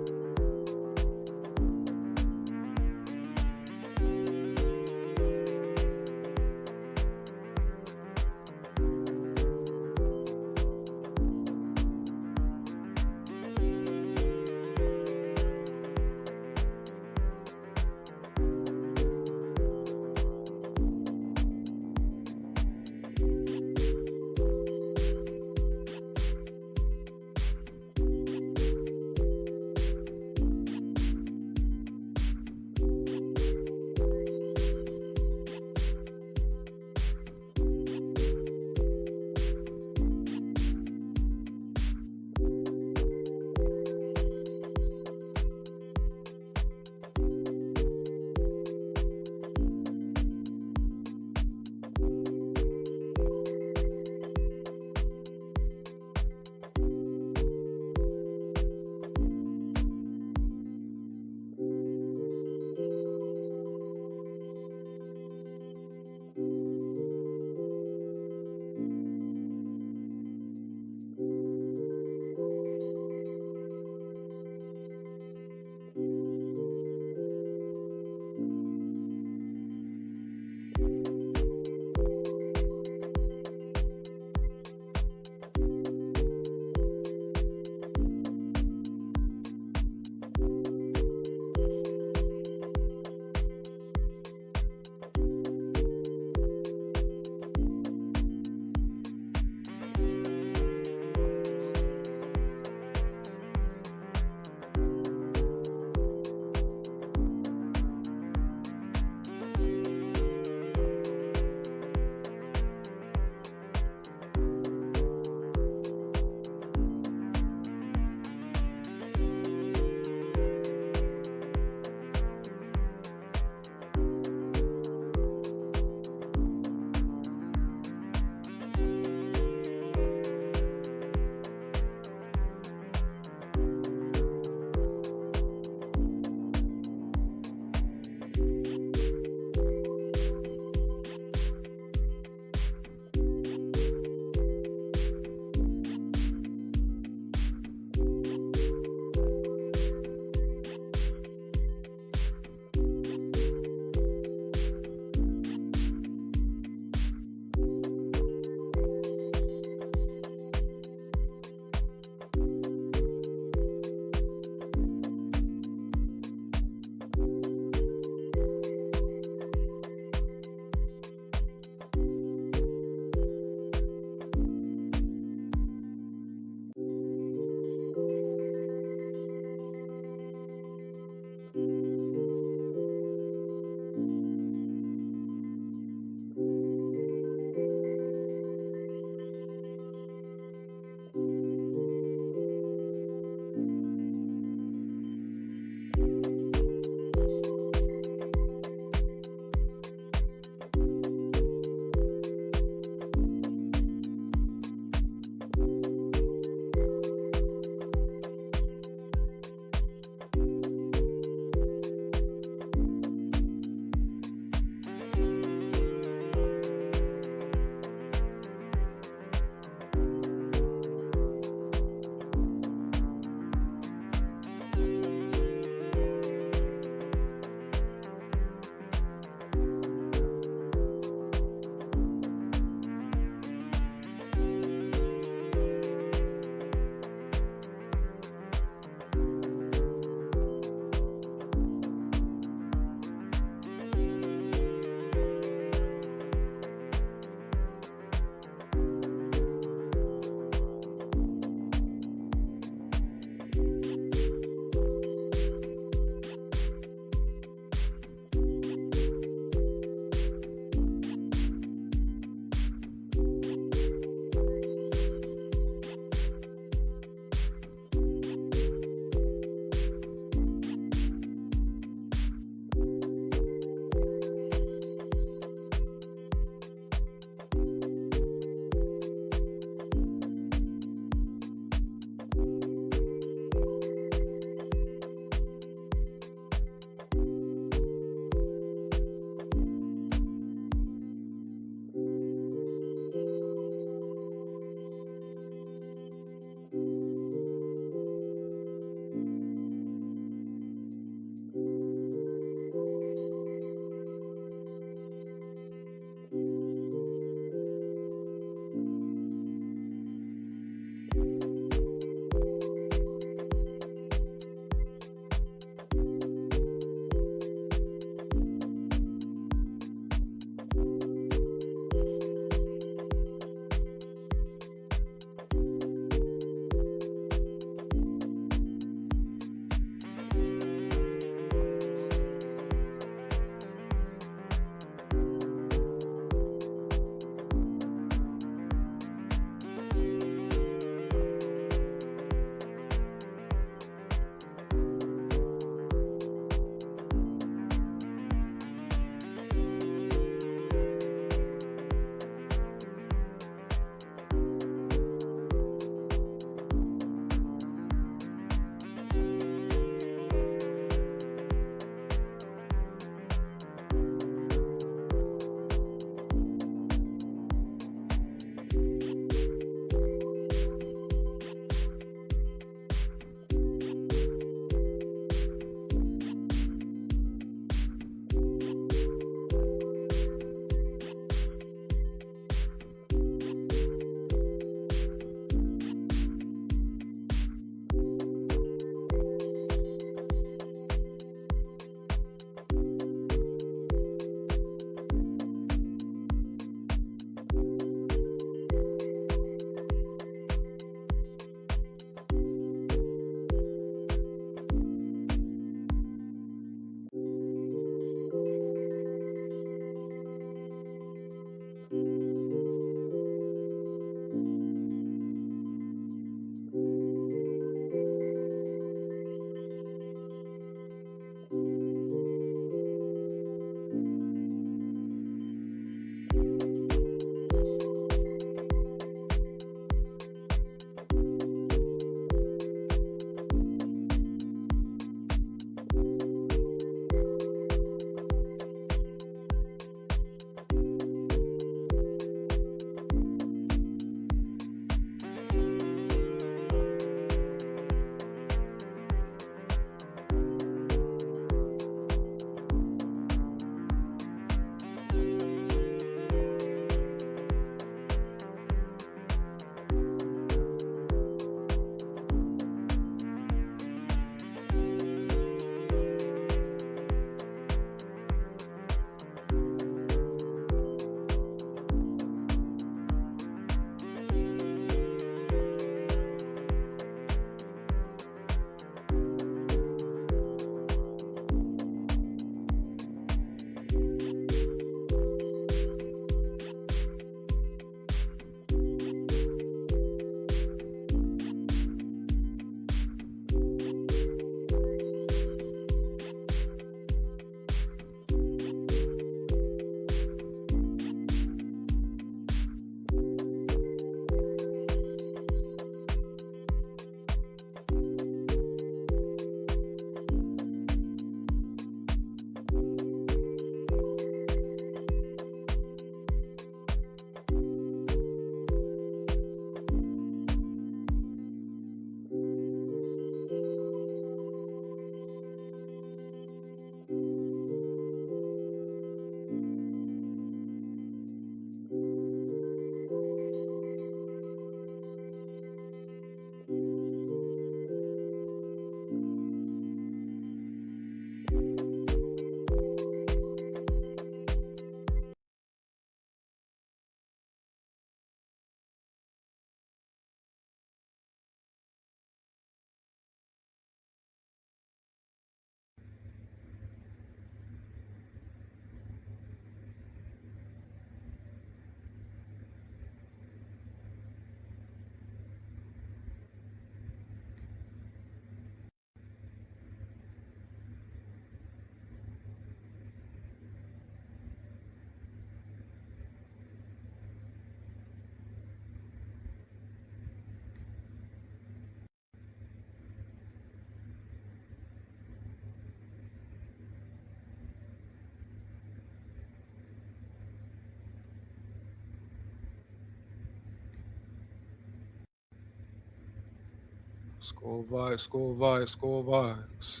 SKOL Vikes, SKOL Vikes, SKOL Vikes.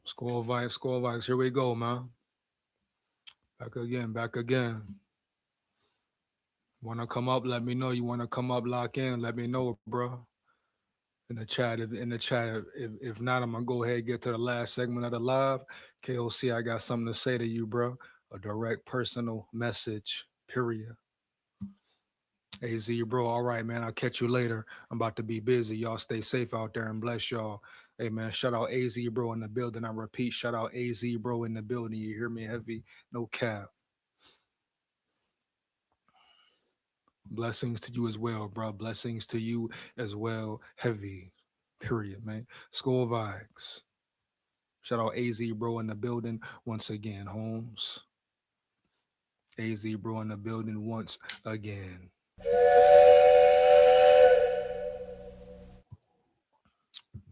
SKOL Vikes, SKOL Vikes. Here we go, man. Back again, back again. Wanna come up? Let me know. You wanna come up, lock in? Let me know, bro. In the chat, if not, I'm gonna go ahead and get to the last segment of the live. KOC, I got something to say to you, bro. A direct personal message. Period. AZ, bro. All right, man. I'll catch you later. I'm about to be busy. Y'all stay safe out there and bless y'all. Hey, man. Shout out AZ, bro, in the building. I repeat, shout out AZ, bro, in the building. You hear me? Heavy, no cap. Blessings to you as well, bro. Blessings to you as well. Heavy. Period, man. SKOL Vikes. Shout out AZ, bro, in the building once again, Holmes. AZ, bro, in the building once again.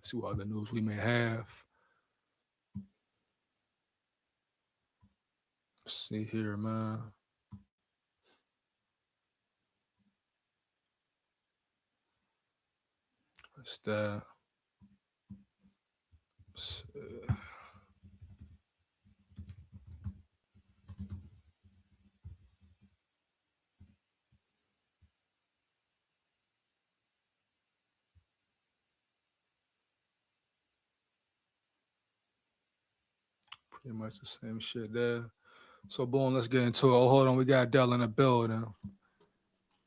See what other news we may have. Let's see here, man. What's that? Pretty much the same shit there. So, boom, let's get into it. Oh, hold on. We got Dell in the building.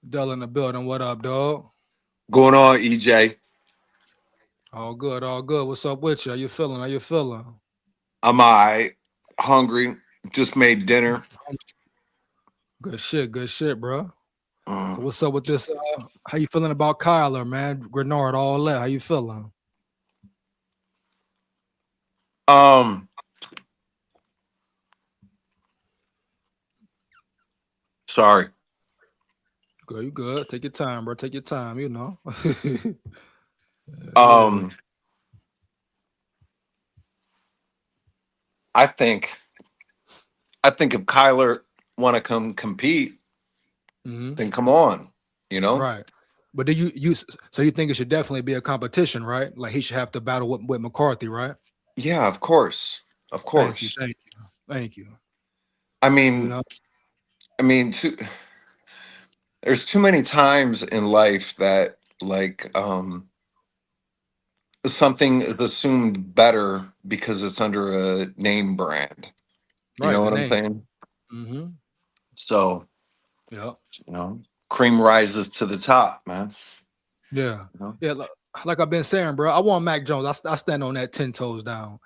Dell in the building. What up, dog? Going on, EJ? All good, all good. What's up with you? How you feeling? How you feeling? I'm all right. Hungry. Just made dinner. Good shit, bro. Uh, So what's up with this? How you feeling about Kyler, man? Grenard, all that. How you feeling? Sorry. Good, you good. Take your time, bro. Take your time, you know. Yeah. I think if Kyler want to come compete, then come on, you know? Right. But do you so you think it should definitely be a competition, right? Like he should have to battle with McCarthy, right? Yeah, of course. Of course. Thank you. I mean, You know? There's too many times in life that like something is assumed better because it's under a name brand. You Right, know the what I'm name. saying? Mm-hmm. So, Yeah. Cream rises to the top, man. Yeah. You know? Yeah. Like I've been saying, bro, I want Mac Jones. I stand on that 10 toes down.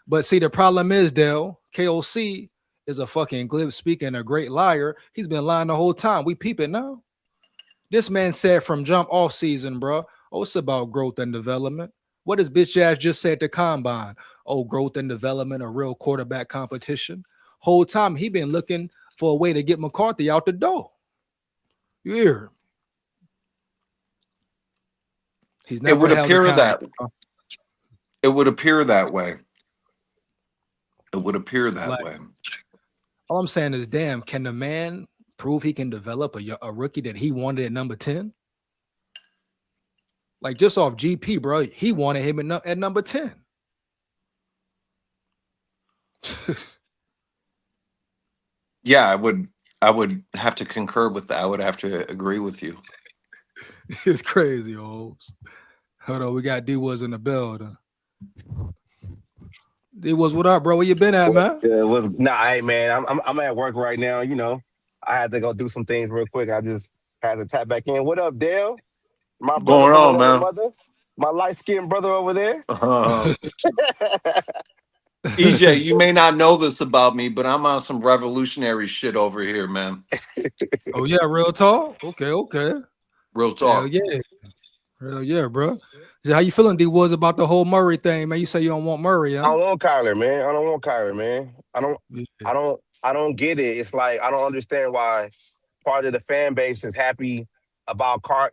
But see, the problem is, Dale, KOC is a fucking glib speaker and a great liar. He's been lying the whole time. We peep it now. This man said from jump off season, bro. Oh, it's about growth and development. What does bitch ass just said to combine? Oh, growth and development, a real quarterback competition. Whole time he been looking for a way to get McCarthy out the door. You hear? He's never It would held appear that accountable. it would appear that way. It would appear that Like, way. all I'm saying is, damn, can the man prove he can develop a rookie that he wanted at number 10? Like just off GP, bro, he wanted him at number 10. Yeah, I would have to concur with that. I would have to agree with you. It's crazy, O's. Hold on, we got D-Woods in the building. D-Woods, what up, bro? Where you been at, man? Hey, man, I'm at work right now. You know, I had to go do some things real quick. I just had to tap back in. What up, Dale? My brother Going from on, another man? mother, my light-skinned brother over there. EJ, you may not know this about me, but I'm on some revolutionary shit over here, man. Oh, yeah, real talk? Okay. Real talk. Hell yeah, bro. So how you feeling, D-Woods, about the whole Murray thing, man? You say you don't want Murray, huh? I don't want Kyler, man. I don't want Kyler, man. I don't get it. It's like I don't understand why part of the fan base is happy about acquiring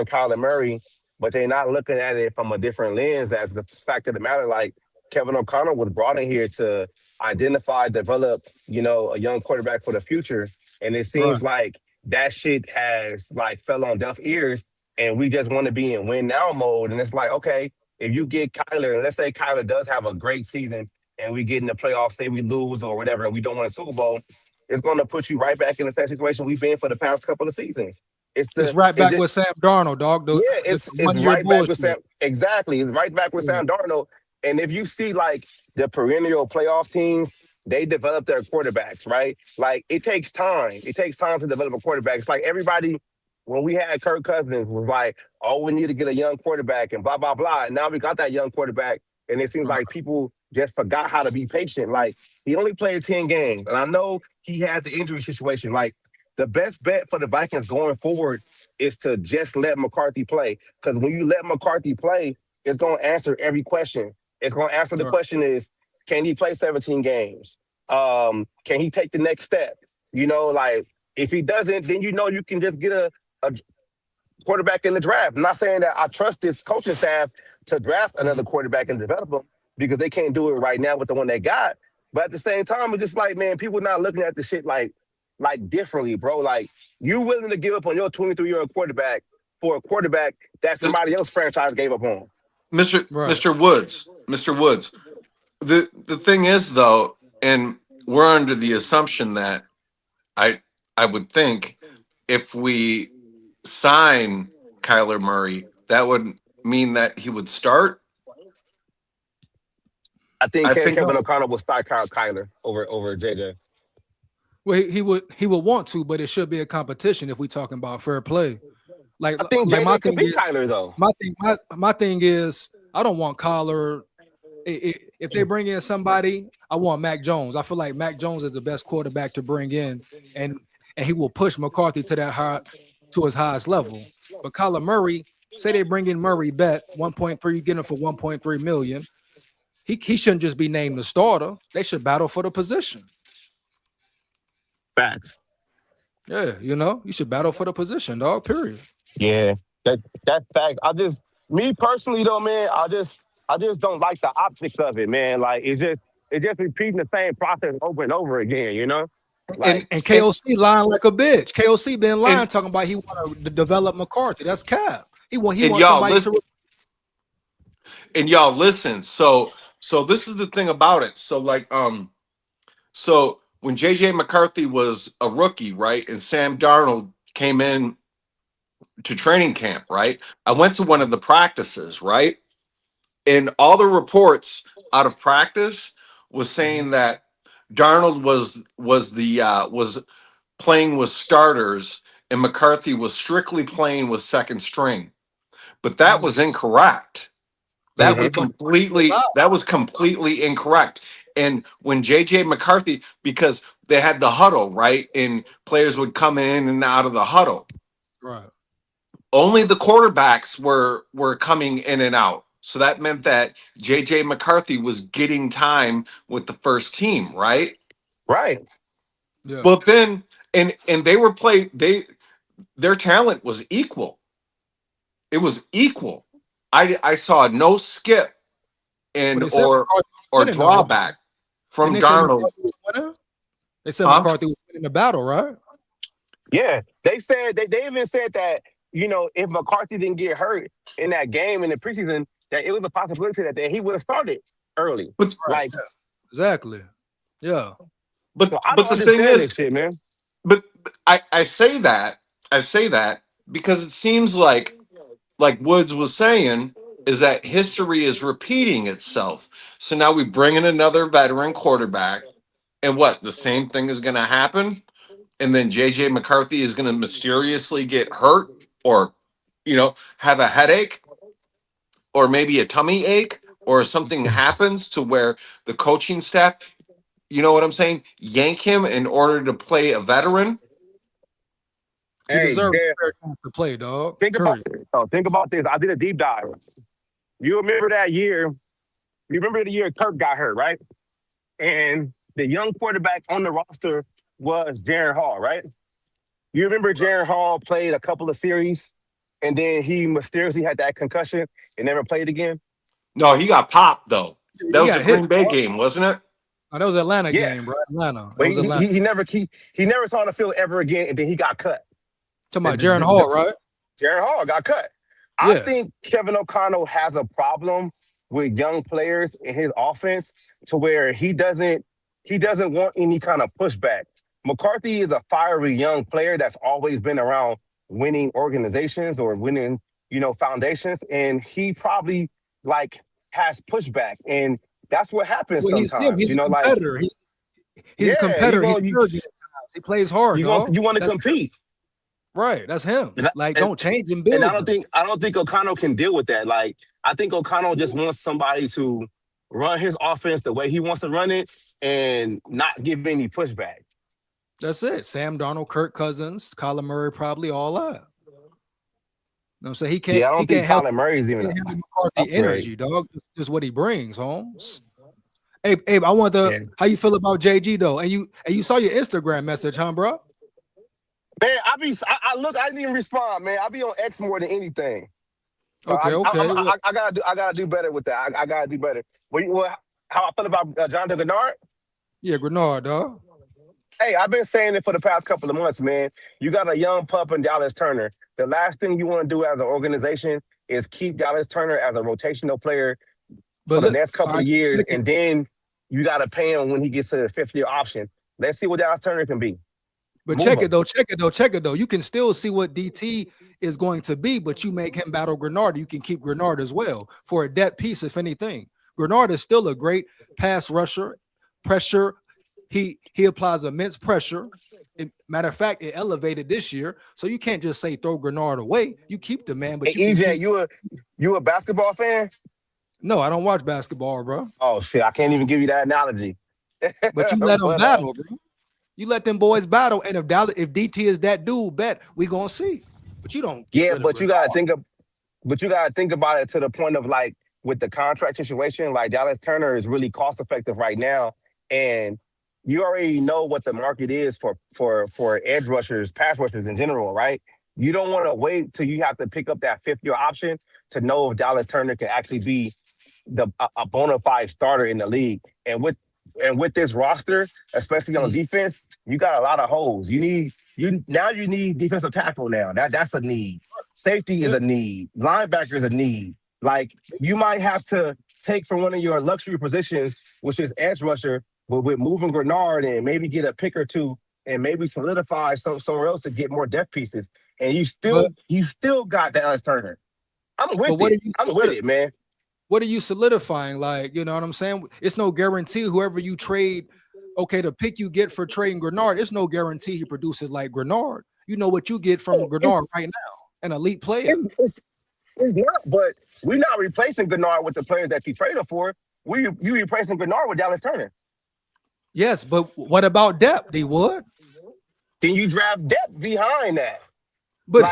Kyler Murray, but they're not looking at it from a different lens. As the fact of the matter, like Kevin O'Connell was brought in here to identify, develop, a young quarterback for the future. And it Right. seems like that shit has like fell on deaf ears, and we just want to be in win now mode. And it's like, okay, if you get Kyler, and let's say Kyler does have a great season, and we get in the playoffs, say we lose or whatever, and we don't win a Super Bowl, it's going to put you right back in the same situation we've been for the past couple of seasons. It's right back with Sam Darnold, dog. Yeah, Just it's 1 year right back with bullshit. Sam. Exactly, it's right back with Sam Darnold. And if you see like the perennial playoff teams, they develop their quarterbacks, right? Like it takes time. It takes time to develop a quarterback. It's like everybody, when we had Kirk Cousins, was like, oh, we need to get a young quarterback and blah, blah, blah. And now we got that young quarterback. And it seems like people just forgot how to be patient. Like he only played 10 games. And I know he had the injury situation. Like the best bet for the Vikings going forward is to just let McCarthy play. Because when you let McCarthy play, it's going to answer every question. It's going to answer the question is, can he play 17 games? Can he take the next step? Like if he doesn't, then you can just get a quarterback in the draft. I'm not saying that I trust this coaching staff to draft another quarterback and develop him because they can't do it right now with the one they got. But at the same time, it's just like, man, people not looking at the shit like differently, bro. Like you willing to give up on your 23-year-old quarterback for a quarterback that somebody else franchise gave up on. Mr. Woods. The thing is though, and we're under the assumption that I would think if we sign Kyler Murray, that would mean that he would start. I think Kevin O'Connell will start Kyler over JJ. Well, he would want to, but it should be a competition if we're talking about fair play. Like I think JJ could beat Kyler though. My thing is I don't want Kyler. If they bring in somebody, I want Mac Jones. I feel like Mac Jones is the best quarterback to bring in, and he will push McCarthy to his highest level. But Kyler Murray, say they bring in Murray bet 1.3, you get him for 1.3 million. He shouldn't just be named the starter. They should battle for the position. Facts. Yeah, you should battle for the position, dog. Period. Yeah, that's fact. Me personally though, man, I just don't like the optics of it, man. Like it's just repeating the same process over and over again, Like, and KOC lying like a bitch. KOC been lying, talking about he want to develop McCarthy. That's cap. He wants somebody to. And y'all listen. So this is the thing about it. So like so when JJ McCarthy was a rookie, right, and Sam Darnold came in to training camp, right? I went to one of the practices, right? And all the reports out of practice was saying that Darnold was playing with starters and McCarthy was strictly playing with second string. But that was incorrect. That was completely incorrect. And when JJ McCarthy, because they had the huddle, right? And players would come in and out of the huddle. Right. Only the quarterbacks were coming in and out. So that meant that JJ McCarthy was getting time with the first team, right? Right. Yeah. But then and they were their talent was equal. It was equul. I saw no skip and or drawback from Darnold. They said McCarthy was winning the battle, right? Yeah. They said they even said that, if McCarthy didn't get hurt in that game in the preseason, that it was a possibility that he would have started early. But, exactly. Yeah. But the thing is, shit, man. But I say that because it seems like Woods was saying, is that history is repeating itself. So now we bring in another veteran quarterback, and the same thing is going to happen, and then JJ McCarthy is going to mysteriously get hurt, or have a headache, or maybe a tummy ache, or something happens to where the coaching staff, you know what I'm saying, yank him in order to play a veteron. He deserves to play, dog. Think about this. I did a deep dive. You remember that year? You remember the year Kirk got hurt, right? And the young quarterback on the roster was Jaren Hall, right? You remember Jaren Hall played a couple of series, and then he mysteriously had that concussion and never played again? No, he got popped though. That was got the hit, Green Bay bro. game, wasn't it? Oh, that was Atlanta Yeah. game, bro. Atlanta. That But was Atlanta. he never saw the field ever again, and then he got cut. Talking about Jaron Hall, right? Jaron Hall got cut. I Yeah. think Kevin O'Connell has a problem with young players in his offense to where he doesn't want any kind of pushback. McCarthy is a fiery young player that's always been around winning organizations or winning, foundations, and he probably has pushback, and that's what happens Well, he's him. sometimes. He's a competitor. He's a competitor. He's arrogant at times. He plays hard, you dog. want to That's compete. right. That's him. And- Don't change and build. And I don't think O'Connell can deal with that. Like, I think O'Connell just wants somebody to run his offense the way he wants to run it and not give any pushback. That's it. Sam Darnold, Kirk Cousins, Kyler Murray, probably all that. You know what I'm saying? He can't. Yeah, I don't think help Kyler Murray's even McCarthy upgrade. energy, dog. Just what he brings, Holmes. Abe, I want to. Yeah. How you feel about JG though? And you saw your Instagram message, huh, bro? Man, I didn't even respond, man. I be on X more than anything. So Okay. I gotta do better with that. I gotta do better. How I feel about Jonathan Gennard? Yeah, Grenard, dog. Hey, I've been saying it for the past couple of months, man. You got a young pup in Dallas Turner. The last thing you want to do as an organization is keep Dallas Turner as a rotational player for the next couple of years, and then you got to pay him when he gets to the fifth-year option. Let's see what Dallas Turner can be. But check it though. You can still see what DT is going to be, but you make him battle Grenard. You can keep Grenard as well for a depth piece, if anything. Grenard is still a great pass rusher, pressure. He applies immense pressure. Matter of fact, it elevated this year, so you can't just say throw Grenard away. You keep the man, but hey, EJ, you a basketball fan? No, I don't watch basketball, bro. Oh shit, I can't even give you that analogy. But you let them battle, bro. You let them boys battle, and if DT is that dude, we gonna see. But you don't. Yeah, but you gotta think about it to the point of like with the contract situation. Like Dallas Turner is really cost effective right now, and you already know what the market is for edge rushers, pass rushers in general, right? You don't want to wait till you have to pick up that fifth-year option to know if Dallas Turner can actually be a bona fide starter in the league. And with this roster, especially on defense, you got a lot of holes. You need defensive tackle now. That's a need. Safety is a need. Linebacker is a need. Like, you might have to take from one of your luxury positions, which is edge rusher, with moving Grenard and maybe get a pick or two and maybe solidify somewhere else to get more depth pieces. And you still got Dallas Turner. I'm with it, man. What are you solidifying? Like, you know what I'm saying? It's no guarantee whoever you trade, the pick you get for trading Grenard, it's no guarantee he produces like Grenard. You know what you get from Grenard right now, an elite player. It's not, but we're not replacing Grenard with the players that you traded for. You replacing Grenard with Dallas Turner. Yes, but what about depth, D-Wood? Then you draft depth behind that. But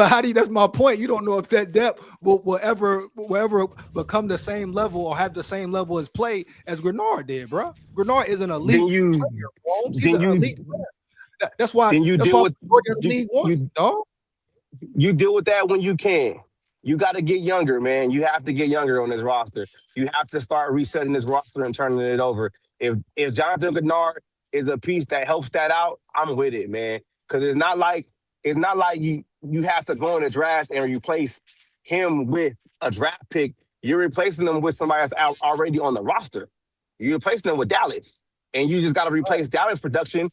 how do you, that's my point. You don't know if that depth will ever become the same level or have the same level as play as Grenard did, bro. Grenard is an elite player. He's an elite player. That's why you deal with that when you can. You got to get younger, man. You have to get younger on this roster. You have to start resetting this roster and turning it over. If Jonathan Gennard is a piece that helps that out, I'm with it, man. Because it's not like you have to go in the draft and replace him with a draft pick. You're replacing them with somebody that's already on the roster. You're replacing them with Dallas, and you just got to replace Dallas production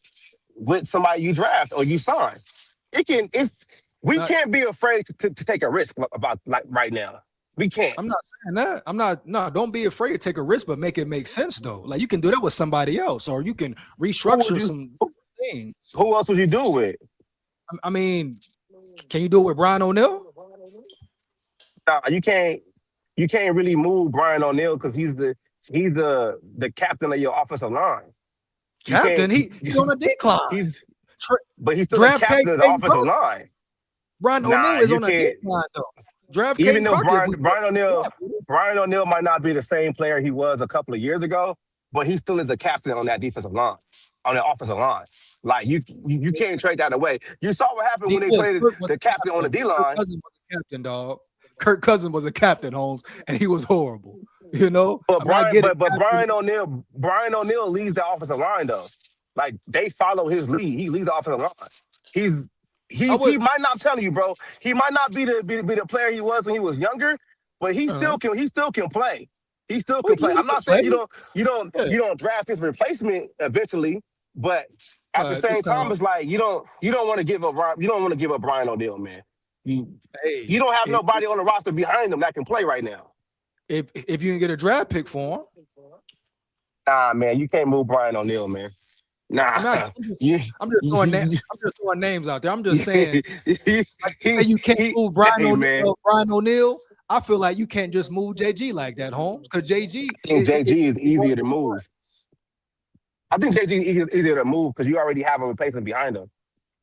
with somebody you draft or you sign. We can't be afraid to take a risk about like right now. We can't. I'm not saying that. No, don't be afraid to take a risk, but make it make sense though. Like you can do that with somebody else, or you can restructure some things. Who else would you do it with? I mean, can you do it with Brian O'Neill? Nah, you can't really move Brian O'Neill because he's the captain of your offensive line. Captain, he's on a decline. But he's still the captain of the offensive line. Brian O'Neill is on a decline though. Even though Brian O'Neill might not be the same player he was a couple of years ago, but he still is the captain on that defensive line, on the offensive line. Like you can't trade that away. You saw what happened when they traded the captain on the D line. Kirk Cousins was a captain, dog. Kirk Cousins was a captain, Holmes, and he was horrible. You know, But I mean, I Brian, get it. but Brian O'Neill leads the offensive line though. Like they follow his lead. He leads the offensive line. He's I would. he might not, I'm telling you, bro. He might not be the player he was when he was younger, but he Uh, still can play. He still well, can play. he I'm can not saying play. Yeah, you don't draft his replacement eventually, but at the but same this time, time, it's like you don't want to give up Brian O'Neill, man. You hey, don't have nobody on the roster behind him that can play right now. if you can get a draft pick for him, Nah, man, you can't move Brian O'Neill, man. I mean, Nah, you, I'm just throwing you, I'm just throwing names out there. I'm just saying, he, like you say, you can't move hey, man. Brian O'Neill. I feel like you can't just move JG like that, Holmes, because JG I think JG is easier to one. move. I think JG is easier to move because you already have a replacement behind him.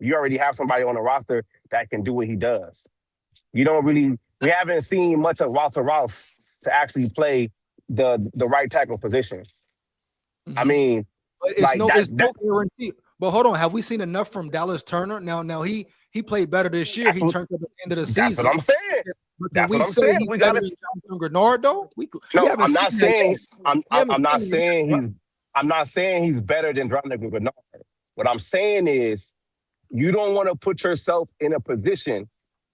You already have somebody on the roster that can do what he does. We haven't seen much of Walter Rouse to actually play the right tackle position. I mean, But it's like no that guarantee. But hold on, have we seen enough from Dallas Turner? Now he played better this year. He turned at the end of the that's season. what I'm saying. But can That's we what I'm say saying. he's We better gotta than Jonathan Grenard though? We No, haven't I'm seen not that saying yet. I'm not seen it yet, saying right? I'm not saying he's better than Jonathan Grenard. What I'm saying is you don't want to put yourself in a position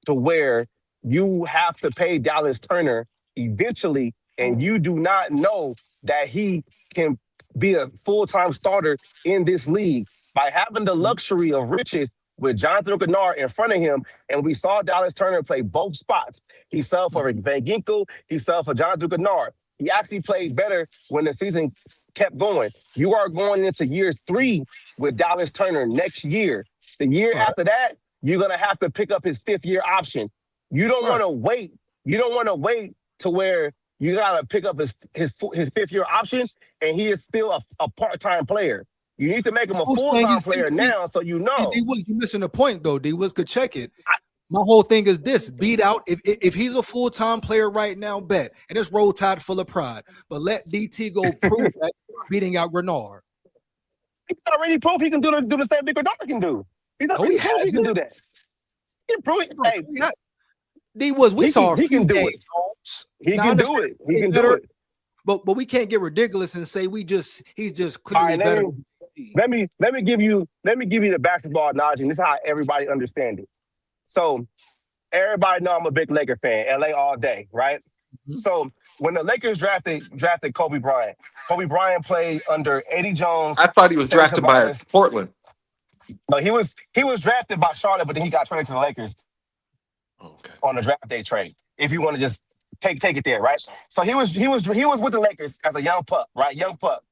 to where you have to pay Dallas Turner eventually, and you do not know that he can be a full-time starter in this league by having the luxury of riches with Jonathan Grenard in front of him. And we saw Dallas Turner play both spots. He subbed for Van Ginkel, he subbed for Jonathan Grenard. He actually played better when the season kept going. You are going into year 3 with Dallas Turner next year. The year Right. after that, you're going to have to pick up his 5th-year option. You don't want to wait. You don't want to wait to where you got to pick up his 5th-year option and he is still a part-time player. You need to make him a Who's saying full-time he's player now so you know. D-Wiz, you're missing the point though. D-Wiz could check it. My whole thing is this: beat out. If he's a full-time player right now, bet, and it's Roll Tide full of pride. But let DT go prove that beating out Grenard. He's already proved he can do the same thing Grenard can do. He's already proved he can do that. He can prove it. Hey, D-Wiz, we saw a he few can do games, it. Holmes. He Now, I can do understand it. He can better, do it. But we can't get ridiculous and say he's just All clearly right, better. let me give you the basketball knowledge, and this is how everybody understands it. So everybody know I'm a big Laker fan, LA all day, right? Mm-hmm. So when the Lakers drafted Kobe Bryant played under Eddie Jones. I thought he was Cedric drafted by Ceballos. Portland. No, he was drafted by Charlotte, but then he got traded to the Lakers on the draft day trade. If you want to just take it there, right? So he was with the Lakers as a young pup, right? Young pup.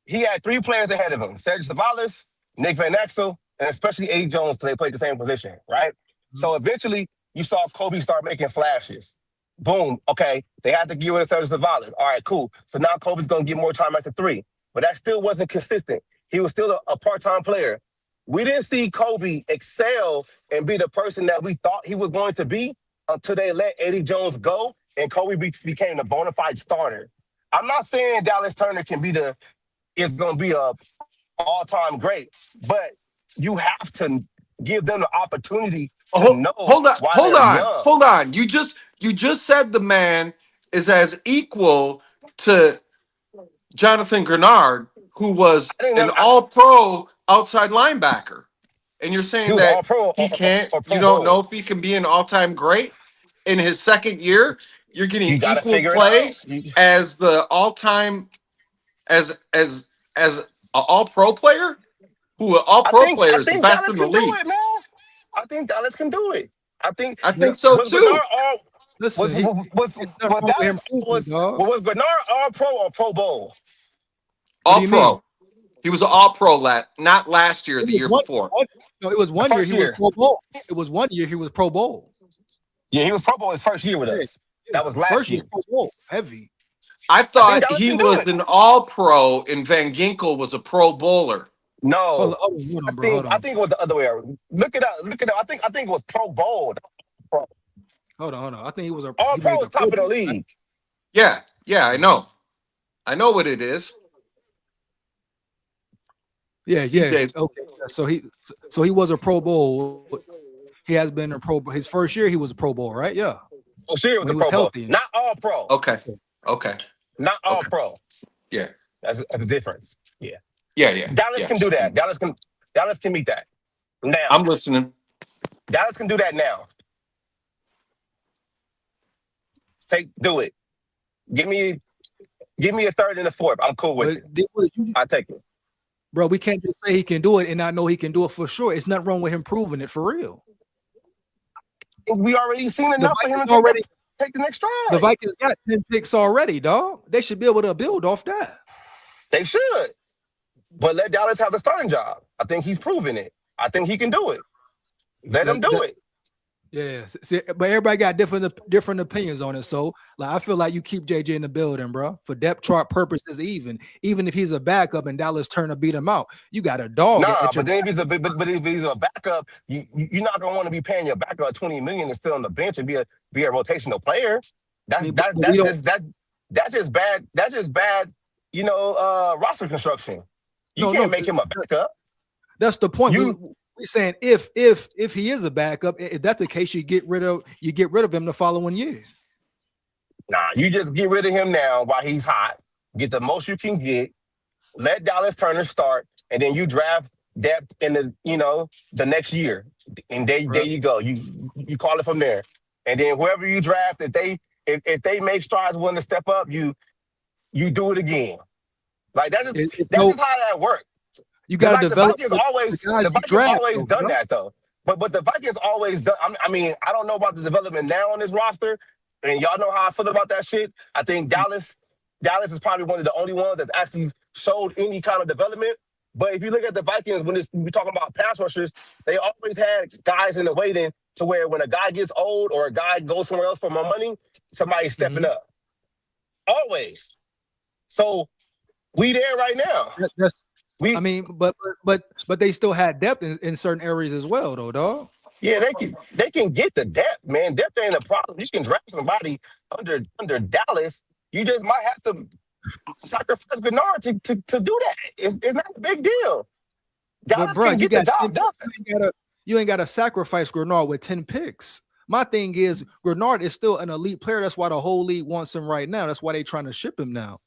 He had 3 players ahead of him: Cedric Ceballos, Nick Van Exel, and especially Eddie Jones, because they played the same position, right? Mm-hmm. So eventually, you saw Kobe start making flashes. Boom. Okay, they had to give it to Cedric Ceballos. All right, cool. So now Kobe's going to get more time after 3, but that still wasn't consistent. He was still a part-time player. We didn't see Kobe excel and be the person that we thought he was going to be until they let Eddie Jones go and Kobe became the bona fide starter. I'm not saying Dallas Turner is going to be a all-time great, but you have to give them the opportunity to know. Hold Young. on. You just said the man is as equal to Jonathan Grenard, who was an all-pro outside linebacker. And you're saying that all-pro, he can't, or you don't know if he can be an all-time great in his second year. You're getting equal play as the all-time, as an all-pro player, who an all-pro player is the best in the league. I think Dallas can do it. I think so too. Listen, was Grenard all pro or Pro Bowl? All pro. He was an all pro not last year, the year before. No, it was one year he was Pro Bowl. It was 1 year he was Pro Bowl. Yeah, he was Pro Bowl his first year with us. That was last year. Pro Bowl, heavy. I thought he was an all pro and Van Ginkel was a Pro Bowler. No, I think it was the other way around. Look it up. I think it was Pro Bowl. Hold on. I think he was all pro was top of the league. Yeah, I know what it is. Yeah. Okay. So he was a Pro Bowl. He has been a Pro Bowl. His first year he was a Pro Bowl, right? Yeah. Oh, sure, it was a Pro Bowl. Not all pro. Okay. Not all Okay. pro. Yeah. That's a difference. Yeah. Yeah. Dallas can do that. Dallas can meet that. Now. I'm listening. Dallas can do that now. Do it. Give me a third and a fourth. I'm cool with it. I take it. Bro, we can't just say he can do it and I know he can do it for sure. It's nothing wrong with him proving it for real. We already seen enough for him to take the next stride. The Vikings got 10 picks already, dog. They should be able to build off that. They should. But let Dallas have the starting job. I think he's proven it. I think he can do it. Let him do it. Yeah, see, but everybody got different opinions on it. So, like, I feel like you keep JJ in the building, bro, for depth chart purposes. Even if he's a backup and Dallas turn to beat him out, you got a dog. But then if he's a backup, you're not gonna want to be paying your backup $20 million and still on the bench and be a rotational player. That's just bad. That's just bad. Roster construction. You can't make him a backup. That's the point. We saying if he is a backup, if that's the case, you get rid of him the following year. Nah, you just get rid of him now while he's hot. Get the most you can get. Let Dallas Turner start, and then you draft depth in the next year, and there you go. You call it from there, and then whoever you draft, if they make strides, willing to step up, you do it again. Like that's just how that works. You got to develop. The Vikings always done that though. But the Vikings always done. I mean, I don't know about the development now on this roster, and y'all know how I feel about that shit. I think Dallas is probably one of the only ones that's actually showed any kind of development. But if you look at the Vikings, when we're talking about pass rushers, they always had guys in the waiting to where when a guy gets old or a guy goes somewhere else for more money, somebody's stepping up. Always. So we there right now. But they still had depth in certain areas as well, though, dog. Yeah, they can get the depth, man. Depth ain't a problem. You can draft somebody under Dallas. You just might have to sacrifice Bernard to do that. It's not a big deal. Dallas can get the job done. You ain't got to sacrifice Grenard with 10 picks. My thing is, Grenard is still an elite player. That's why the whole league wants him right now. That's why they're trying to ship him now.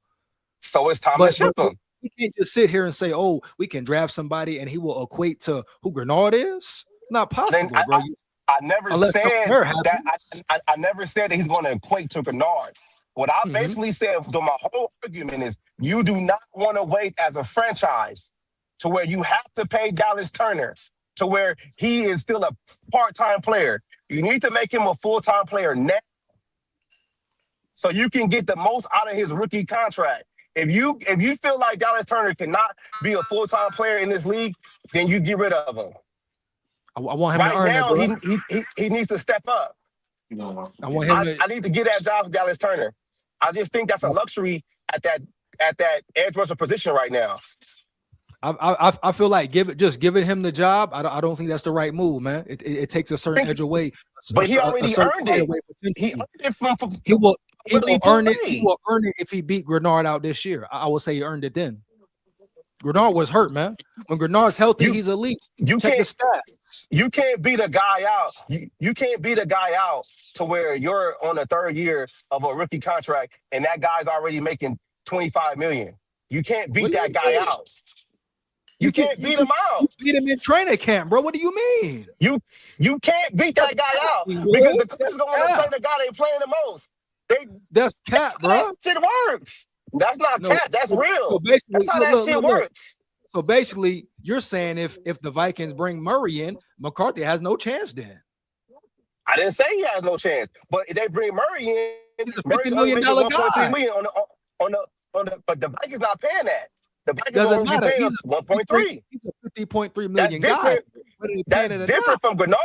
So it's time to ship him. You can't just sit here and say, "Oh, we can draft somebody and he will equate to who Grenard is." Not possible, bro. I never said that. I never said that he's going to equate to Grenard. What I basically said, my whole argument is, you do not want to wait as a franchise to where you have to pay Dallas Turner to where he is still a part-time player. You need to make him a full-time player now, so you can get the most out of his rookie contract. If you feel like Dallas Turner cannot be a full-time player in this league, then you get rid of him. I want him to earn now, it, bro. He needs to step up. I want him I need to get that job with Dallas Turner. I just think that's a luxury at that edge rusher position right now. I feel like giving him the job. I don't think that's the right move, man. It takes a certain edge away. But he already earned it. He earned it from He will earn it. He will earn it if he beat Grenard out this year. I will say he earned it then. Grenard was hurt, man. When Grenard's healthy, he's elite. Check the stats. You can't beat a guy out. You can't beat a guy out to where you're on the third year of a rookie contract and that guy's already making $25 million. You can't beat that guy out. You can't beat him out. You beat him in training camp, bro. What do you mean? You can't beat that guy out because the team's gonna want to play the guy they playing the most. That's cap, bro. Shit works. That's not cap. That's real. So basically, that's how that shit works. So basically, you're saying if the Vikings bring Murray in, McCarthy has no chance then. I didn't say he has no chance, but if they bring Murray in, he's a $50 million guy. Million but the Vikings not paying that. The Vikings doesn't matter. Paying 1.3. He's a $50.3 million guy. That's different from Grenard.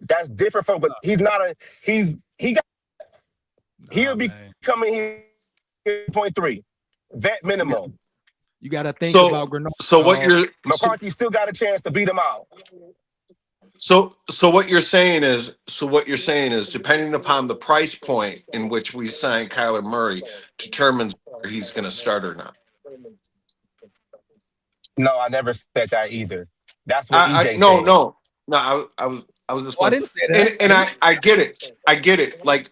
That's different from. He's not a. He'll be coming here 0.3 vet minimum. You got to think about Grenard. So what you're McCarthy still got a chance to beat him out. So what you're saying is depending upon the price point in which we sign Kyler Murray determines whether he's going to start or not. No, I never said that either. That's what EJ said. No. I I was just Oh, I playing. didn't say that. And I get it. I get it. Like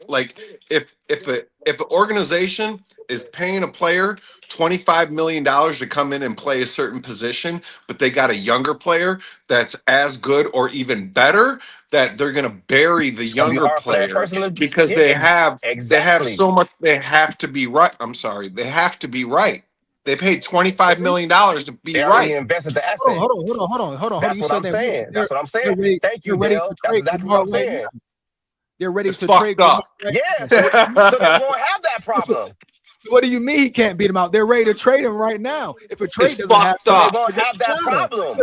if an organization is paying a player $25 million to come in and play a certain position, but they got a younger player that's as good or even better, that they're gonna bury the It's gonna be younger hard for that player person to. because Yeah, they have exactly. so much. They have to be right. I'm sorry. They have to be right. They paid $25 million to be They already right. invested the Hold asset. on, hold on, hold on, hold on, hold on, hold on. That's You what said I'm that saying. That's what I'm they're saying. ready. Thank They're you, ready to Dale. That's trade exactly what I'm Bernard right saying. now. They're ready It's to trade fucked Bernard up. right Yeah, now. so they won't have that problem. So what do you mean he can't beat him out? They're ready to trade him right now. If a trade It's doesn't happen, fucked So they up. won't have that problem.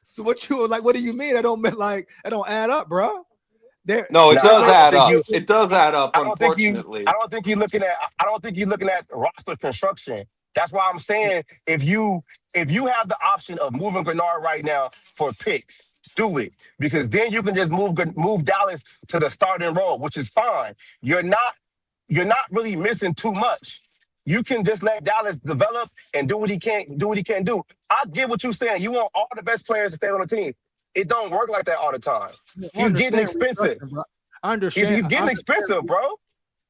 So what you like? What do you mean? I don't mean like I don't add up, bro. They're No, it Nah, does I don't add think up. you. It does add up, I don't think you. unfortunately. I don't think you're looking at. I don't think you're looking at roster construction. That's why I'm saying if you have the option of moving Grenard right now for picks, do it because then you can just move Dallas to the starting role, which is fine. You're not really missing too much. You can just let Dallas develop and do what he can do. I get what you're saying. You want all the best players to stay on the team. It don't work like that all the time. I He's getting understand expensive. restructuring, bro. He's getting expensive, bro.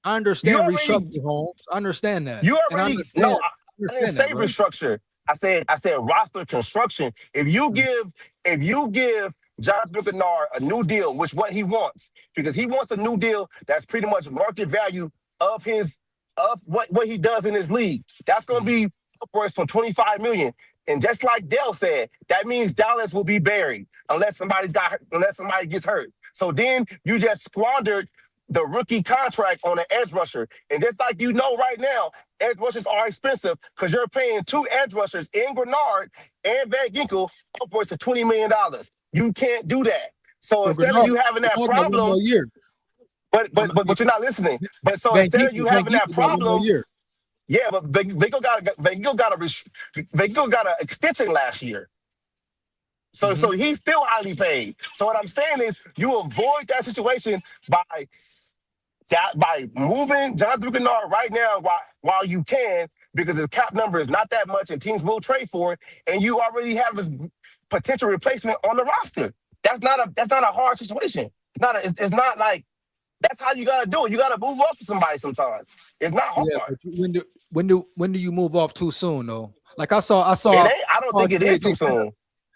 I You understand already restructuring, Holmes. I understand that. You And I already no. understand, I didn't say that, bro. restructure. I said roster construction. If you give Jonathan Bernard a new deal, which what he wants, because he wants a new deal that's pretty much market value of what he does in his league. That's going to be upwards from 25 million. And just like Dell said, that means Dallas will be buried unless somebody gets hurt. So then you just squandered the rookie contract on an edge rusher. And just like you know right now, edge rushers are expensive because you're paying two edge rushers in Grenard and Van Ginkel upwards to $20 million. You can't do that. So instead of you having that Grenard got one more problem, year. but you're not listening. But so Van instead of you having that Ginkel got one more problem, year. yeah, but Van Ginkel got an extension last year. So he's still highly paid. So what I'm saying is you avoid that situation by moving Jonathan Bernard right now while you can, because his cap number is not that much and teams will trade for it, and you already have his potential replacement on the roster. That's not a hard situation. It's not like that's how you gotta do it. You gotta move off to somebody sometimes. It's not hard. Yeah, but when do you move off too soon though? Like I saw. I don't think it is too soon.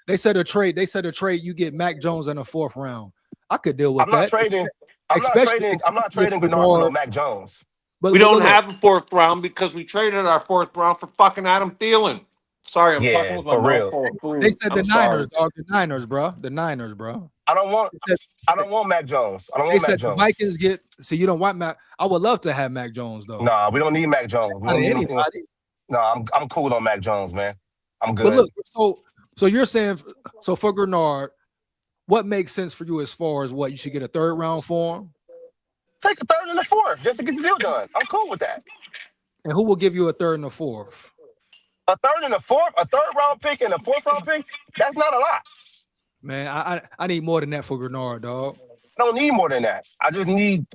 They said a trade. You get Mac Jones in the 4th round. I could deal with I'm not that. trading. I'm not trading Bernard for no Mac Jones. But We don't look, have a 4th round because we traded our 4th round for fucking Adam Thielen. Sorry, I'm fucking with for my real. mouthful. They said the I'm Niners, sorry. dog. The Niners, bro. The Niners, bro. I don't want Mac Jones. I don't They want Mac said the Jones. Vikings get. See, you don't want Mac. I would love to have Mac Jones though. Nah, we don't need Mac Jones. We Not don't need anybody. No, I'm cool on Mac Jones, man. I'm good. But look, so you're saying so for Grenard, what makes sense for you as far as what you should get a 3rd round for him? Take a 3rd and a 4th just to get the deal done. I'm cool with that. And who will give you a 3rd and a 4th? A 3rd and a 4th, a 3rd round pick and a 4th round pick, that's not a lot. Man, I need more than that for Grenard, dog. I don't need more than that. I just need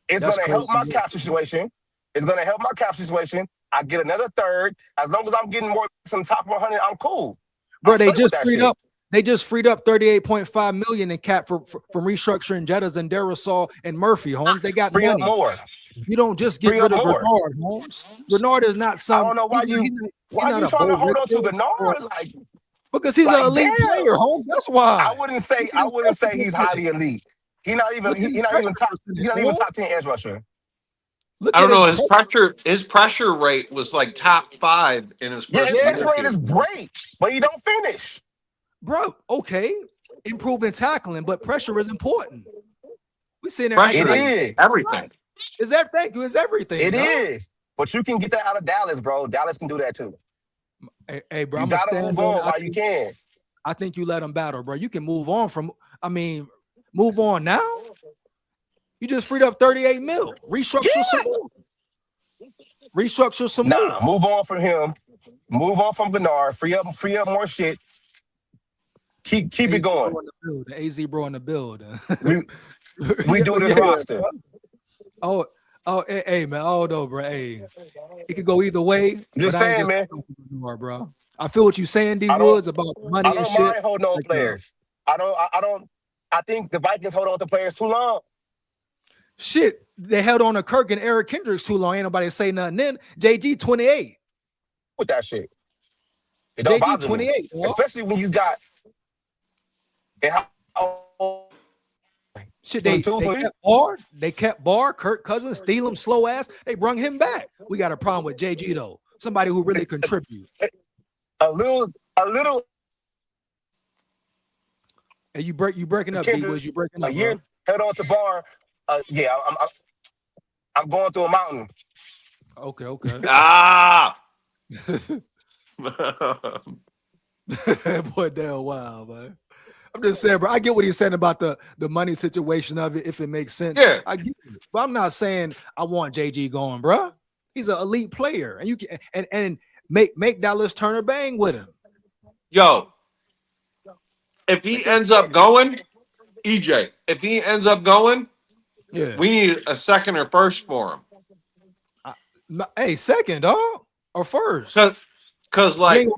it's That's gonna help crazy. my cap situation. It's gonna help my cap situation. I get another 3rd. As long as I'm getting more some top 100, I'm cool. Bro, I'm they straight with just that freed shit. up. They just freed up 38.5 million in cap from restructuring Jettas and Darasol and Murphy, Holmes. They got Free money. up more. You don't just get Free rid up of more. Grenard, Holmes. Grenard is not some. I don't know why you trying to hold on to Bernard? Like, because he's an elite player, Holmes. That's why. I wouldn't say he's highly elite. He's not even top 10 edge rusher. Look I don't at know. His pressure rate was like top 5 in his Yeah, first his year. pressure rate is great, but he don't finish. Bro, okay. Improving tackling, but pressure is important. We seen it. Pressure It is. everything. Is that thank you? It's everything. It dog. is. But you can get that out of Dallas, bro. Dallas can do that too. Hey, bro, You I'm gotta stand move on on. while you can. I think you let them battle, bro. You can move on from. Move on now. You just freed up 38 mil. Restructure some more. Restructure some more. Move on from him. Move on from Bernard. Free up more shit. Keep it going. AZ bro in the building. We do this roster. Bro. Hey, man. Oh no, bro. Hey, it could go either way. Just saying, man. Bro. I feel what you're saying, D Woods, about money I and don't shit. mind holding on players. I don't I think the Vikings hold on to players too long. Shit, they held on to Kirk and Eric Kendricks too long. Ain't nobody say nothing then. JG 28. With that shit. It don't JG bother me. 28. Bro. Especially when you got Shit, they kept Barr, Kirk Cousins, Thielen, slow ass. They brung him back. We got a problem with JG though. Somebody who really contribute. a little. And you breaking up, D-Wiz. You breaking up, a year bro. held on to Barr. Yeah, I'm going through a mountain. Okay. Ah. Boy, damn wild, man. I'm just saying, bro. I get what he's saying about the money situation of it, if it makes sense. Yeah. I get it. But I'm not saying I want JG going, bro. He's an elite player, and you can and make Dallas Turner bang with him. Yo, if he ends up going, EJ, if he ends up going, Yeah. we need a second or first for him. Hey, second, dog, or first? Cause like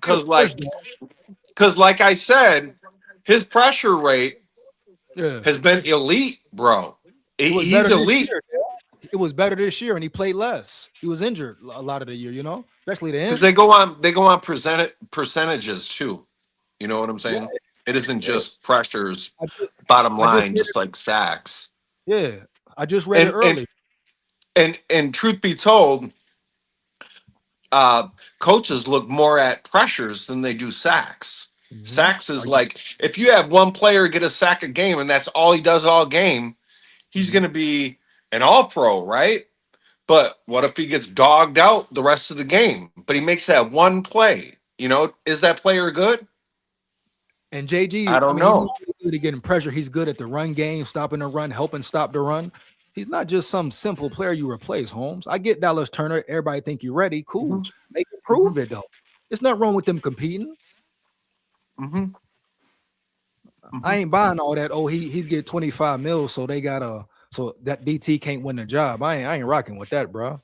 I said, his pressure rate has been elite, bro. He's elite. It was better this year, and he played less. He was injured a lot of the year, especially the end. Because they go on percentages too. You know what I'm saying? Yeah. It isn't just pressures, bottom line, just like sacks. Yeah, I just read it early. And truth be told, coaches look more at pressures than they do sacks. Mm-hmm. Sacks is like, if you have one player get a sack a game and that's all he does all game, he's going to be an all-pro, right? But what if he gets dogged out the rest of the game, but he makes that one play? Is that player good? And JG, I don't know. He's good at getting pressure. He's good at the run game, stopping the run, helping stop the run. He's not just some simple player you replace, Holmes. I get Dallas Turner. Everybody think you're ready. Cool. Make him prove it, though. It's not wrong with them competing. I ain't buying all that. Oh, he's getting 25 mil, so they got so that DT can't win the job. I ain't rocking with that, bro.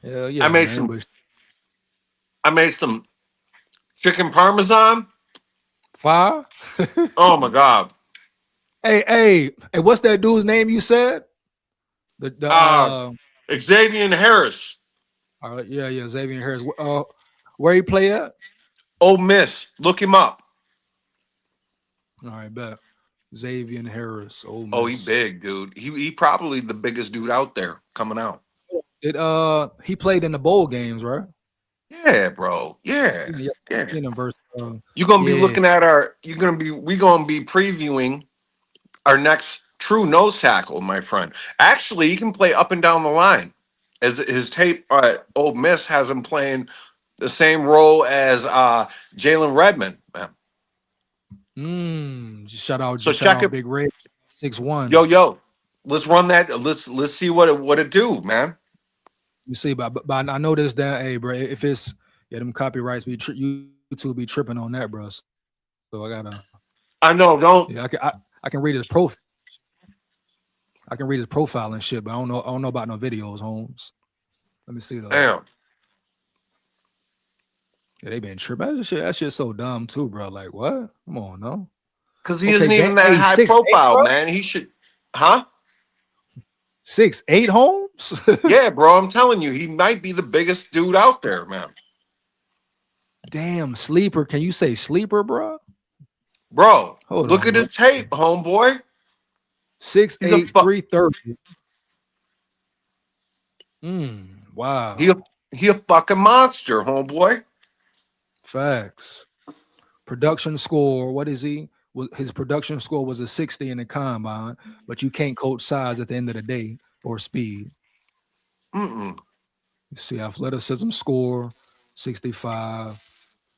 Hell yeah, I made some chicken parmesan. Fire. Oh my god. Hey, what's that dude's name you said? Xavier Harris. Yeah, Xavier Harris. Where he play at? Ole Miss. Look him up. All right, bet. Xavier Harris. Ole Miss. Oh, he big, dude. He probably the biggest dude out there coming out. He played in the bowl games, right? Yeah, bro. Yeah. You're gonna be looking at we're gonna be previewing our next true nose tackle, my friend. Actually, he can play up and down the line. As his tape at Ole Miss has him playing the same role as Jalen Redmond. Shout out Big Red 6'1". Yo. Let's run that. Let's see what it do, man. You see, but I noticed that, hey, bro, if it's them copyrights YouTube be tripping on that, bro. So I gotta. I know. Don't. Yeah, I can read his profile. I can read his profile and shit, but I don't know about no videos, Holmes. Let me see though. Damn. Yeah, they been tripping. That shit's so dumb too, bro. Like what? Come on, no. Because he isn't even that high profile, man. He should, huh? 6'8" Holmes? Yeah, bro. I'm telling you, he might be the biggest dude out there, man. Damn, sleeper. Can you say sleeper, bro? Bro, look at his tape, homeboy. 6'8", 330. Wow. He a fucking monster, homeboy. Facts. Production score. What is he? His production score was a 60 in the combine, but you can't coach size at the end of the day or speed. You see, athleticism score 65,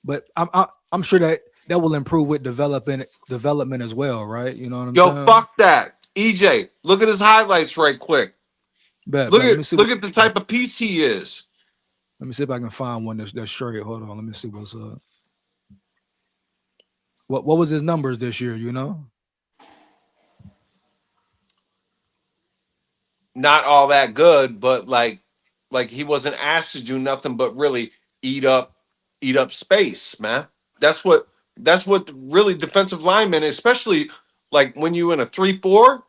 but I'm sure that will improve with development as well, right? You know what I'm saying? Yo, fuck that, EJ. Look at his highlights right quick. Look at the type of piece he is. Let me see if I can find one that's straight. Hold on, let me see what's up. What was his numbers this year, you know? Not all that good, but like he wasn't asked to do nothing but really eat up eat up space, man. That's what really defensive linemen, especially like when you in a 3-4,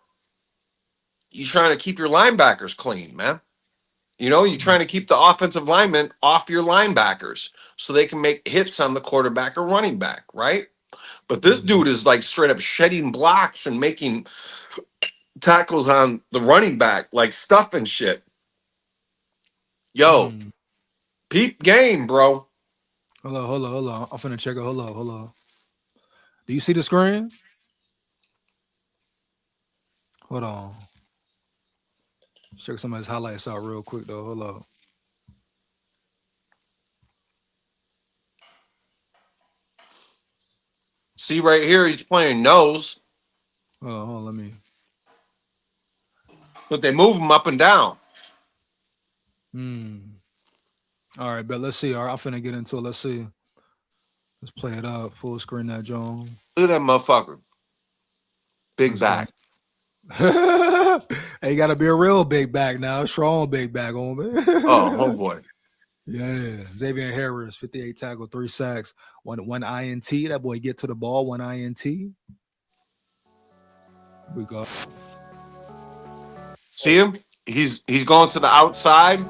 you trying to keep your linebackers clean, man. You know, you're trying to keep the offensive linemen off your linebackers so they can make hits on the quarterback or running back, right? But this dude is like straight up shedding blocks and making tackles on the running back, like stuff and shit. Yo, peep game, bro. Hold on. I'm finna check it. Hold on. Do you see the screen? Hold on. Check some of his highlights out real quick though. Hold on. See right here, he's playing nose, Hold on, let me. but they move him up and down. All right, but let's see. All right, I'm finna get into it. Let's see. Let's play it up. Full screen that, John. Look at that motherfucker. Big back. Hey, you gotta be a real big back now. Strong big back on me. Oh boy. Yeah. Xavier Harris, 58 tackle, 3 sacks, one INT. That boy get to the ball, 1 INT. We go. See him? He's going to the outside.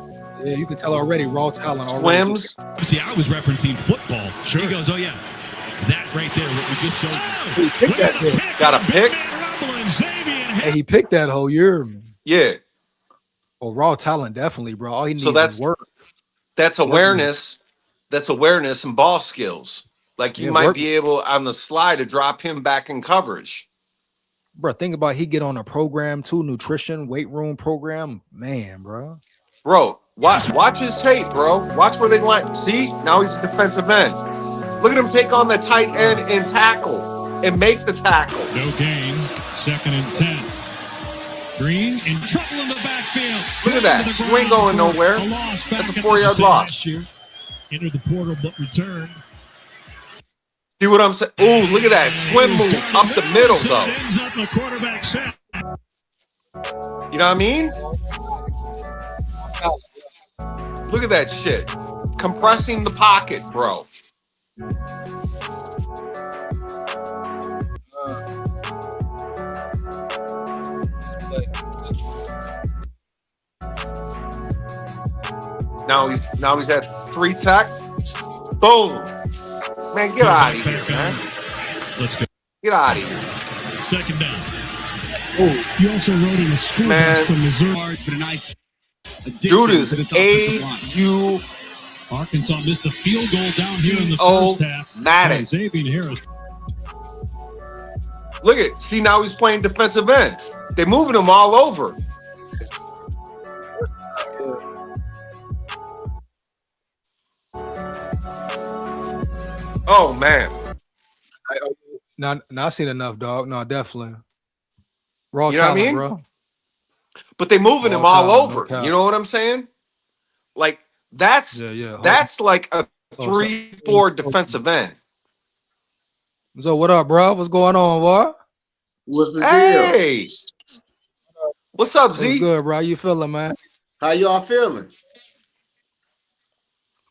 Yeah, you can tell already. Raw talent already. Swims. See, I was referencing football. Sure. He goes, oh yeah, that right there, what we just showed. He picked that pick. Got a pick. Hey, he picked that whole year. Yeah. Well, raw talent, definitely, bro. All he needs is work. That's awareness. That's awareness and ball skills. Like you might be able on the slide to drop him back in coverage. Bro, think about he get on a program too, nutrition, weight room program. Man, bro. Bro, watch his tape, bro. Watch where they like. See, now he's a defensive end. Look at him take on the tight end and tackle and make the tackle. No gain. 2nd and 10. Green in trouble in the backfield. Look at that. You ain't going nowhere. That's a 4-yard loss. Enter the portal, but return. See what I'm saying? Oh, look at that swim move up the middle, though. Ends up the quarterback set. You know what I mean? Look at that shit. Compressing the pocket, bro. Now he's at 3 tech. Boom. Man, get out of here, man. Let's go. Get out of here. 2nd down. Oh, you also wrote in the score from Missouri, but a nice dude is AU. Arkansas missed a field goal down here in the first half. Madden. Xavier Harris. Look at, see, now he's playing defensive end. They're moving him all over. Oh man. Now I seen enough, dog. No, definitely. Raw you know talent, what I mean? bro. But they moving him all over. You know what I'm saying? Like that's like a 3-4 defensive end. So what up, bro? What's going on, boy? What's the deal? What's up, Z? What's good, bro? How you feeling, man? How y'all feeling?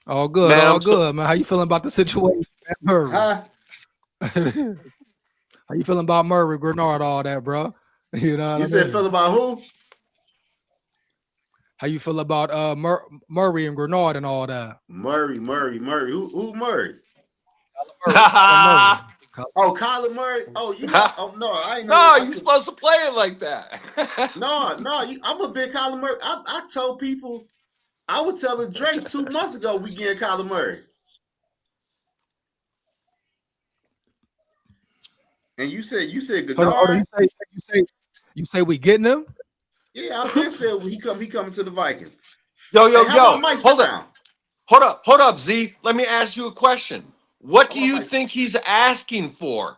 All good, man, all good, man. How you feeling about the situation at Murray? Huh? How you feeling about Murray, Grenard, all that, bro? You know what I mean? said feel about who? How you feel about Murray and Grenard and all that? Murray. Who Murray? Murray. Oh, Kyler Murray. Oh, you know, oh no, I ain't know. No, you supposed to play it like that. No, I'm a big Kyler Murray. I told people, I was telling Drake 2 months ago we getting Kyler Murray. And you said Gennard. You say we getting him? Yeah, I think said he coming to the Vikings. Yo. Hold up, Z. Let me ask you a question. What do you think he's asking for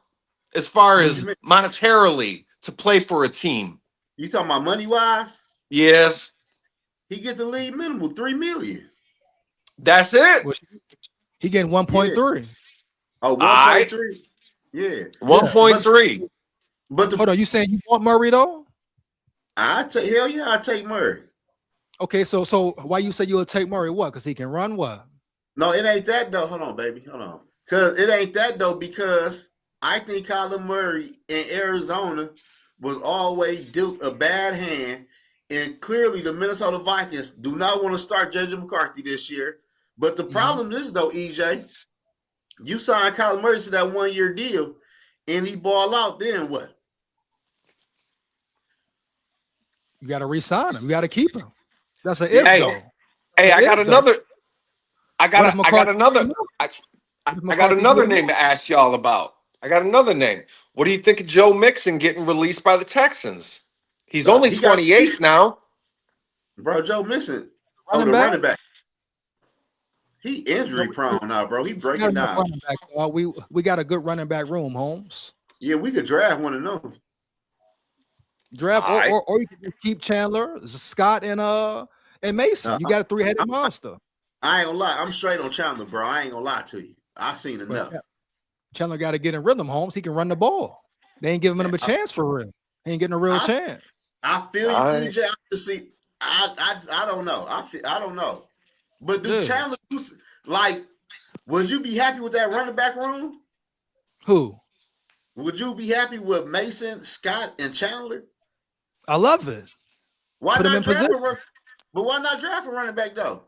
as far as monetarily to play for a team? You talking about money wise? Yes. He get the league minimum, $3 million. That's it. He getting 1.3. Yeah. Oh, 1.3. Yeah. 1.3. But hold on, you saying you want Murray though? I take Murray. Okay, so why you say you'll take Murray? What? Because he can run what? No, it ain't that though. Hold on, baby. Hold on. Cause it ain't that though, because I think Kyler Murray in Arizona was always dealt a bad hand. And clearly the Minnesota Vikings do not want to start JJ McCarthy this year. But the problem is though, EJ, you signed Kyler Murray to that 1-year deal and he ball out, then what? You got to re-sign him. You got to keep him. That's an if Hey, though. hey, I If, got though. another. I What got if McCarthy another. I got McCarthy another get name to ask y'all about. I got another name. What do you think of Joe Mixon getting released by the Texans? He's only He got 28 now. bro, Joe Mixon. Oh, running the back? running back. He injury prone now, bro. He We got breaking enough down. running back. We got a good running back room, Holmes. Yeah, we could draft one of them. Draft All right. or you can just keep Chandler, Scott, and Mason. You got a three-headed monster. I ain't gonna lie. I'm straight on Chandler, bro. I ain't gonna lie to you. I seen enough. But Chandler got to get in rhythm, Holmes. He can run the ball. They ain't giving him a chance for real. He ain't getting a real chance. I feel you, All right. EJ. I just see. I don't know. I don't know. But do Chandler like? Would you be happy with that running back room? Who? Would you be happy with Mason, Scott, and Chandler? I love it. Why Put him not in draft position. But why not draft a running back though?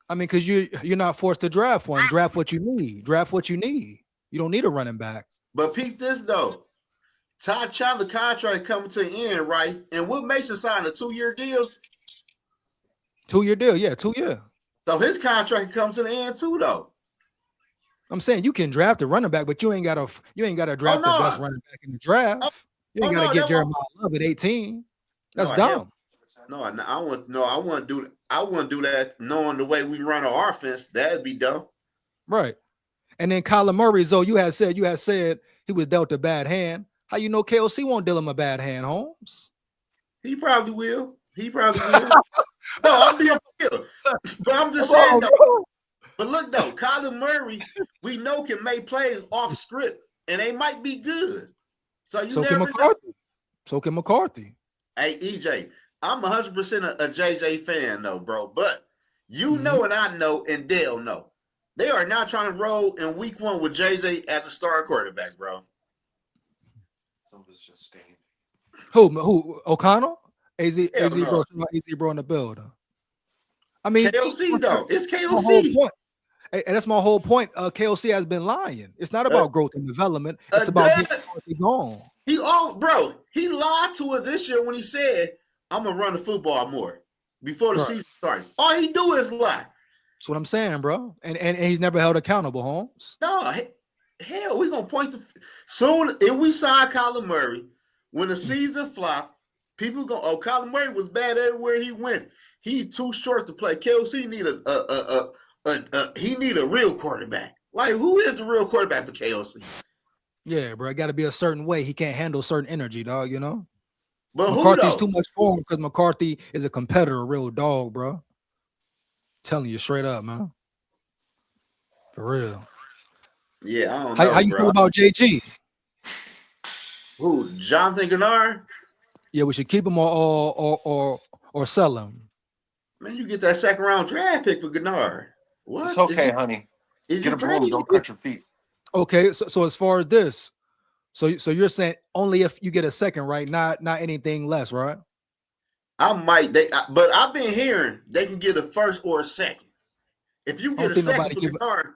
I mean, because you're not forced to draft one. Draft what you need. Draft what you need. You don't need a running back. But peep this though. Todd Chandler contract coming to an end, right? And Will Mason signed a 2-year deal. 2-year deal, yeah, 2 year. So his contract comes to the end too, though. I'm saying you can draft a running back, but you ain't gotta draft the best running back in the draft. You ain't gotta get Jeremiah Love at 18. That's dumb. I wouldn't do that knowing the way we run our offense. That'd be dumb. Right. And then Kyler Murray, Zoe, you had said he was dealt a bad hand. How you know KOC won't deal him a bad hand, Holmes? He probably will. No, I'm being real. But I'm just saying though. But look though, Kyler Murray, we know can make plays off script, and they might be good. So can McCarthy. So can McCarthy. Hey EJ, I'm 100% a JJ fan though, bro. But you know, and I know, and Dale know, they are not trying to roll in week 1 with JJ as the star quarterback, bro. Who? O'Connell? AZ no. bro in the building. I mean, KOC though. It's KOC. And that's my whole point. KOC has been lying. It's not about growth and development. It's about getting gone. He lied to us this year when he said, "I'm gonna run the football more" before the season started. All he do is lie. That's what I'm saying, bro. And he's never held accountable, Holmes. No, hell, we gonna point to soon if we sign Kyler Murray when the season flop. People go, "Oh, Kyler Murray was bad everywhere he went. He too short to play." KOC need he need a real quarterback. Like, who is the real quarterback for KOC? Yeah, bro. It got to be a certain way. He can't handle certain energy, dog. You know. But McCarthy's too much for him because McCarthy is a competitor, a real dog, bro. Telling you straight up, man. For real. Yeah, I don't know. How you feel about JG? Who? Jonathan Gennard? Yeah, we should keep him or sell him. Man, you get that 2nd round draft pick for Gennard. What? It's okay, honey. Get a broom. Don't cut your feet. Okay, so as far as this, so you're saying only if you get a 2nd, right? Not anything less, right? I might, but I've been hearing they can get a 1st or a 2nd. If you get a 2nd for Gennard,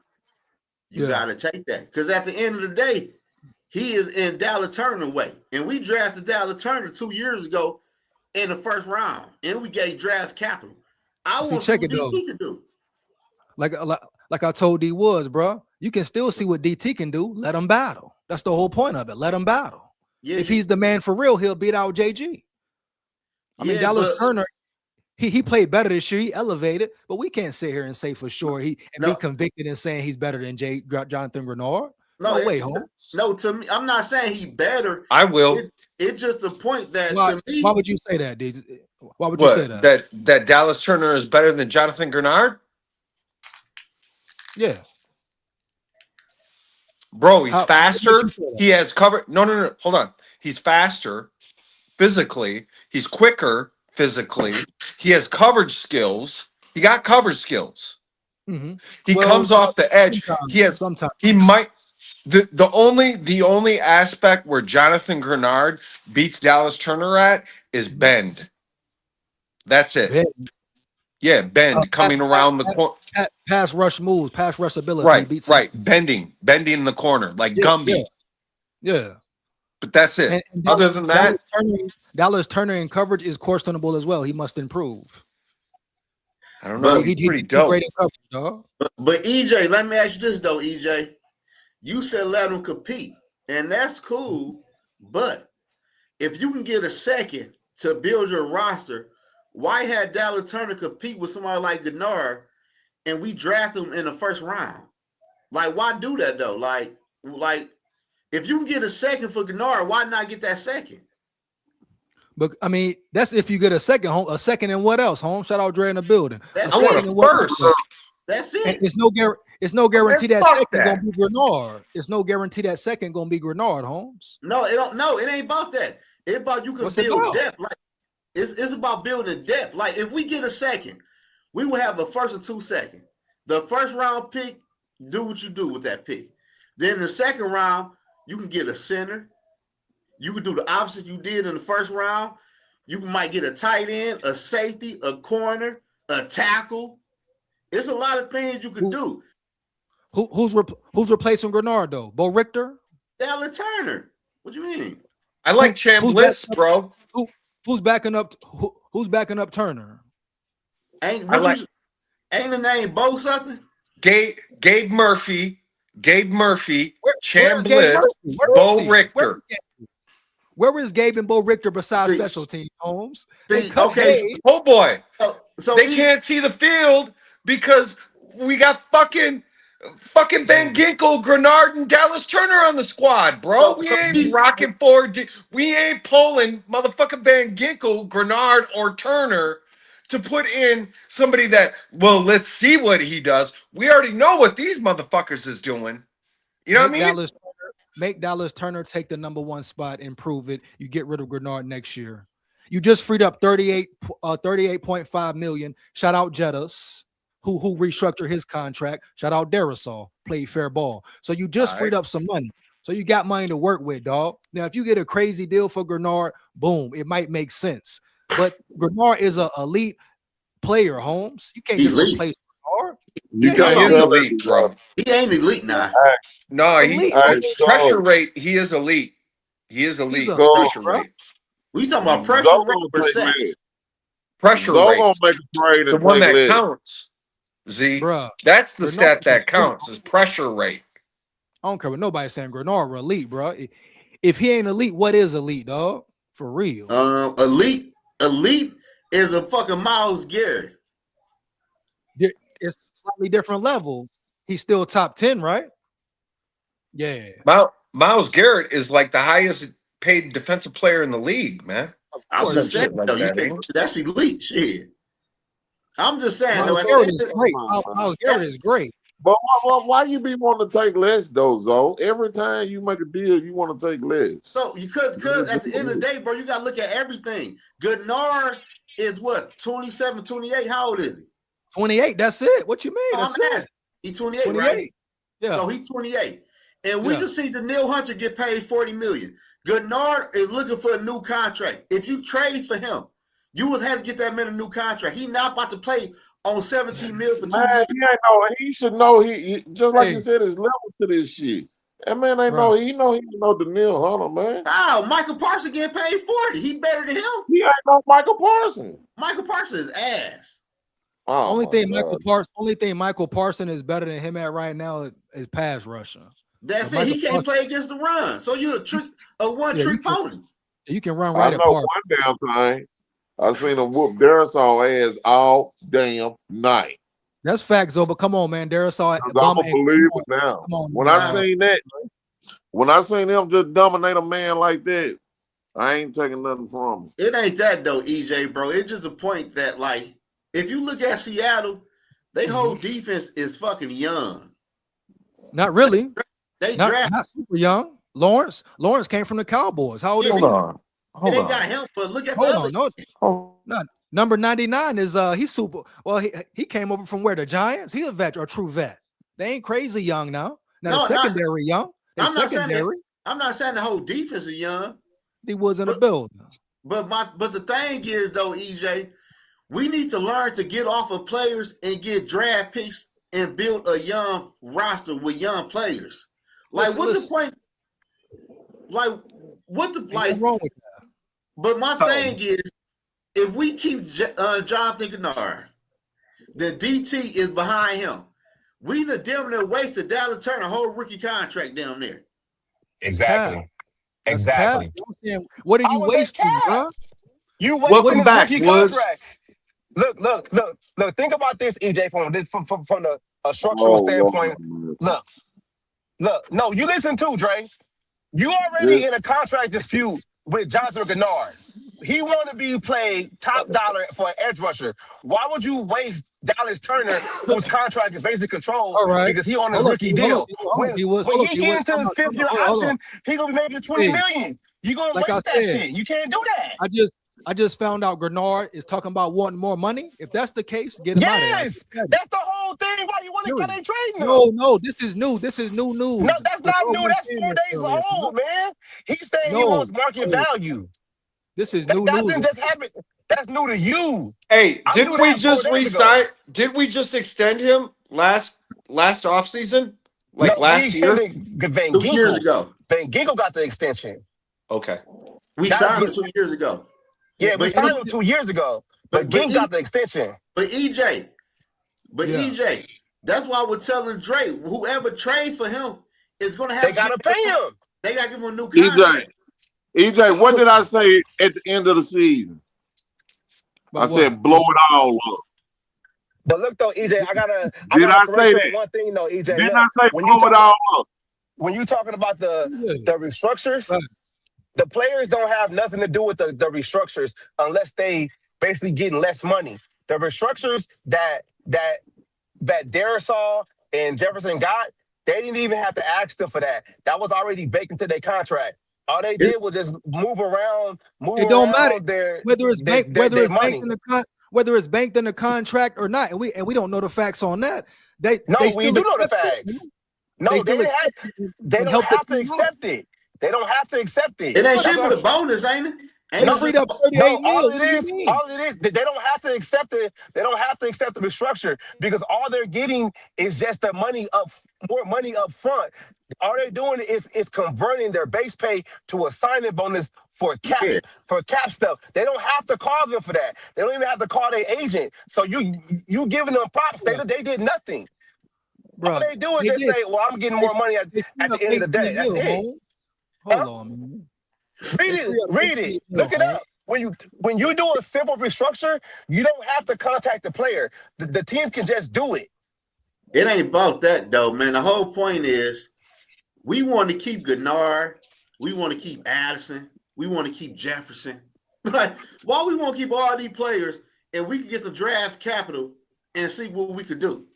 you gotta take that. Because at the end of the day, he is in Dallas Turner way. And we drafted Dallas Turner 2 years ago in the 1st round. And we gave draft capital. I want to see what DT can do. Like I told D Woods, bro, you can still see what DT can do. Let him battle. That's the whole point of it. Let him battle. Yeah, if he's the man for real, he'll beat out JG. I mean, Dallas Turner, he played better this year. He elevated, but we can't sit here and say for sure be convicted in saying he's better than Jonathan Grenard. No way, Holmes. No, to me, I'm not saying he's better. I will. It's just a point that to me. Why would you say that, D? Why would you say that? That Dallas Turner is better than Jonathan Grenard? Yeah. Bro, he's faster. He has cover. No. Hold on. He's faster physically. He's quicker physically. He has coverage skills. He got coverage skills. He Well, comes off the edge. sometimes. He might. The only aspect where Jonathan Grenard beats Dallas Turner at is bend. That's it. Bend. Yeah, bend coming around the corner. Pass rush moves, pass rush ability. Right, beats right. Bending the corner like Gumby. Yeah. But that's it. And Other than that, Dallas Turner in coverage is questionable as well. He must improve. I don't know. He's pretty dope. Great in coverage, dog. But EJ, let me ask you this though, EJ. You said let him compete, and that's cool. But if you can get a second to build your roster, why had Dallas Turner compete with somebody like Gennard and we draft him in the first round? Like, why do that though? Like if you can get a second for Gennard, why not get that second? But I mean, that's if you get a second, home. A second and what else, home? Shout out Dre in the building. I want a first. That's it. And it's no guarantee that fuck second that. gonna be Grenard. It's no guarantee that second gonna be Grenard, Holmes. No, it don't. No, it ain't about that. It's about you can What's it build about? depth. Like it's about building depth. Like if we get a second, we will have a first and 2 seconds. The first round pick, do what you do with that pick. Then the second round, you can get a center. You can do the opposite you did in the first round. You might get a tight end, a safety, a corner, a tackle. It's a lot of things you could do. Who's replacing Grenard though? Bo Richter? Dallas Turner. What you mean? I like Chambliss, bro. Who's backing up? Who's backing up Turner? Ain't the name Bo something? Gabe Murphy, Chambliss, Bo Richter. Where is Gabe and Bo Richter besides special team, Holmes? Okay. Oh boy. So they can't see the field because we got fucking Van Ginkel, Grenard, and Dallas Turner on the squad, bro. We ain't rocking forward. We ain't pulling motherfucking Van Ginkel, Grenard, or Turner to put in somebody that, well, let's see what he does. We already know what these motherfuckers is doing. You know what I mean? Make Dallas Turner take the number 1 spot and prove it. You get rid of Grenard next year. You just freed up 38.5 million. Shout out Jettas, who restructured his contract. Shout out Darrisaw, played fair ball. So you just freed up some money. So you got money to work with, dog. Now, if you get a crazy deal for Grenard, boom, it might make sense. But Grenard is an elite player, Holmes. You can't just replace Grenard. He's elite, bro. He ain't elite now. No, he's pressure rate. He is elite. He is elite. Pressure rate. We talking about pressure rate per sex. Pressure rate. The one that counts. Z. Bruh, that's the stat that counts is pressure rate. I don't care what nobody's saying. Grenard elite, bro. If he ain't elite, what is elite, dog? For real. Elite is a fucking Myles Garrett. It's slightly different level. He's still top 10, right? Yeah. Myles Garrett is like the highest paid defensive player in the league, man. I was just saying, that's elite shit. I'm just saying, Myles Garrett is great. Myles Garrett is great. But why you be wanting to take less, though, Zo? Every time you make a deal, you want to take less. So you could, because at the end of the day, bro, you got to look at everything. Gennard is what, 27, 28? How old is he? 28. That's it. What you mean? That's it. He's 28, right? Yeah. So he's 28. And we just see Daniil Hunter get paid $40 million. Gennard is looking for a new contract. If you trade for him, you would have to get that man a new contract. He's not about to play on $17 million for 2 years. He should know. He just like you said, his level to this shit. That man ain't know. He know Daniil Hunter, man. Oh, Michael Parsons getting paid $40. He better than him. He ain't no Michael Parsons. Michael Parsons is ass. Oh, only thing Michael Parsons is better than him at right now is pass rushing. That's it. He can't play against the run. So you're a one-trick pony. You can run right at Parsons. One damn time, I seen him whoop Darrisaw ass all damn night. That's facts, though. But come on, man, Darrisaw. I'm gonna believe it now. When I seen him just dominate a man like that, I ain't taking nothing from him. It ain't that though, EJ, bro. It's just a point that, like, if you look at Seattle, they whole defense is fucking young. Not really. They not super young. Lawrence came from the Cowboys. How old is he? Hold on. Got help, but look at the other. Number 99 is he's super. Well, he came over from where, the Giants. He's a vet or true vet. They ain't crazy young now. Now the secondary young. I'm not saying the whole defense is young. He was in a build. But the thing is though, EJ, we need to learn to get off of players and get draft picks and build a young roster with young players. Like what's the point? Like what the like? What's wrong with that? But my thing is, if we keep Jonathan Gennard, then DT is behind him. We the damn near wasted Dallas Turner whole rookie contract down there. Exactly. Exactly. What are you wasting, bro? You wasting back, rookie contract. Look. Think about this, EJ, from a structural standpoint. Look. No, you listen too, Dre. You already in a contract dispute with Jonathan Gennard. He want to be played top dollar for an edge rusher. Why would you waste Dallas Turner, whose contract is basically controlled because he on a rookie deal? When he get into his fifth-year option, he gonna be making $20 million. You gonna waste that shit? You can't do that. I just found out Gennard is talking about wanting more money. If that's the case, get him out of there. Yes, that's the whole thing. Why you want to get trading him? No, this is new. This is new news. No, that's not new. That's 4 days old, man. He's saying he wants market value. This is new news. Just happen. That's new to you. Hey, did we just resign? Did we just extend him last offseason? Like last year? 2 years ago. Van Ginkel got the extension. Okay. We signed him 2 years ago. Yeah, we signed him 2 years ago. But Ginkel got the extension. But EJ, that's why we're telling Dre, whoever trade for him is going to have. They got to pay him. They got to give him a new contract. EJ, what did I say at the end of the season? I said blow it all up. But look though, EJ, I gotta say that? One thing though, EJ. Did I say blow it all up? When you talking about the restructures, the players don't have nothing to do with the restructures unless they basically getting less money. The restructures that Darisaw and Jefferson got, they didn't even have to ask them for that. That was already baked into their contract. All they did was just move around. It don't matter whether it's banked in the contract or not, and we don't know the facts on that. We do know the facts. No, they don't have to accept it. They don't have to accept it. It ain't shit but a bonus, ain't it? Freed up 38 all it is, they don't have to accept it. They don't have to accept the restructure because all they're getting is just the more money up front. All they're doing is converting their base pay to a signing bonus for cap stuff. They don't have to call them for that. They don't even have to call their agent. So you giving them props. They did nothing. Bro, all they do is just say, "Well, I'm getting more money at the end of the day." That's it. Hold on, man. Read it. Look it up. When you do a simple restructure, you don't have to contact the player. The team can just do it. It ain't about that though, man. The whole point is we want to keep Gennard, we want to keep Addison, we want to keep Jefferson. Like, why we want to keep all these players and we can get the draft capital and see what we could do.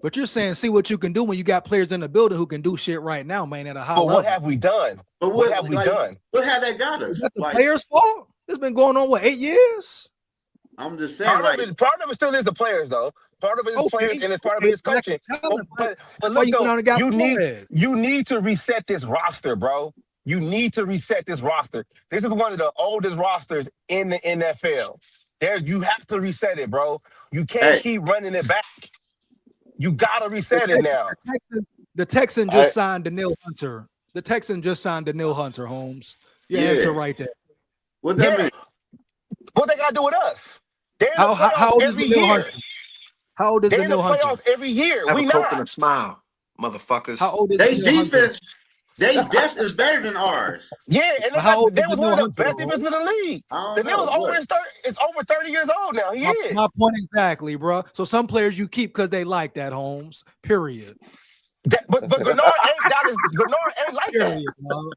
But you're saying see what you can do when you got players in the building who can do shit right now, man, at a high level. What have we done? But what have we done? What had that got us? Is that the players' fault? It's been going on, 8 years? I'm just saying. Part of it still is the players, though. Part of it is players, and it's part of it is coaching. But look, you need to reset this roster, bro. You need to reset this roster. This is one of the oldest rosters in the NFL. You have to reset it, bro. You can't keep running it back. You gotta reset it now. The Texan just signed Daniil Hunter. The Texan just signed Daniil Hunter, Holmes. Your answer right there. What that mean? What they gotta do with us? How old is Daniil Hunter? How old is Daniil Hunter? Playoffs every year. We not. And a smile, motherfuckers. How old is they defense? They depth is better than ours. Yeah, and they was one of the best defenses in the league. Daniil is over 30 years old now. He is. My point exactly, bro. So some players you keep because they like that, Holmes. Period. But Gennard ain't like period, that.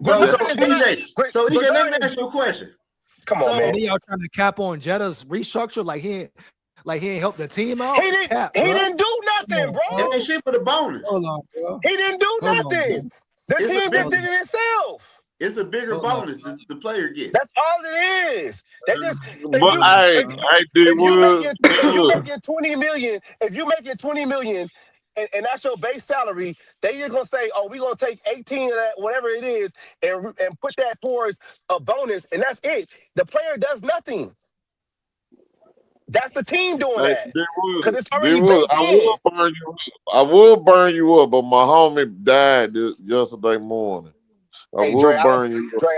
Bro, so EJ, let me ask you a question. Come on, man. Y'all trying to cap on Jetta's restructure like he ain't helped the team out? He didn't do nothing, bro. It ain't shit for the bonus. Hold on, bro. He didn't do nothing. The team just did it itself. It's a bigger bonus the player gets. That's all it is. They just if you making 20 million, and that's your base salary, they just gonna say, oh, we're gonna take 18 of that, whatever it is, and put that towards a bonus, and that's it. The player does nothing. That's the team doing that. Because it's already baked in. I will burn you up, but my homie died yesterday morning. I will burn you up. Dre,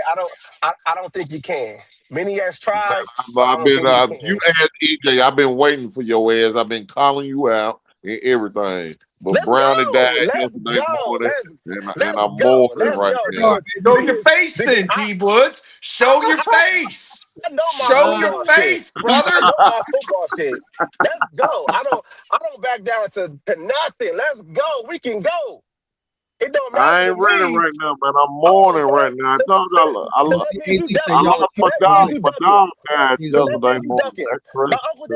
I don't think you can. Many has tried. You asked EJ, I've been waiting for your ass. I've been calling you out and everything. But Brownie died yesterday morning, and I'm mourning right now. Show your face then, D Woods. Show your face. I know my Show your face, brother. I know my football shit. Let's go. I don't back down to nothing. Let's go. We can go. It don't matter. I ain't ready right now, man. I'm mourning right now. I lost my dog. My dog died yesterday morning. My uncle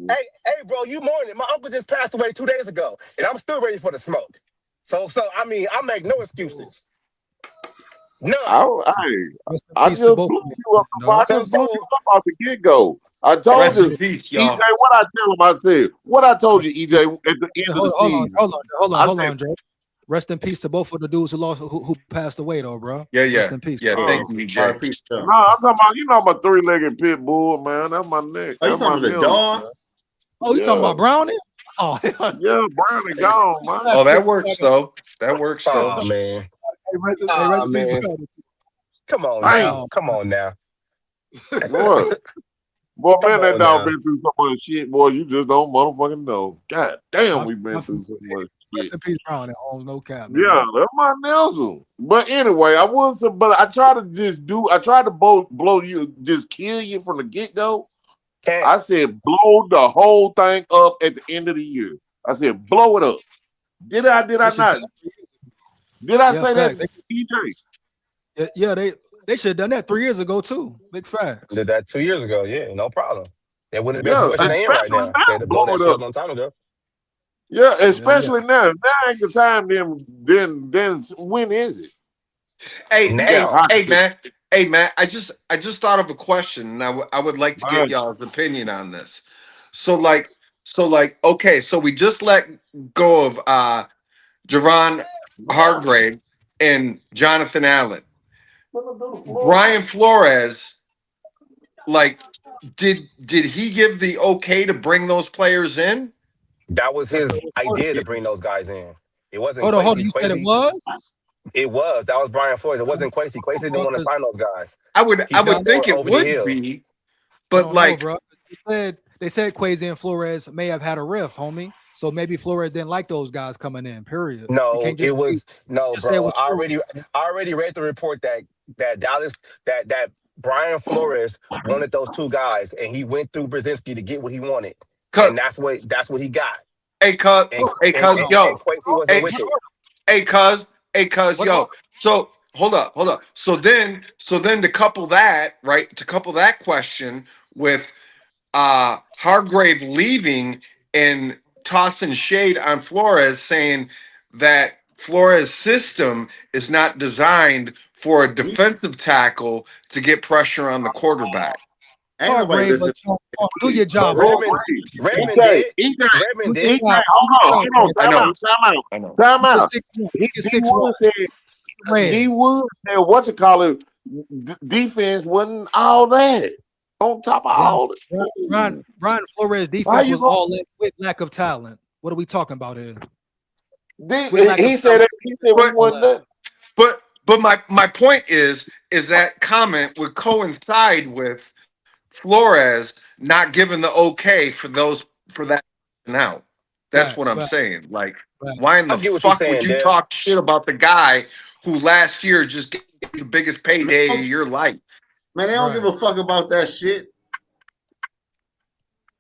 hey, bro, you mourning. My uncle just passed away 2 days ago, and I'm still ready for the smoke. So I mean, I make no excuses. No. I just blew you up. I just blew you up off the get-go. I told you, EJ, what I tell him, I said, what I told you, EJ, at the end of the season. Hold on, Dre. Rest in peace to both of the dudes who passed away, though, bro. Yeah. Rest in peace. Yeah, thank you, EJ. No, I'm talking about, my three-legged pit bull, man. That's my neck. Oh, you talking about the dog? Oh, you talking about Brownie? Oh, yeah, Brownie gone, man. Oh, that works, though. That works, though. Oh, man. Man. Come on now. Come on now. What? Boy, man, that dog been through so much shit, boy. You just don't motherfucking know. God damn, we been through so much shit. Rest in peace, Brownie. No cap. Man. Yeah, that's my nizzle. But anyway, I tried to blow you, just kill you from the get-go. I said, blow the whole thing up at the end of the year. I said, blow it up. Did I not? Did I say that, EJ? Yeah, they should have done that 3 years ago too. Big facts. Did that 2 years ago? Yeah, no problem. They wouldn't have been situation they in right now. They'd have blown that shit up a long time ago. Yeah, especially now. Now ain't the time. Then when is it? Hey, man. I just thought of a question, and I would like to get y'all's opinion on this. So okay, so we just let go of Javon Hargrave and Jonathan Allen. Brian Flores, did he give the okay to bring those players in? That was his idea to bring those guys in. It wasn't. Hold on. You said it was? It was. That was Brian Flores. It wasn't Quasi. Quasi didn't want to sign those guys. I would think it would be, but bro. They said Quasi and Flores may have had a riff, homie. So maybe Flores didn't like those guys coming in. Period. No, it was no, bro. I already read the report that Dallas that Brian Flores wanted those two guys, and he went through Brzezinski to get what he wanted, and that's what he got. Hey, cuz, yo. So hold up. So then to couple that question with Hargrave leaving and tossing shade on Flores, saying that Flores' system is not designed for a defensive tackle to get pressure on the quarterback. Do your job. Redmond did. Hold on. Time out. He would say, what you call it, defense wasn't all that. On top of all it. Brian Flores' defense was all in with lack of talent. What are we talking about here? He said we wasn't that. But my point is that comment would coincide with Flores not giving the okay for that now. That's what I'm saying. Why in the fuck would you talk shit about the guy who last year just gave the biggest payday of your life? Man, they don't give a fuck about that shit.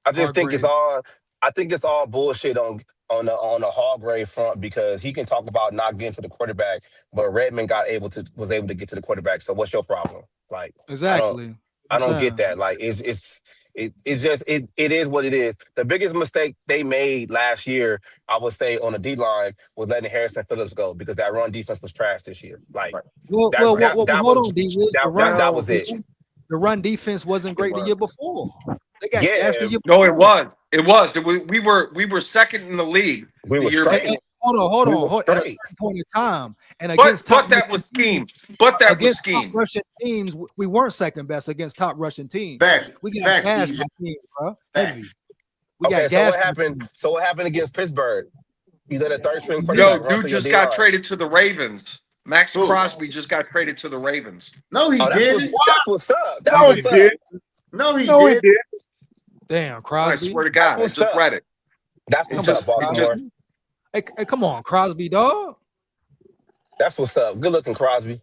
I just think it's all bullshit on the Hargrave front, because he can talk about not getting to the quarterback, but Redmond was able to get to the quarterback. So what's your problem? Exactly. I don't get that. It is what it is. The biggest mistake they made last year, I would say, on the D line was letting Harrison Phillips go because that run defense was trash this year. Like Well, hold on, D. Wiz. that was it. The run defense wasn't great the year before. They got Yeah. gashed the year No, before. it was. We were second in the league. We the were year straight. before. Hold We on. were At a straight. certain point in time, and But against top that was scheme. But that was against scheme. top Russian teams, we weren't second best against top Russian teams. Facts. We got Facts, gashed DJ. by teams, bro. Facts. Heavy. We Okay, got so gashed. what happened? So what happened against Pittsburgh? He's at a third string Yo, quarterback. run dude through your just got D-line. traded to the Ravens. Max Who? Crosby just got traded to the Ravens. No, he That's didn't. what's up. That's No, he what's up. did. No, he No, he did. did. Damn, I Crosby. swear to God, I what's just up. read it. That's what's up, Baltimore. Hey, come on, Crosby, dog. That's what's up. Good looking, Crosby.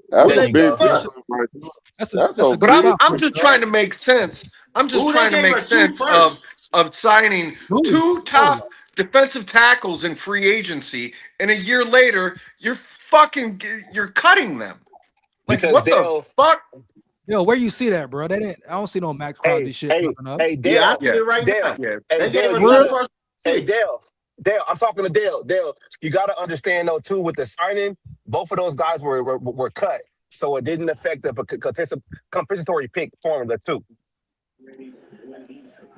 That was There a you big go. difference right there. That's That's a a good But I'm spot. just trying to make sense. I'm just Ooh, trying they to gave make us 2 sense firsts. of signing Ooh. two top defensive tackles in free agency, and a year later you're cutting them. Like Because what Dale- the fuck? Yo, where you see that, bro? I don't see no Max Crosby shit popping up. Hey, Dale. Yeah, I see it right Dale. now. Yeah. Hey, They Dale, gave you us gotta, 2 first hey, picks. Dale, I'm talking to Dale. Dale, you got to understand, though, too, with the signing, both of those guys were cut. So it didn't affect the compensatory pick formula, too.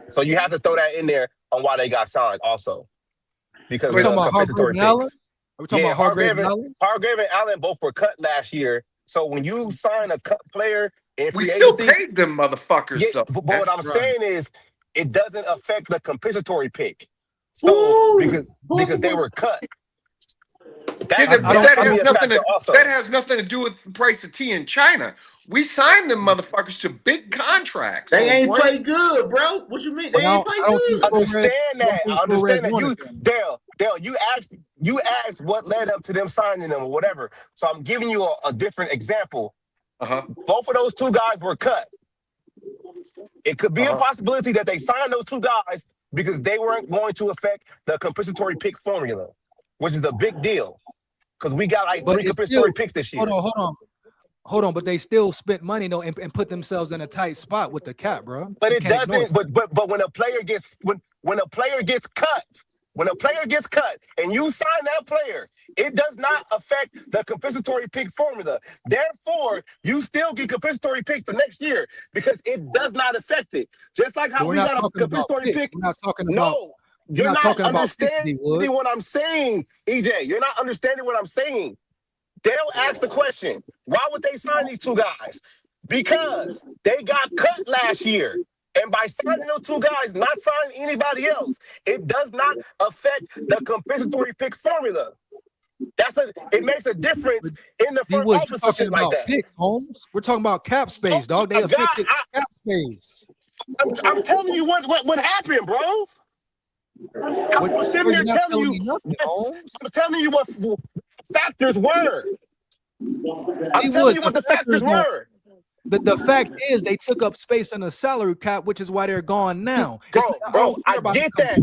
So you have to throw that in there on why they got signed also. Because We're of talking the about Hargrave compensatory and Allen? picks. Are we talking about Hargrave and Allen? Hargrave and Allen both were cut last year. So when you sign a cut player in We free still agency, paid them motherfuckers yeah, though. but what I'm Right. saying is it doesn't affect the compensatory pick. So Ooh, because they were cut. Yeah, That can be a factor also. that has nothing to do with the price of tea in China. We signed them motherfuckers to big contracts. They So ain't what- play good, bro. What you mean? They Well, ain't play I don't think good. so. Understand that. I understand that. Flores Dale, you asked what led up to them signing them or whatever. So I'm giving you a different example. Uh-huh. Both of those two guys were cut. It could be a possibility that they signed those two guys because they weren't going to affect the compensatory pick formula, which is a big deal. Because we got like But 3 it's compensatory still- picks this year. Hold on, but they still spent money though and put themselves in a tight spot with the cap, bro. But You it can't ignore doesn't. But when a player gets when a player gets cut, and you sign that player, it does not affect the compensatory pick formula. Therefore, you still get compensatory picks the next year because it does not affect it. Just like how But we're we not got a talking about compensatory picks. pick. We're not talking about. No, you're not not talking about picks, understanding D-Wood. what I'm saying, EJ. You're not understanding what I'm saying. Dale asked the question, why would they sign these two guys? Because they got cut last year. And by signing those two guys, not signing anybody else, it does not affect the compensatory pick formula. It makes a difference in the front D-Wood, office you're for talking shit like about that. picks, Holmes. We're talking about cap space, dog. They my God, affected cap space. I'm telling you what happened, bro. I'm sitting You're there not telling me you. nothing, Holmes. I'm telling you what factors were. I'm telling you what the factors were. The fact is they took up space in the salary cap, which is why they're gone now. Bro, I get that.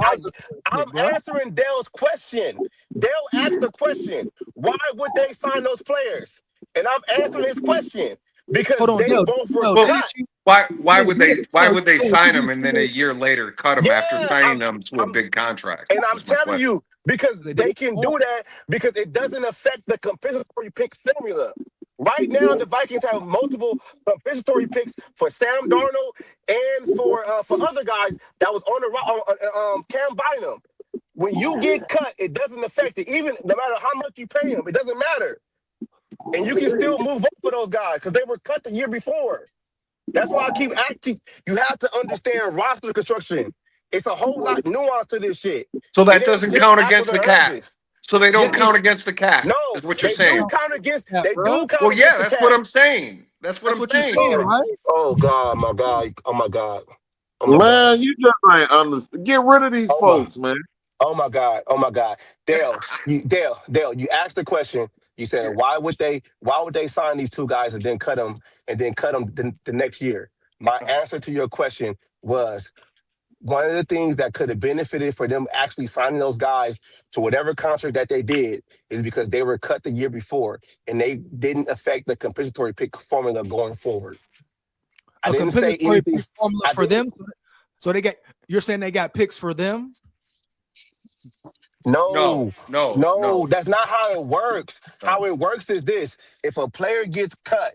I'm bro. answering Dale's question. Dale asked the question, why would they sign those players? And I'm answering his question because they Dale, both were Dale, cut. Why would they sign Dale, them and then a year later cut them after signing them to a big contract? And I'm That's my telling question. you, because they can do that because it doesn't affect the compensatory pick formula. Right now, the Vikings have multiple compensatory picks for Sam Darnold and for other guys that was on the Cam Bynum. When you get cut, it doesn't affect it. Even no matter how much you pay them, it doesn't matter. And you can still move up for those guys because they were cut the year before. That's why I keep asking. You have to understand roster construction. It's a whole lot nuance to this shit. So that doesn't count against the cap. So they don't count against the cap. No, is what you're they saying. do count against. Yeah, They bro. do count Well, against yeah, the that's cap. what I'm saying. That's what I'm saying. You're saying, right? Oh God, my God, oh my God, oh my Man, God. you just ain't understand. Get rid of these folks, man. Oh my God, Dale, you asked the question. You said why would they sign these two guys and then cut them the next year? My answer to your question was one of the things that could have benefited for them actually signing those guys to whatever contract that they did is because they were cut the year before and they didn't affect the compensatory pick formula going forward. I A didn't say compensatory anything. pick formula I for didn't. them. So you're saying they got picks for them? No, No. that's not how it works. How it works is this: if a player gets cut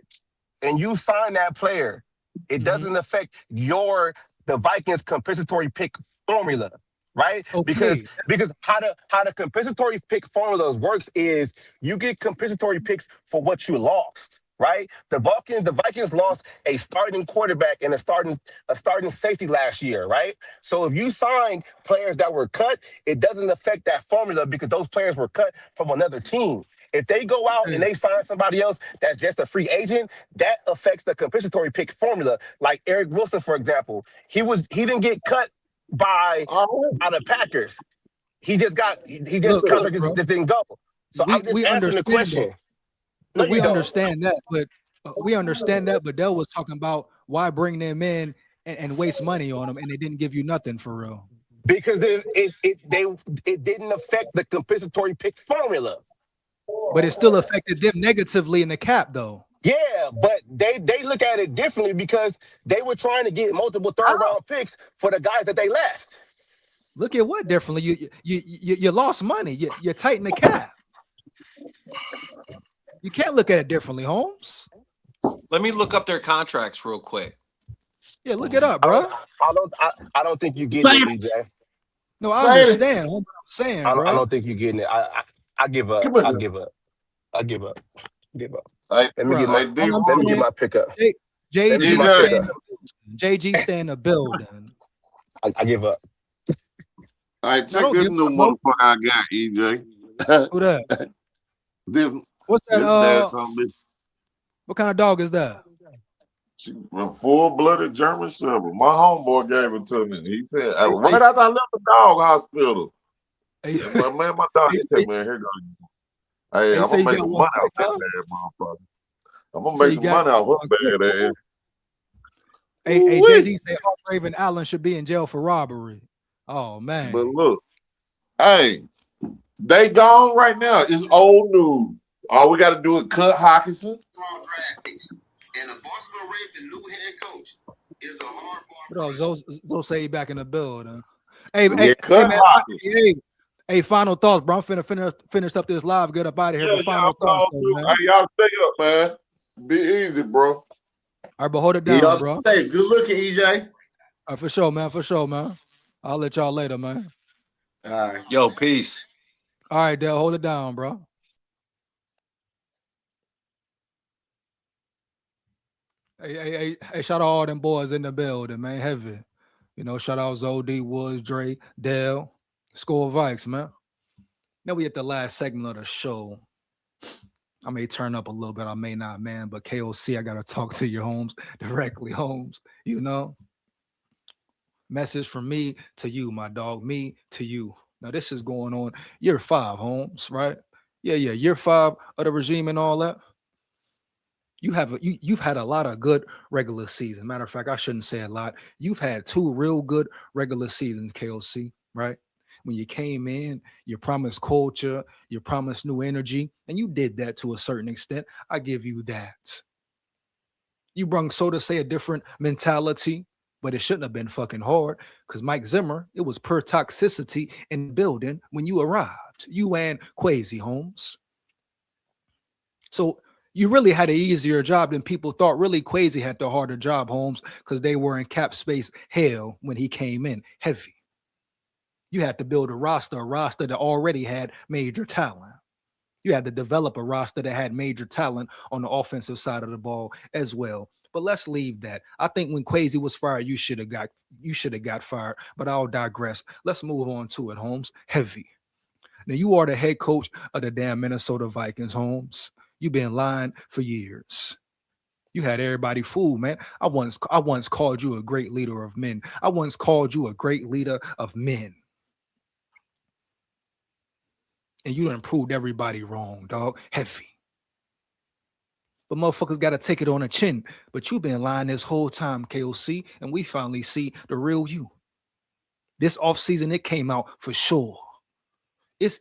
and you sign that player, it doesn't affect the Vikings compensatory pick formula, right? Okay. Because how the compensatory pick formulas works is you get compensatory picks for what you lost, right? The Vikings lost a starting quarterback and a starting safety last year, right? So if you sign players that were cut, it doesn't affect that formula because those players were cut from another team. If they go out and they sign somebody else that's just a free agent, that affects the compensatory pick formula. Like Eric Wilson, for example, he didn't get cut by the Packers. He just contract Bro, just didn't go. So I'm just we answering the understand that. question. No, We you don't. understand that, but Dell was talking about why bring them in and waste money on them, and they didn't give you nothing for real. Because it didn't affect the compensatory pick formula. But it still affected them negatively in the cap, though. Yeah, but they look at it differently because they were trying to get multiple third-round picks for the guys that they left. Look at what differently. You lost money. You tighten the cap. You can't look at it differently, Holmes. Let me look up their contracts real quick. Yeah, look it up, bro. I don't think you get it, EJ. No, I understand. What I'm saying, bro. I don't think you're getting it. I give up. I give up. Hey, Let me get my pickup. JG stay in the building. I give up. All right, check this new motherfucker I got, EJ. Who that? What's that? What kind of dog is that? A full-blooded German Shepherd. My homeboy gave it to me. He said, right after I left the dog hospital. My dog, he said, man, here goes. Hey, I'm going to make some money out that bad motherfucker. I'm going to make some money out of her bad ass. Hey, JD said Hargrave and Allen should be in jail for robbery. Oh, man. But look, hey, they gone right now. It's old news. All we got to do is cut Hawkinson. And the Baltimore Ravens new head coach is a hard ball. Those say back in the building. Hey, final thoughts, bro. I'm finna finish up this live. Get up out of here. But final thoughts, man. Hey, y'all stay up, man. Be easy, bro. All right, but hold it down, bro. Hey, good looking, EJ. All right, for sure, man. I'll let y'all later, man. All right. Yo, peace. All right, Dale, hold it down, bro. Hey, shout out all them boys in the building, man. Heavy. You know, shout out Zod, Woods, Dre, Dale, SKOL Vikes, man. Now we at the last segment of the show. I may turn up a little bit, I may not, man, but KOC, I gotta talk to you, Holmes, directly, Holmes, you know. Message from me to you, my dog, me to you. Now, this is going on year 5, Holmes, right? Yeah, year 5 of the regime and all that. You've had a lot of good regular seasons. Matter of fact, I shouldn't say a lot. You've had 2 real good regular seasons, KOC, right? When you came in, you promised culture, you promised new energy, and you did that to a certain extent. I give you that. You brung, so to say, a different mentality, but it shouldn't have been fucking hard because Mike Zimmer, it was pure toxicity in the building when you arrived. You and Quasi, Holmes. So you really had an easier job than people thought. Really, Quasi had the harder job, Holmes, because they were in cap space hell when he came in, heavy. You had to build a roster that already had major talent. You had to develop a roster that had major talent on the offensive side of the ball as well. But let's leave that. I think when Quasi was fired, you should have got fired. But I'll digress. Let's move on to it, Holmes. Heavy. Now you are the head coach of the damn Minnesota Vikings, Holmes. You've been lying for years. You had everybody fooled, man. I once called you a great leader of men. I once called you a great leader of men. And you done proved everybody wrong, dog. Heavy. But motherfuckers got to take it on the chin. But you've been lying this whole time, KOC, and we finally see the real you. This offseason, it came out for sure. It's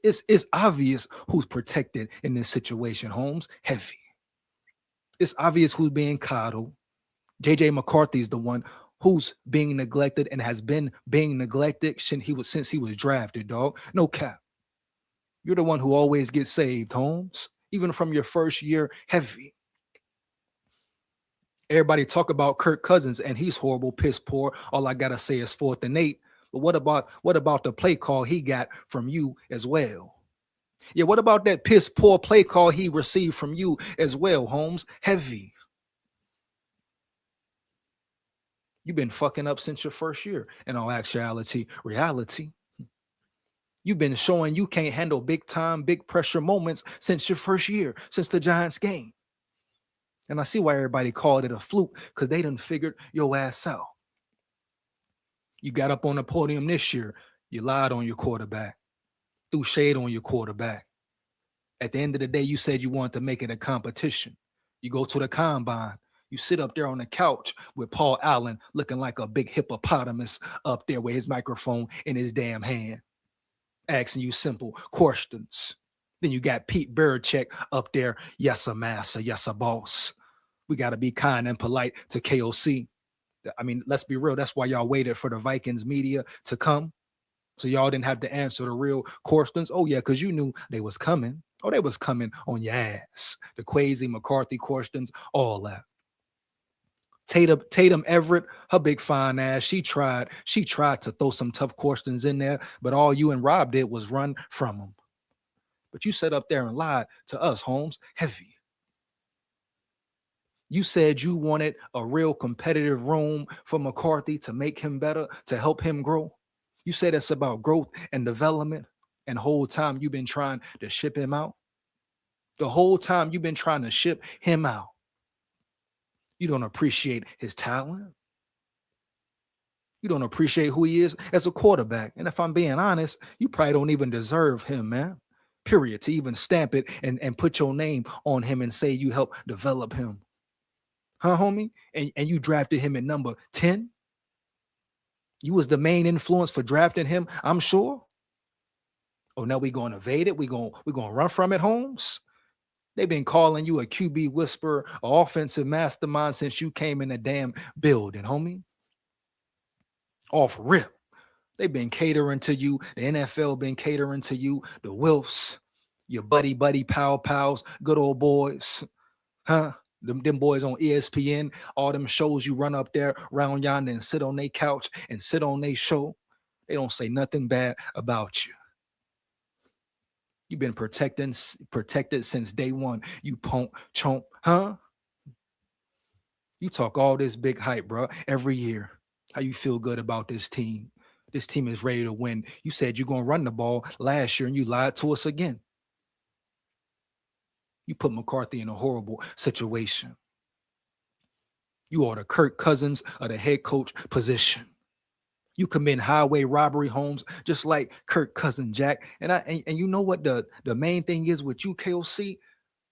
obvious who's protected in this situation, Holmes. Heavy. It's obvious who's being coddled. JJ McCarthy's the one who's being neglected and has been being neglected since he was drafted, dog. No cap. You're the one who always gets saved, Holmes, even from your first year heavy. Everybody talk about Kirk Cousins and he's horrible, piss poor. All I gotta say is 4th and 8. But what about the play call he got from you as well? Yeah, what about that piss poor play call he received from you as well, Holmes? Heavy. You've been fucking up since your first year. In all actuality, reality. You've been showing you can't handle big time, big pressure moments since your first year, since the Giants game. And I see why everybody called it a fluke, because they done figured your ass out. You got up on the podium this year. You lied on your quarterback, threw shade on your quarterback. At the end of the day, you said you wanted to make it a competition. You go to the combine. You sit up there on the couch with Paul Allen looking like a big hippopotamus up there with his microphone in his damn hand, asking you simple questions. Then you got Pete Belichick up there. Yes, sir, master. Yes, sir, boss. We got to be kind and polite to KOC. I mean, let's be real. That's why y'all waited for the Vikings media to come. So y'all didn't have to answer the real questions. Oh, yeah, because you knew they was coming. Oh, they was coming on your ass. The Kwesi McCarthy questions, all that. Tatum Everett, her big fine ass, she tried to throw some tough questions in there, but all you and Rob did was run from them. But you sat up there and lied to us, Holmes, heavy. You said you wanted a real competitive room for McCarthy to make him better, to help him grow. You said it's about growth and development, and the whole time you've been trying to ship him out. The whole time you've been trying to ship him out. You don't appreciate his talent. You don't appreciate who he is as a quarterback. And if I'm being honest, you probably don't even deserve him, man. Period. To even stamp it and put your name on him and say you helped develop him. Huh, homie? And you drafted him at number 10? You was the main influence for drafting him, I'm sure. Oh, now we going to evade it? We going to run from it, Holmes? They've been calling you a QB whisperer, an offensive mastermind since you came in the damn building, homie. Off rip. They've been catering to you. The NFL been catering to you. The Wilfs, your buddy, pals, good old boys. Huh? Them boys on ESPN, all them shows you run up there around yonder and sit on their couch and sit on their show. They don't say nothing bad about you. You've been protected since day one. You punk chomp, huh? You talk all this big hype, bro, every year. How you feel good about this team? This team is ready to win. You said you're going to run the ball last year and you lied to us again. You put McCarthy in a horrible situation. You are the Kirk Cousins of the head coach position. You commit highway robbery, Holmes, just like Kirk Cousins, Jack. And you know what the main thing is with you, KOC?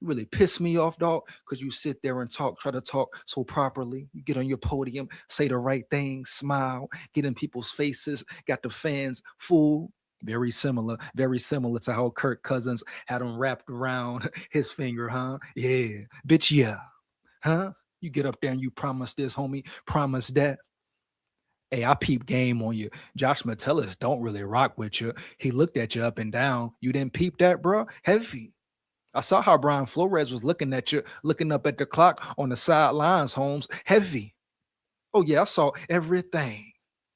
You really piss me off, dog, because you sit there and try to talk so properly. You get on your podium, say the right thing, smile, get in people's faces, got the fans fooled. Very similar to how Kirk Cousins had him wrapped around his finger, huh? Yeah, bitch, yeah. Huh? You get up there and you promise this, homie, promise that. Hey, I peep game on you. Josh Metellus don't really rock with you. He looked at you up and down. You didn't peep that, bro? Heavy. I saw how Brian Flores was looking at you, looking up at the clock on the sidelines, Holmes. Heavy. Oh, yeah, I saw everything.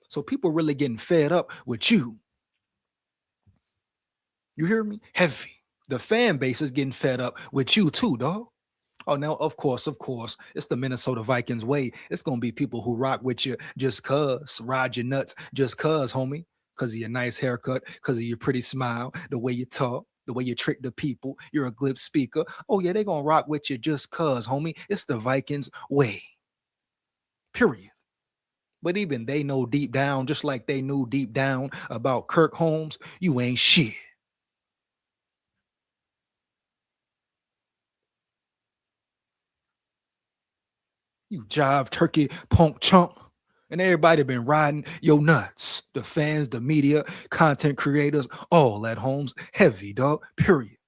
So people really getting fed up with you. You hear me? Heavy. The fan base is getting fed up with you too, dog. Oh, now, of course, it's the Minnesota Vikings way. It's going to be people who rock with you just cuz, ride your nuts just cuz, homie, because of your nice haircut, because of your pretty smile, the way you talk, the way you trick the people. You're a glib speaker. Oh, yeah, they're going to rock with you just cuz, homie. It's the Vikings way. Period. But even they know deep down, just like they knew deep down about Kirk Holmes, you ain't shit. You jive turkey punk chump. And everybody been riding your nuts. The fans, the media, content creators, all at Holmes. Heavy, dog. Period.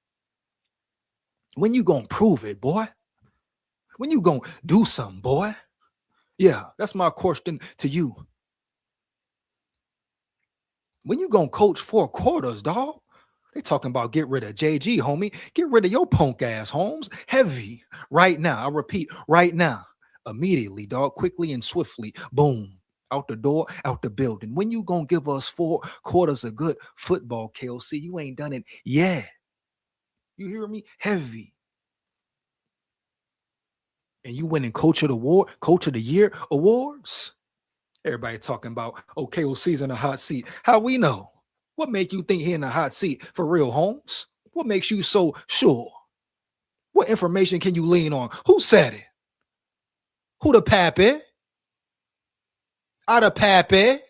When you gonna prove it, boy? When you gonna do something, boy? Yeah, that's my question to you. When you gonna coach 4 quarters, dog? They talking about get rid of JG, homie. Get rid of your punk ass, Holmes. Heavy. Right now. I repeat, right now. Immediately, dog. Quickly and swiftly. Boom. Out the door, out the building. When you gonna give us 4 quarters of good football, KOC? You ain't done it yet. You hear me? Heavy. And you winning coach of the year awards. Everybody talking about, oh, KOC's in the hot seat. How we know? What make you think he in the hot seat for real, Holmes? What makes you so sure? What information can you lean on? Who said it? Who the pappy? I the pappy.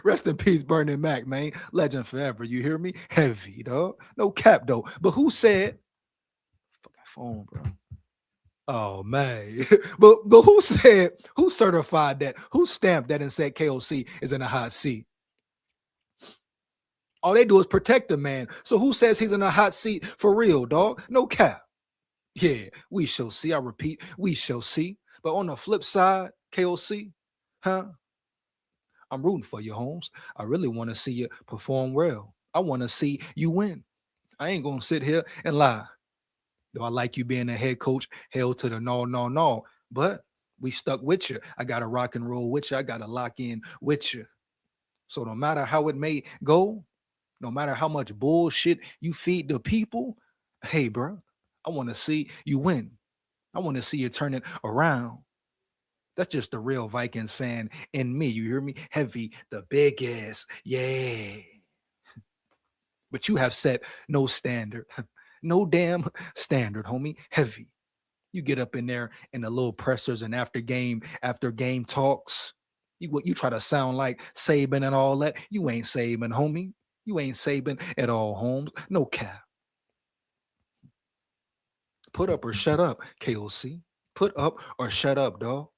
Rest in peace, Burning Mac, man. Legend forever. You hear me? Heavy, dog. No cap, though. But who said? Fucking phone, bro. Oh man. but who said, who certified that? Who stamped that and said KOC is in a hot seat? All they do is protect the man. So who says he's in a hot seat for real, dog? No cap. Yeah, we shall see. I repeat, we shall see. But on the flip side, KOC, I'm rooting for you, Holmes. I really want to see you perform well. I want to see you win. I ain't going to sit here and lie. Do I like you being a head coach? Hell to the no. But we stuck with you. I got to rock and roll with you. I got to lock in with you. So no matter how it may go, no matter how much bullshit you feed the people, hey, bro, I want to see you win. I want to see you turn it around. That's just the real Vikings fan in me. You hear me? Heavy, the biggest. Yeah. But you have set no standard. No damn standard, homie. Heavy. You get up in there in the little pressers and after game talks. You try to sound like Saban and all that. You ain't Saban, homie. You ain't Saban at all, Holmes. No cap. Put up or shut up, KOC. Put up or shut up, dog.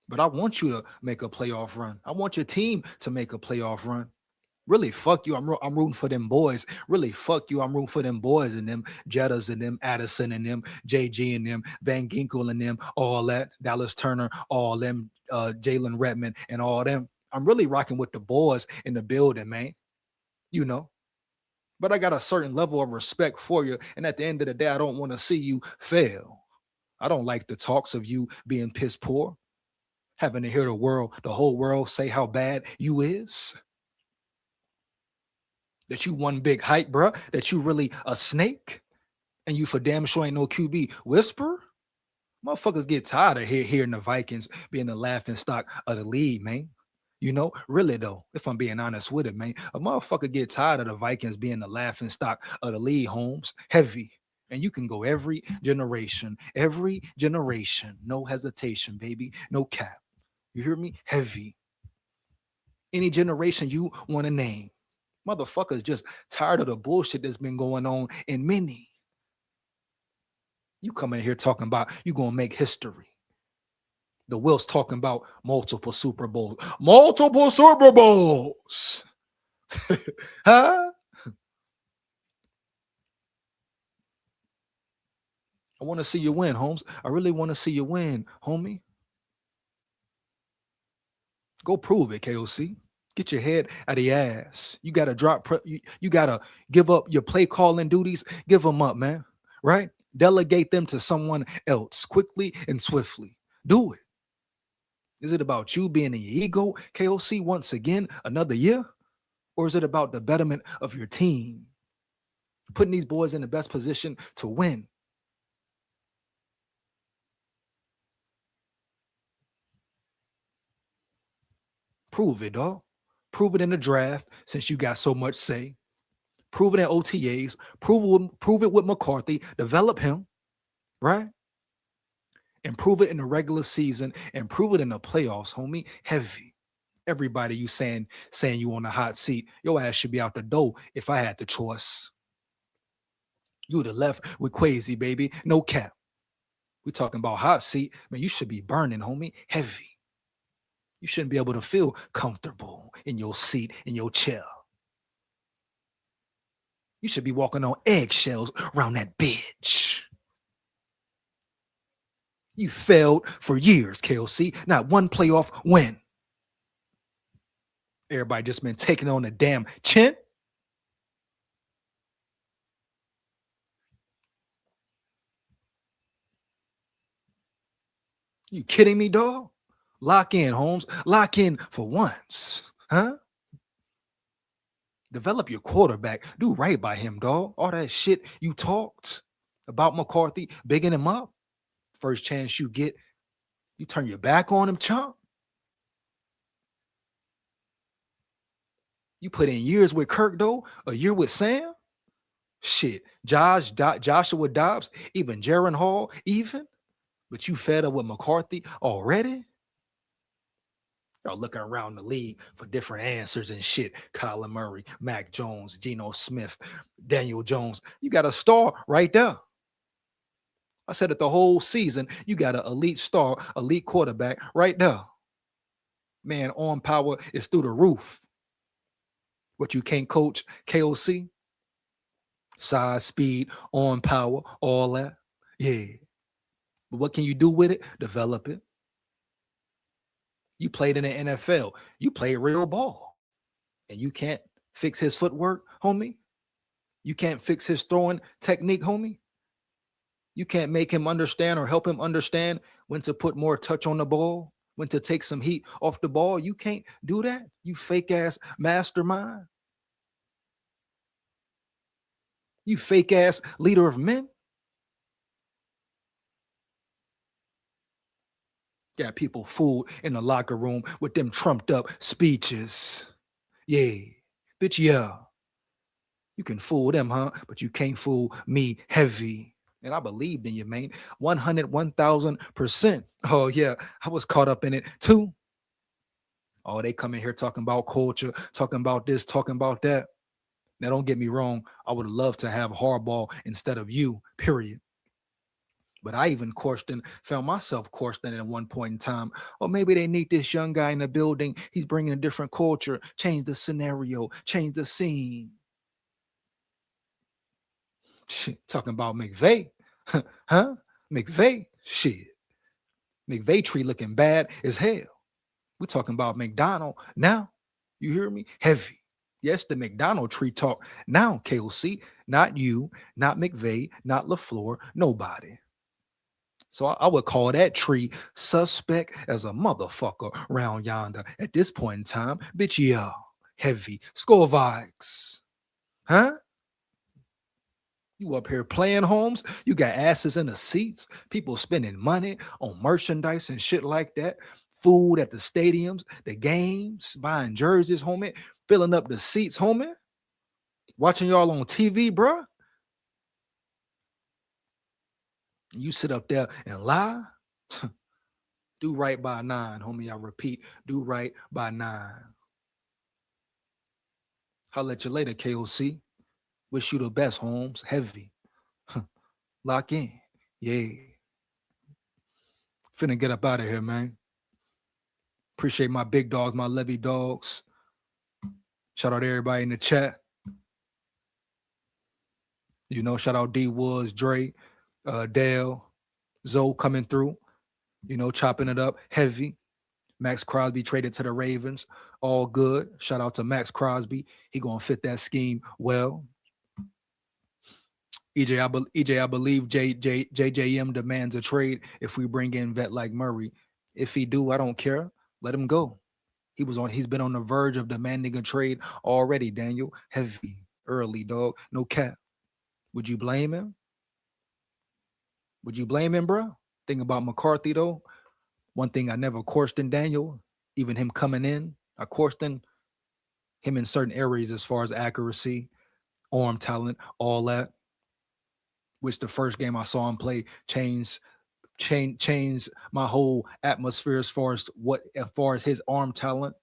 But I want you to make a playoff run. I want your team to make a playoff run. Really, fuck you. I'm rooting for them boys. Really, fuck you. I'm rooting for them boys and them Jettas and them Addison and them JG and them Van Ginkel and them, all that. Dallas Turner, all them, Jalen Redmond and all them. I'm really rocking with the boys in the building, man. You know. But I got a certain level of respect for you. And at the end of the day, I don't want to see you fail. I don't like the talks of you being piss poor. Having to hear the whole world say how bad you is. That you one big hype, bro. That you really a snake. And you for damn sure ain't no QB whisper. Motherfuckers get tired of hearing the Vikings being the laughing stock of the league, man. You know, really though, if I'm being honest with it, man, a motherfucker get tired of the Vikings being the laughing stock of the league, Holmes. Heavy. And you can go every generation, no hesitation, baby, no cap. You hear me? Heavy. Any generation you want to name. Motherfuckers just tired of the bullshit that's been going on in many. You come in here talking about you going to make history. The Wills talking about multiple Super Bowls. Multiple Super Bowls. Huh? I want to see you win, Holmes. I really want to see you win, homie. Go prove it, KOC. Get your head out of your ass. You got to drop. You got to give up your play calling duties. Give them up, man. Right? Delegate them to someone else quickly and swiftly. Do it. Is it about you being in your ego, KOC, once again, another year? Or is it about the betterment of your team? Putting these boys in the best position to win. Prove it, dog. Prove it in the draft since you got so much say. Prove it at OTAs. Prove it with McCarthy. Develop him, right? And prove it in the regular season and prove it in the playoffs, homie. Heavy. Everybody you saying you on the hot seat, your ass should be out the door if I had the choice. You would have left with Quasi, baby. No cap. We talking about hot seat. Man, you should be burning, homie. Heavy. You shouldn't be able to feel comfortable in your seat, in your chair. You should be walking on eggshells around that bitch. You failed for years, KOC. Not one playoff win. Everybody just been taking on the damn chin. You kidding me, dog? Lock in, Holmes. Lock in for once. Huh? Develop your quarterback. Do right by him, dog. All that shit you talked about McCarthy, bigging him up. First chance you get, you turn your back on him, chump. You put in years with Kirk, though, a year with Sam. Shit, Joshua Dobbs, even Jaron Hall, even. But you fed up with McCarthy already? Y'all looking around the league for different answers and shit. Kyler Murray, Mac Jones, Geno Smith, Daniel Jones. You got a star right there. I said it the whole season. You got an elite star, elite quarterback right there. Man, arm power is through the roof. What you can't coach, KOC? Size, speed, arm power, all that. Yeah. But what can you do with it? Develop it. You played in the NFL. You played real ball. And you can't fix his footwork, homie. You can't fix his throwing technique, homie. You can't make him understand or help him understand when to put more touch on the ball, when to take some heat off the ball. You can't do that, you fake-ass mastermind. You fake-ass leader of men. Got people fooled in the locker room with them trumped up speeches. Yeah, bitch, yeah. You can fool them, huh? But you can't fool me heavy. And I believed in you, man. 1,000%. Oh, yeah, I was caught up in it too. Oh, they come in here talking about culture, talking about this, talking about that. Now, don't get me wrong. I would love to have Harbaugh instead of you, period. But I even found myself questioning at one point in time. Or maybe they need this young guy in the building. He's bringing a different culture, change the scenario, change the scene. Shit, talking about McVay, huh? McVay, shit. McVay tree looking bad as hell. We're talking about McDonald now. You hear me? Heavy. Yes, the McDonald tree talk now, KOC. Not you, not McVay, not LaFleur, nobody. So I would call that tree suspect as a motherfucker around yonder at this point in time. Bitch, yeah, heavy. SKOL VIKES. Huh? You up here playing, Holmes? You got asses in the seats, people spending money on merchandise and shit like that, food at the stadiums, the games, buying jerseys, homie, filling up the seats, homie, watching y'all on TV, bruh. You sit up there and lie? Do right by 9, homie. I repeat, do right by 9. I'll at you later, KOC. Wish you the best, Holmes. Heavy. Lock in. Yeah. Finna get up out of here, man. Appreciate my big dogs, my Levy dogs. Shout out to everybody in the chat. You know, shout out D Woods, Dre, Dale, Zoe coming through. You know, chopping it up. Heavy. Max Crosby traded to the Ravens. All good. Shout out to Max Crosby. He gonna fit that scheme well. EJ, I believe JJM demands a trade if we bring in vet like Murray. If he do, I don't care. Let him go. He's been on the verge of demanding a trade already, Daniel. Heavy, early, dog. No cap. Would you blame him? Would you blame him, bro? Thing about McCarthy, though, one thing I never questioned Daniel, even him coming in, I questioned him in certain areas as far as accuracy, arm talent, all that. Which the first game I saw him play changed my whole atmosphere as far as his arm talent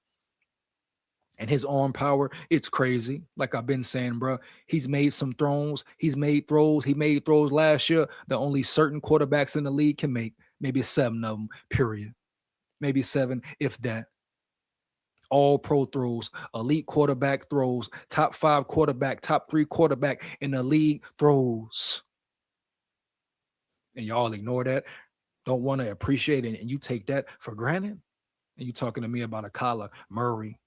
and his arm power. It's crazy. Like I've been saying, bro, he's made some throws. He made throws last year that only certain quarterbacks in the league can make. Maybe 7 of them, period. Maybe 7, if that. All pro throws, elite quarterback throws, top 5 quarterback, top 3 quarterback in the league throws. And y'all ignore that. don't want to appreciate it, and you take that for granted. And you talking to me about a Kyler Murray,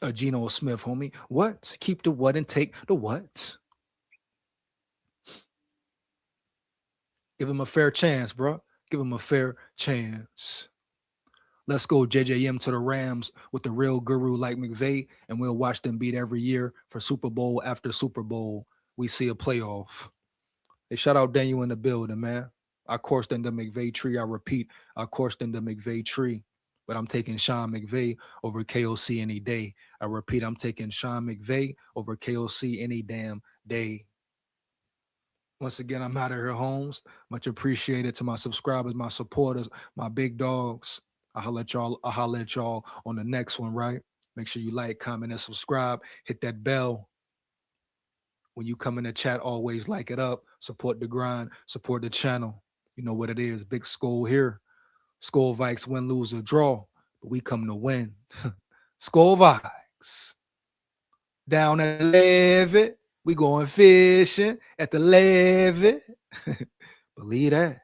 a Geno Smith, homie. What? Keep the what and take the what? Give him a fair chance, bro. Give him a fair chance. Let's go JJM to the Rams with the real guru like McVay, and we'll watch them beat every year for Super Bowl after Super Bowl. We see a playoff. Hey, shout out Daniel in the building, man. I coursed in the McVay tree. I repeat, I coursed in the McVay tree. But I'm taking Sean McVay over KOC any day. I repeat, I'm taking Sean McVay over KOC any damn day. Once again, I'm out of here, Holmes. Much appreciated to my subscribers, my supporters, my big dogs. I'll holler at y'all on the next one, right? Make sure you like, comment, and subscribe. Hit that bell. When you come in the chat, always like it up. Support the grind. Support the channel. You know what it is. Big SKOL here. SKOL Vikes win, lose, or draw. But we come to win. SKOL Vikes. Down at Levy. We going fishing at the Levy. Believe that.